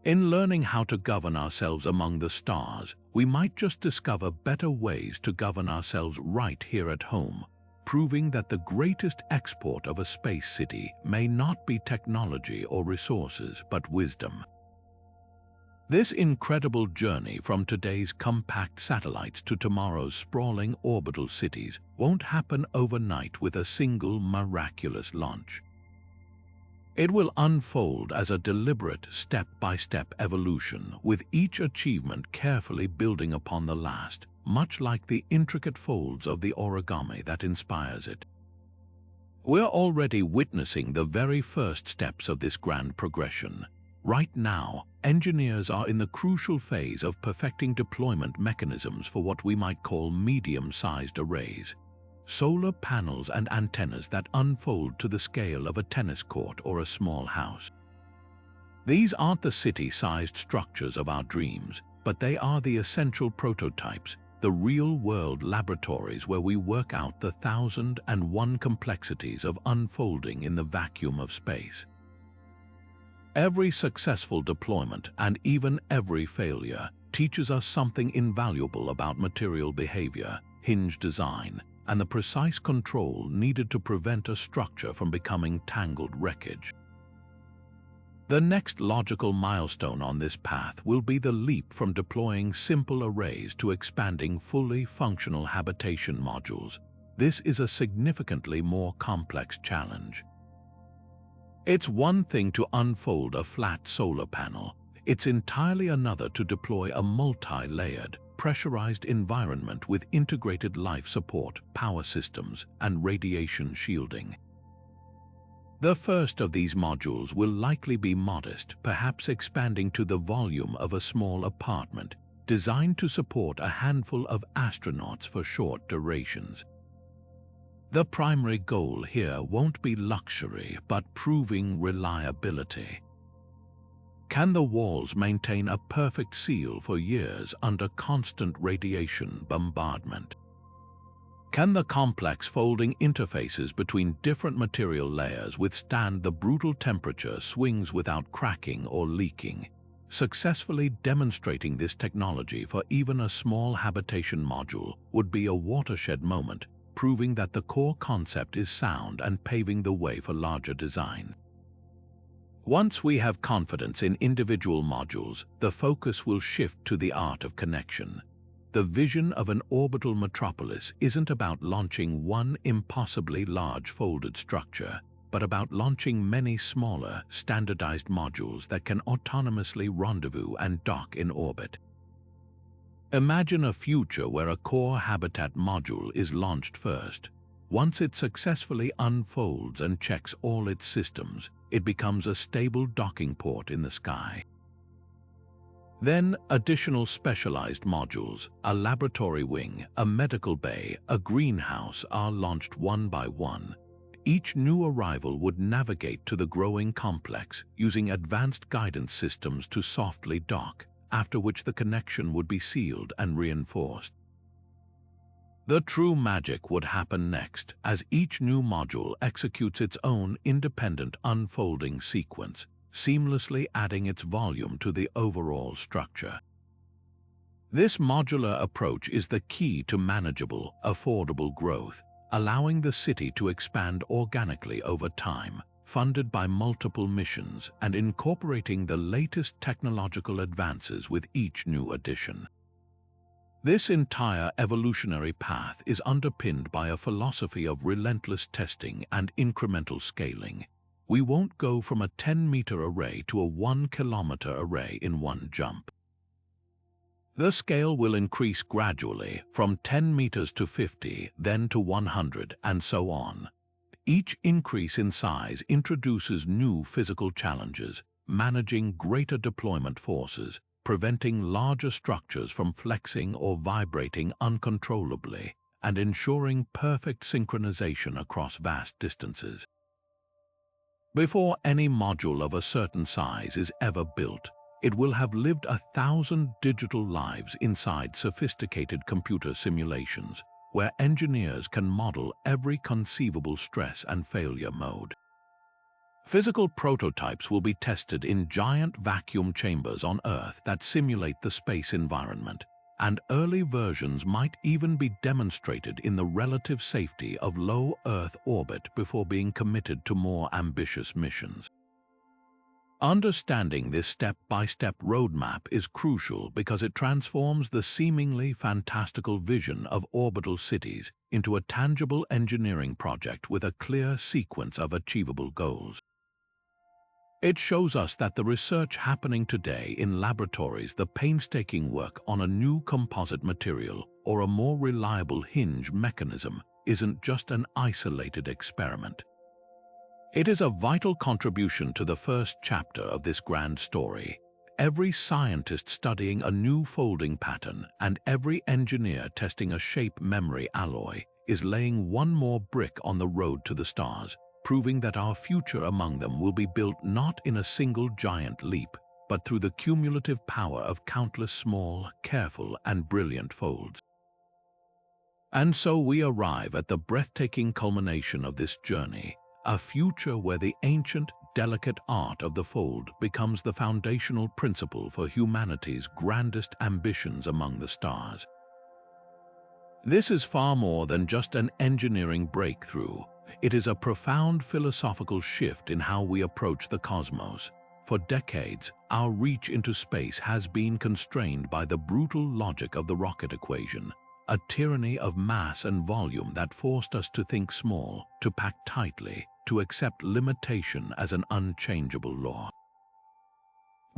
In learning how to govern ourselves among the stars, we might just discover better ways to govern ourselves right here at home, proving that the greatest export of a space city may not be technology or resources, but wisdom. This incredible journey from today's compact satellites to tomorrow's sprawling orbital cities won't happen overnight with a single miraculous launch. It will unfold as a deliberate, step-by-step evolution, with each achievement carefully building upon the last, much like the intricate folds of the origami that inspires it. We're already witnessing the very first steps of this grand progression. Right now, engineers are in the crucial phase of perfecting deployment mechanisms for what we might call medium-sized arrays. Solar panels and antennas that unfold to the scale of a tennis court or a small house. These aren't the city-sized structures of our dreams, but they are the essential prototypes, the real-world laboratories where we work out the 1,001 complexities of unfolding in the vacuum of space. Every successful deployment and even every failure teaches us something invaluable about material behavior, hinge design, and the precise control needed to prevent a structure from becoming tangled wreckage. The next logical milestone on this path will be the leap from deploying simple arrays to expanding fully functional habitation modules. This is a significantly more complex challenge. It's one thing to unfold a flat solar panel. It's entirely another to deploy a multi-layered, pressurized environment with integrated life support, power systems, and radiation shielding. The first of these modules will likely be modest, perhaps expanding to the volume of a small apartment, designed to support a handful of astronauts for short durations. The primary goal here won't be luxury, but proving reliability. Can the walls maintain a perfect seal for years under constant radiation bombardment? Can the complex folding interfaces between different material layers withstand the brutal temperature swings without cracking or leaking? Successfully demonstrating this technology for even a small habitation module would be a watershed moment, proving that the core concept is sound and paving the way for larger design. Once we have confidence in individual modules, the focus will shift to the art of connection. The vision of an orbital metropolis isn't about launching one impossibly large folded structure, but about launching many smaller, standardized modules that can autonomously rendezvous and dock in orbit. Imagine a future where a core habitat module is launched first. Once it successfully unfolds and checks all its systems, it becomes a stable docking port in the sky. Then, additional specialized modules, a laboratory wing, a medical bay, a greenhouse are launched one by one. Each new arrival would navigate to the growing complex using advanced guidance systems to softly dock, after which the connection would be sealed and reinforced. The true magic would happen next, as each new module executes its own independent unfolding sequence, seamlessly adding its volume to the overall structure. This modular approach is the key to manageable, affordable growth, allowing the city to expand organically over time, funded by multiple missions and incorporating the latest technological advances with each new addition. This entire evolutionary path is underpinned by a philosophy of relentless testing and incremental scaling. We won't go from a 10-meter array to a 1-kilometer array in one jump. The scale will increase gradually, from 10 meters to 50, then to 100, and so on. Each increase in size introduces new physical challenges, managing greater deployment forces, preventing larger structures from flexing or vibrating uncontrollably, and ensuring perfect synchronization across vast distances. Before any module of a certain size is ever built, it will have lived 1,000 digital lives inside sophisticated computer simulations, where engineers can model every conceivable stress and failure mode. Physical prototypes will be tested in giant vacuum chambers on Earth that simulate the space environment, and early versions might even be demonstrated in the relative safety of low Earth orbit before being committed to more ambitious missions. Understanding this step-by-step roadmap is crucial because it transforms the seemingly fantastical vision of orbital cities into a tangible engineering project with a clear sequence of achievable goals. It shows us that the research happening today in laboratories, the painstaking work on a new composite material or a more reliable hinge mechanism, isn't just an isolated experiment. It is a vital contribution to the first chapter of this grand story. Every scientist studying a new folding pattern and every engineer testing a shape memory alloy is laying one more brick on the road to the stars, proving that our future among them will be built not in a single giant leap, but through the cumulative power of countless small, careful, and brilliant folds. And so we arrive at the breathtaking culmination of this journey, a future where the ancient, delicate art of the fold becomes the foundational principle for humanity's grandest ambitions among the stars. This is far more than just an engineering breakthrough. It is a profound philosophical shift in how we approach the cosmos. For decades, our reach into space has been constrained by the brutal logic of the rocket equation, a tyranny of mass and volume that forced us to think small, to pack tightly, to accept limitation as an unchangeable law.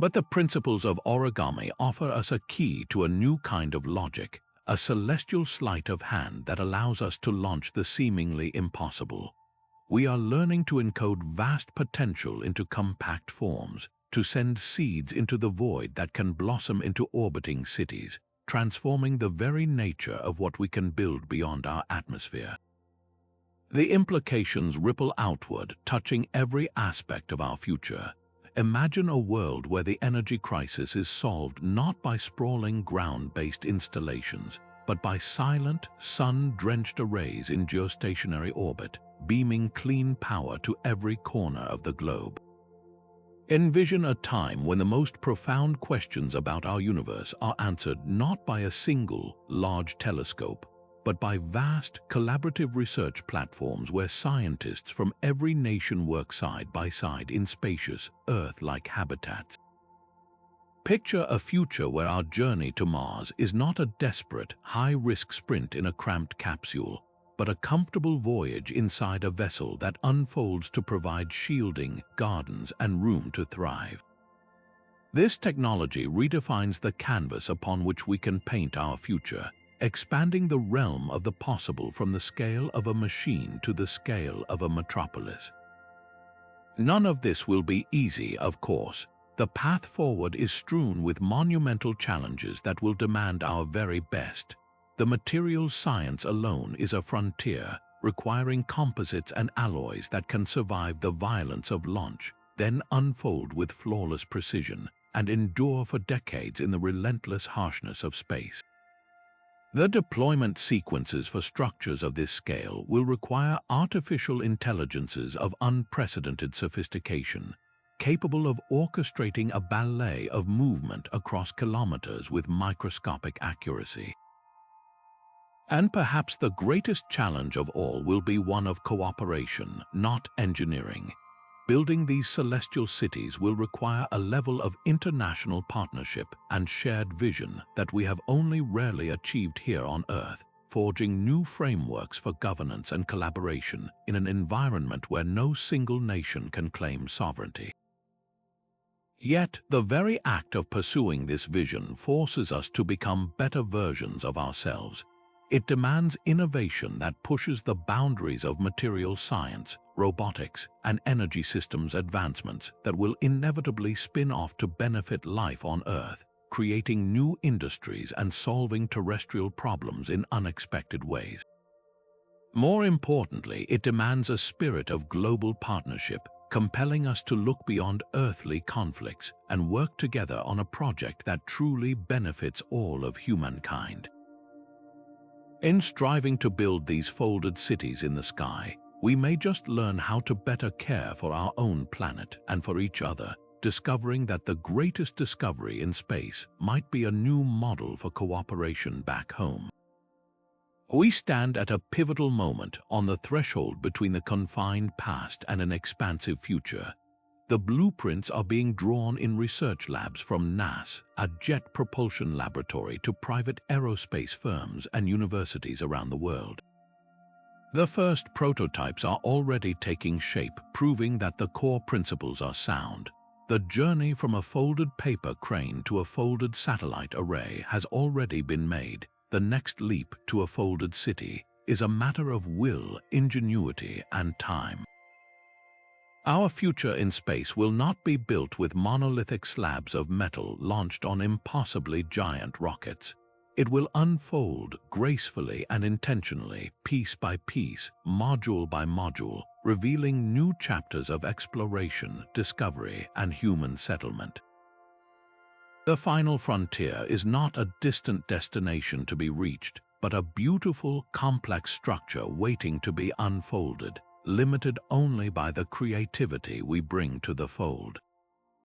But the principles of origami offer us a key to a new kind of logic, a celestial sleight of hand that allows us to launch the seemingly impossible. We are learning to encode vast potential into compact forms, to send seeds into the void that can blossom into orbiting cities, transforming the very nature of what we can build beyond our atmosphere. The implications ripple outward, touching every aspect of our future. Imagine a world where the energy crisis is solved not by sprawling ground-based installations, but by silent, sun-drenched arrays in geostationary orbit, beaming clean power to every corner of the globe. Envision a time when the most profound questions about our universe are answered not by a single, large telescope, but by vast, collaborative research platforms where scientists from every nation work side by side in spacious, Earth-like habitats. Picture a future where our journey to Mars is not a desperate, high-risk sprint in a cramped capsule, but a comfortable voyage inside a vessel that unfolds to provide shielding, gardens, and room to thrive. This technology redefines the canvas upon which we can paint our future, expanding the realm of the possible from the scale of a machine to the scale of a metropolis. None of this will be easy, of course. The path forward is strewn with monumental challenges that will demand our very best. The materials science alone is a frontier, requiring composites and alloys that can survive the violence of launch, then unfold with flawless precision, and endure for decades in the relentless harshness of space. The deployment sequences for structures of this scale will require artificial intelligences of unprecedented sophistication, capable of orchestrating a ballet of movement across kilometers with microscopic accuracy. And perhaps the greatest challenge of all will be one of cooperation, not engineering. Building these celestial cities will require a level of international partnership and shared vision that we have only rarely achieved here on Earth, forging new frameworks for governance and collaboration in an environment where no single nation can claim sovereignty. Yet, the very act of pursuing this vision forces us to become better versions of ourselves. It demands innovation that pushes the boundaries of material science, robotics, and energy systems advancements that will inevitably spin off to benefit life on Earth, creating new industries and solving terrestrial problems in unexpected ways. More importantly, it demands a spirit of global partnership, compelling us to look beyond earthly conflicts and work together on a project that truly benefits all of humankind. In striving to build these folded cities in the sky, we may just learn how to better care for our own planet and for each other, discovering that the greatest discovery in space might be a new model for cooperation back home. We stand at a pivotal moment on the threshold between the confined past and an expansive future. The blueprints are being drawn in research labs from NASA, a jet propulsion laboratory, to private aerospace firms and universities around the world. The first prototypes are already taking shape, proving that the core principles are sound. The journey from a folded paper crane to a folded satellite array has already been made. The next leap to a folded city is a matter of will, ingenuity, and time. Our future in space will not be built with monolithic slabs of metal launched on impossibly giant rockets. It will unfold gracefully and intentionally, piece by piece, module by module, revealing new chapters of exploration, discovery, and human settlement. The final frontier is not a distant destination to be reached, but a beautiful, complex structure waiting to be unfolded, limited only by the creativity we bring to the fold.